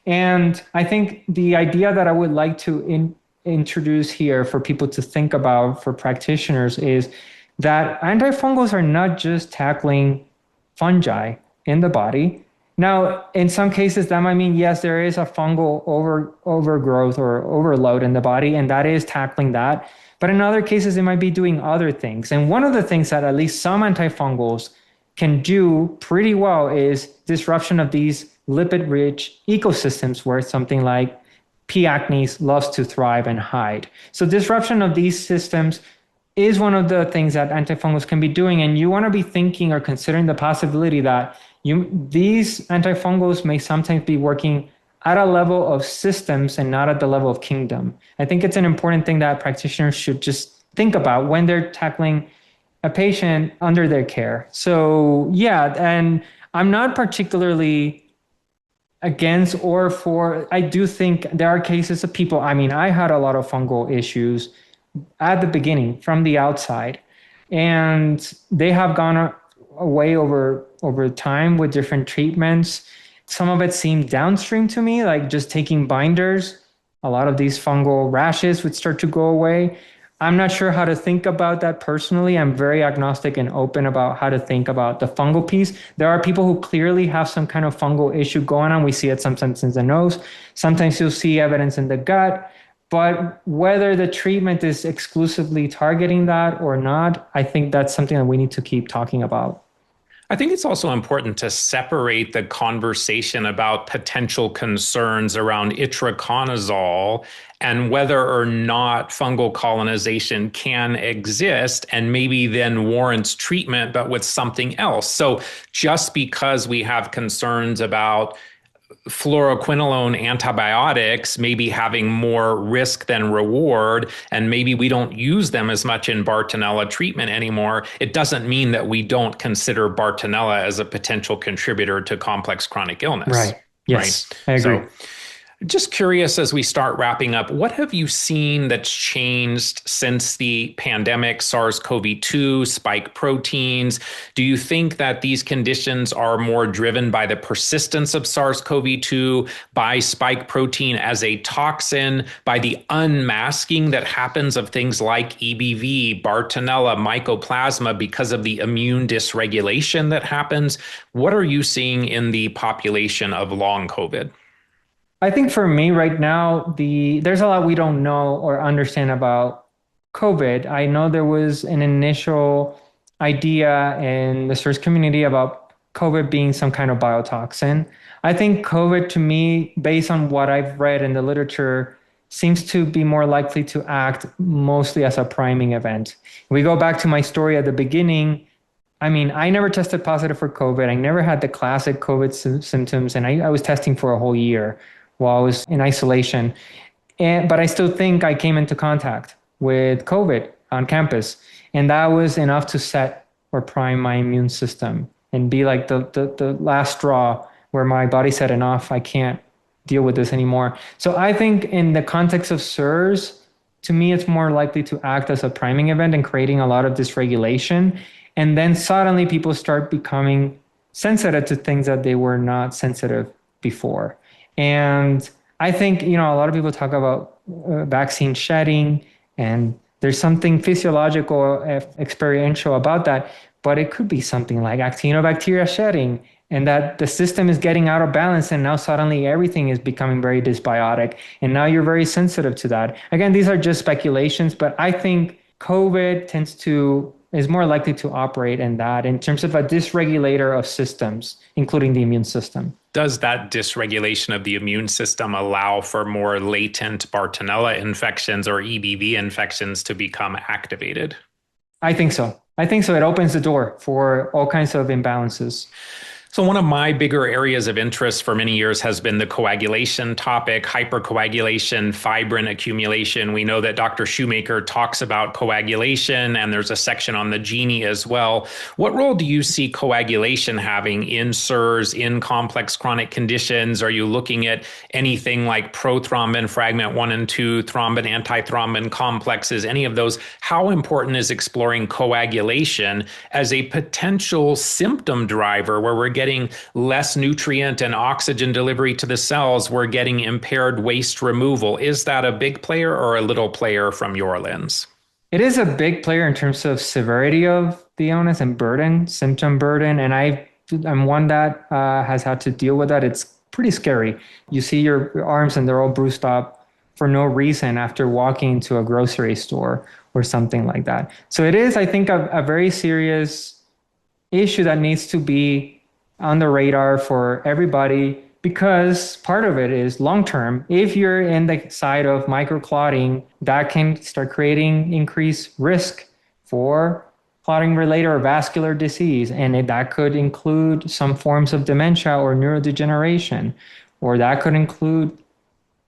And I think the idea that I would like to introduce here for people to think about, for practitioners, is that antifungals are not just tackling fungi in the body. Now, in some cases, that might mean, yes, there is a fungal overgrowth or overload in the body, and that is tackling that. But in other cases, it might be doing other things. And one of the things that at least some antifungals can do pretty well is disruption of these lipid-rich ecosystems where something like P. acnes loves to thrive and hide. So disruption of these systems is one of the things that antifungals can be doing. And you want to be thinking or considering the possibility that these antifungals may sometimes be working at a level of systems and not at the level of kingdom. I think it's an important thing that practitioners should just think about when they're tackling a patient under their care. So yeah, and I'm not particularly against or for, I do think there are cases of people, I mean, I had a lot of fungal issues at the beginning from the outside, and they have gone away over time with different treatments. Some of it seemed downstream to me, like just taking binders. A lot of these fungal rashes would start to go away. I'm not sure how to think about that personally. I'm very agnostic and open about how to think about the fungal piece. There are people who clearly have some kind of fungal issue going on. We see it sometimes in the nose. Sometimes you'll see evidence in the gut. But whether the treatment is exclusively targeting that or not, I think that's something that we need to keep talking about. I think it's also important to separate the conversation about potential concerns around itraconazole and whether or not fungal colonization can exist and maybe then warrants treatment, but with something else. So just because we have concerns about fluoroquinolone antibiotics maybe having more risk than reward, and maybe we don't use them as much in Bartonella treatment anymore, it doesn't mean that we don't consider Bartonella as a potential contributor to complex chronic illness. Right. Yes, right? I agree. So, just curious, as we start wrapping up, what have you seen that's changed since the pandemic, SARS-CoV-2, spike proteins? Do you think that these conditions are more driven by the persistence of SARS-CoV-2, by spike protein as a toxin, by the unmasking that happens of things like EBV, Bartonella, Mycoplasma because of the immune dysregulation that happens? What are you seeing in the population of long COVID? I think for me right now, there's a lot we don't know or understand about COVID. I know there was an initial idea in the CIRS community about COVID being some kind of biotoxin. I think COVID, to me, based on what I've read in the literature, seems to be more likely to act mostly as a priming event. If we go back to my story at the beginning, I mean, I never tested positive for COVID. I never had the classic COVID symptoms, and I was testing for a whole year while I was in isolation. But I still think I came into contact with COVID on campus. And that was enough to set or prime my immune system and be like the last straw where my body said, enough, I can't deal with this anymore. So I think in the context of CIRS, to me, it's more likely to act as a priming event and creating a lot of dysregulation. And then suddenly people start becoming sensitive to things that they were not sensitive before. And I think, a lot of people talk about vaccine shedding, and there's something physiological, experiential about that, but it could be something like Actinobacteria shedding, and that the system is getting out of balance, and now suddenly everything is becoming very dysbiotic, and now you're very sensitive to that. Again, these are just speculations, but I think COVID is more likely to operate in that in terms of a dysregulator of systems, including the immune system. Does that dysregulation of the immune system allow for more latent Bartonella infections or EBV infections to become activated? I think so. It opens the door for all kinds of imbalances. So one of my bigger areas of interest for many years has been the coagulation topic, hypercoagulation, fibrin accumulation. We know that Dr. Shoemaker talks about coagulation, and there's a section on the GENIE as well. What role do you see coagulation having in CIRS, in complex chronic conditions? Are you looking at anything like prothrombin fragment 1 and 2, thrombin, antithrombin complexes, any of those? How important is exploring coagulation as a potential symptom driver where we're getting less nutrient and oxygen delivery to the cells, we're getting impaired waste removal? Is that a big player or a little player from your lens? It is a big player in terms of severity of the illness and burden, symptom burden. And I've I'm one that has had to deal with that. It's pretty scary. You see your arms and they're all bruised up for no reason after walking into a grocery store or something like that. So it is, I think, a very serious issue that needs to be on the radar for everybody, because part of it is long term. If you're in the side of microclotting, that can start creating increased risk for clotting related or vascular disease. And that could include some forms of dementia or neurodegeneration, or that could include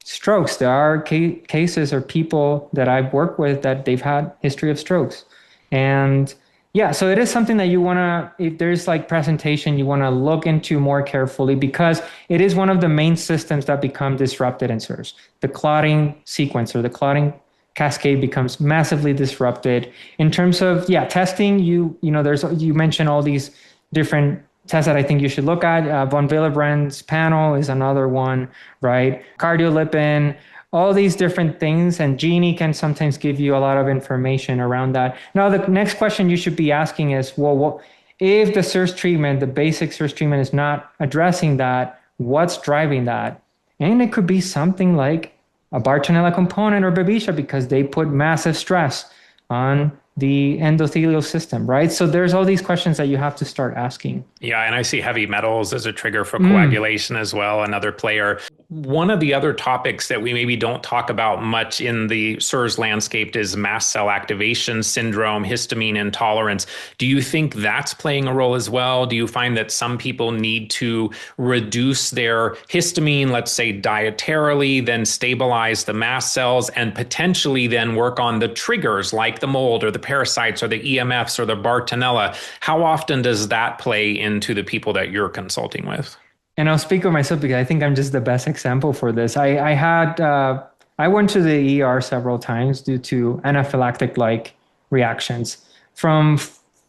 strokes. There are cases or people that I've worked with that they've had history of strokes. And yeah, so it is something that you want to, if there's like presentation, you want to look into more carefully, because it is one of the main systems that become disrupted in CIRS. The clotting sequence or the clotting cascade becomes massively disrupted. In terms of, testing, you mentioned all these different tests that I think you should look at. Von Willebrand's panel is another one, right? Cardiolipin, all these different things, and GENIE can sometimes give you a lot of information around that. Now, the next question you should be asking is, well, if the CIRS treatment, the basic CIRS treatment is not addressing that, what's driving that? And it could be something like a Bartonella component or Babesia, because they put massive stress on the endothelial system, right? So there's all these questions that you have to start asking. Yeah, and I see heavy metals as a trigger for coagulation as well, another player. One of the other topics that we maybe don't talk about much in the CIRS landscape is mast cell activation syndrome, histamine intolerance. Do you think that's playing a role as well? Do you find that some people need to reduce their histamine, let's say dietarily, then stabilize the mast cells, and potentially then work on the triggers like the mold or the parasites or the EMFs or the Bartonella? How often does that play into the people that you're consulting with? And I'll speak of myself because I think I'm just the best example for this. I went to the ER several times due to anaphylactic-like reactions from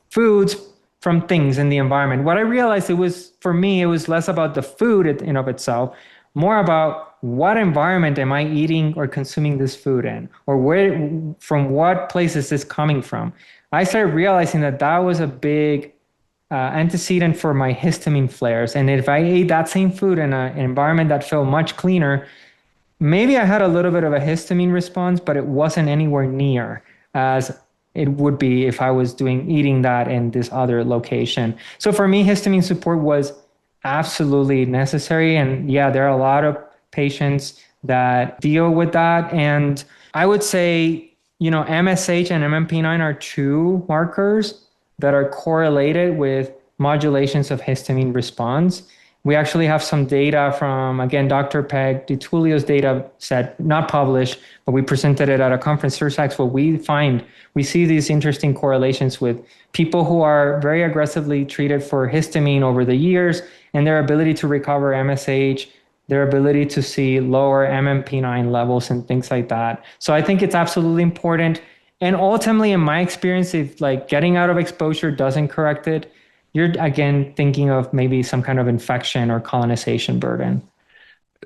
foods, from things in the environment. What I realized, for me, it was less about the food in of itself, more about what environment am I eating or consuming this food in, or from what place is this coming from. I started realizing that was a big antecedent for my histamine flares. And if I ate that same food in an environment that felt much cleaner, maybe I had a little bit of a histamine response, but it wasn't anywhere near as it would be if I was eating that in this other location. So for me, histamine support was absolutely necessary. And yeah, there are a lot of patients that deal with that. And I would say, MSH and MMP9 are two markers that are correlated with modulations of histamine response. We actually have some data from, again, Dr. Peg DiTullio's data set, not published, but we presented it at a conference, CIRS Expo. We see these interesting correlations with people who are very aggressively treated for histamine over the years and their ability to recover MSH, their ability to see lower MMP9 levels and things like that. So I think it's absolutely important. And ultimately, in my experience, if getting out of exposure doesn't correct it, you're again thinking of maybe some kind of infection or colonization burden.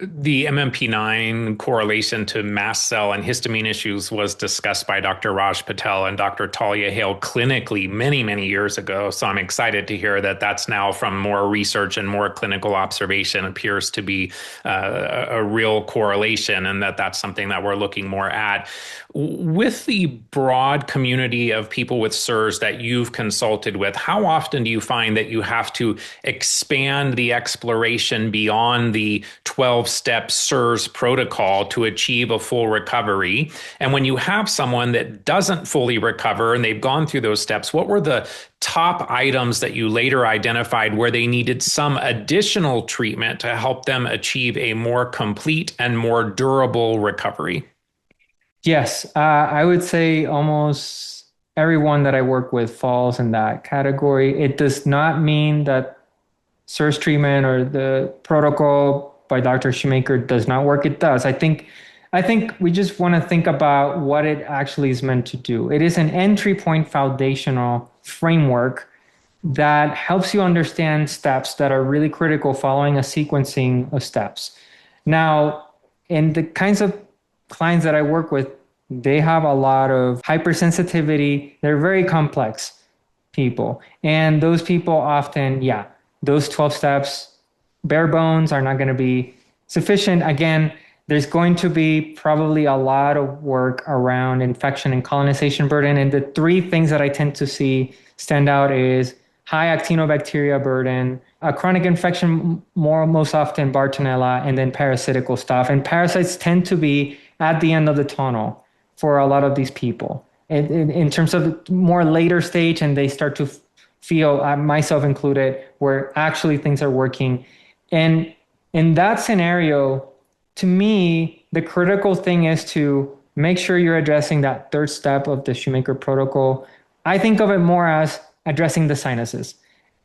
The MMP9 correlation to mast cell and histamine issues was discussed by Dr. Raj Patel and Dr. Talia Hale clinically many, many years ago. So I'm excited to hear that that's now, from more research and more clinical observation, appears to be a real correlation, and that's something that we're looking more at. With the broad community of people with CIRS that you've consulted with, how often do you find that you have to expand the exploration beyond the 12-step CIRS protocol to achieve a full recovery? And when you have someone that doesn't fully recover and they've gone through those steps, what were the top items that you later identified where they needed some additional treatment to help them achieve a more complete and more durable recovery? Yes, I would say almost everyone that I work with falls in that category. It does not mean that CIRS treatment or the protocol by Dr. Shoemaker does not work. It does. I think we just want to think about what it actually is meant to do. It is an entry point foundational framework that helps you understand steps that are really critical following a sequencing of steps. Now, in the kinds of clients that I work with, they have a lot of hypersensitivity. They're very complex people. And those people often, those 12 steps, bare bones, are not going to be sufficient. Again, there's going to be probably a lot of work around infection and colonization burden. And the three things that I tend to see stand out is high actinobacteria burden, a chronic infection, most often Bartonella, and then parasitical stuff. And parasites tend to be at the end of the tunnel for a lot of these people. In terms of more later stage, and they start to feel, myself included, where actually things are working. And in that scenario, to me, the critical thing is to make sure you're addressing that third step of the Shoemaker protocol. I think of it more as addressing the sinuses,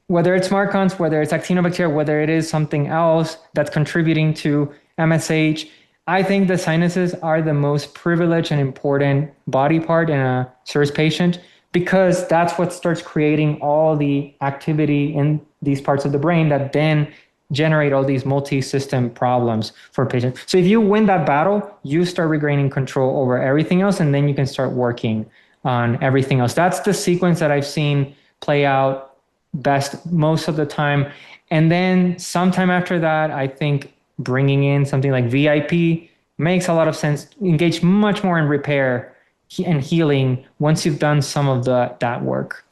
whether it's Marcons, whether it's Actinobacteria, whether it is something else that's contributing to MSH. I think the sinuses are the most privileged and important body part in a CIRS patient, because that's what starts creating all the activity in these parts of the brain that then generate all these multi-system problems for patients. So if you win that battle, you start regaining control over everything else, and then you can start working on everything else. That's the sequence that I've seen play out best most of the time. And then sometime after that, I think bringing in something like VIP makes a lot of sense. Engage much more in repair and healing once you've done some of that work.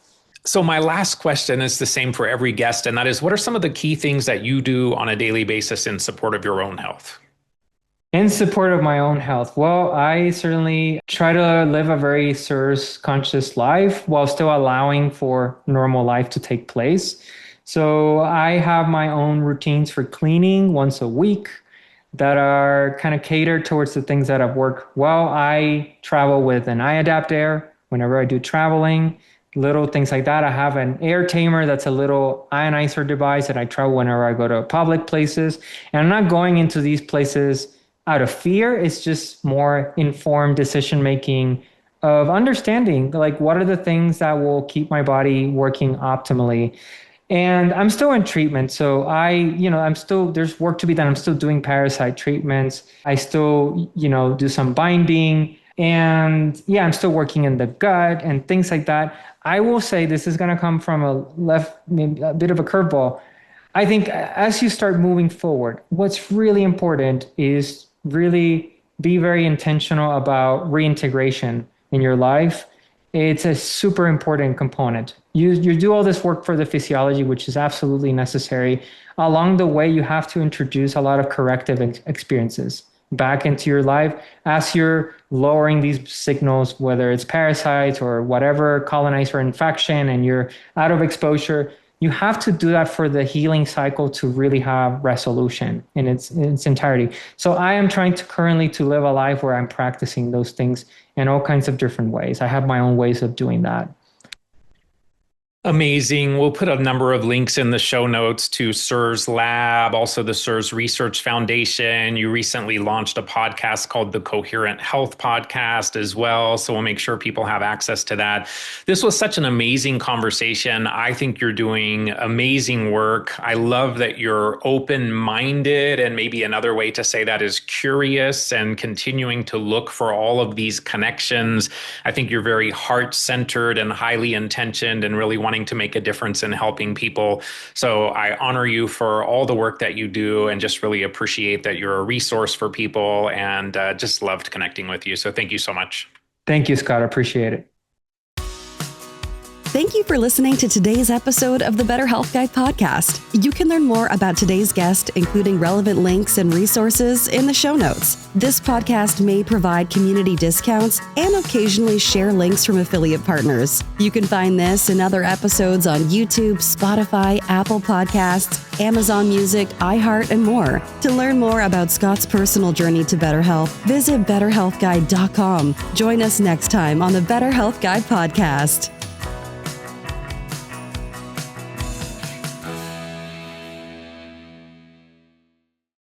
So my last question is the same for every guest, and that is, what are some of the key things that you do on a daily basis in support of your own health? In support of my own health, well, I certainly try to live a very CIRS conscious life while still allowing for normal life to take place. So I have my own routines for cleaning once a week that are kind of catered towards the things that have worked well. I travel with an iAdapt whenever I do traveling. Little things like that. I have an air tamer that's a little ionizer device that I travel whenever I go to public places. And I'm not going into these places out of fear. It's just more informed decision making of understanding, like, what are the things that will keep my body working optimally. And I'm still in treatment. So there's work to be done. I'm still doing parasite treatments. I still, do some binding. And yeah, I'm still working in the gut and things like that. I will say this is going to come from a bit of a curveball. I think as you start moving forward, what's really important is really be very intentional about reintegration in your life. It's a super important component. You do all this work for the physiology, which is absolutely necessary. Along the way, you have to introduce a lot of corrective experiences back into your life as you're lowering these signals, whether it's parasites or whatever colonizer infection, and you're out of exposure. You have to do that for the healing cycle to really have resolution in its entirety. So I am trying to currently to live a life where I'm practicing those things in all kinds of different ways. I have my own ways of doing that. Amazing. We'll put a number of links in the show notes to CIRS Lab, also the CIRS Research Foundation. You recently launched a podcast called the Coherent Health Podcast as well. So we'll make sure people have access to that. This was such an amazing conversation. I think you're doing amazing work. I love that you're open-minded, and maybe another way to say that is curious, and continuing to look for all of these connections. I think you're very heart-centered and highly intentioned, and really wanting to make a difference in helping people. So I honor you for all the work that you do, and just really appreciate that you're a resource for people, and just loved connecting with you. So thank you so much. Thank you, Scott. I appreciate it. Thank you for listening to today's episode of the BetterHealthGuy podcast. You can learn more about today's guest, including relevant links and resources, in the show notes. This podcast may provide community discounts and occasionally share links from affiliate partners. You can find this and other episodes on YouTube, Spotify, Apple Podcasts, Amazon Music, iHeart, and more. To learn more about Scott's personal journey to better health, visit BetterHealthGuy.com. Join us next time on the BetterHealthGuy podcast.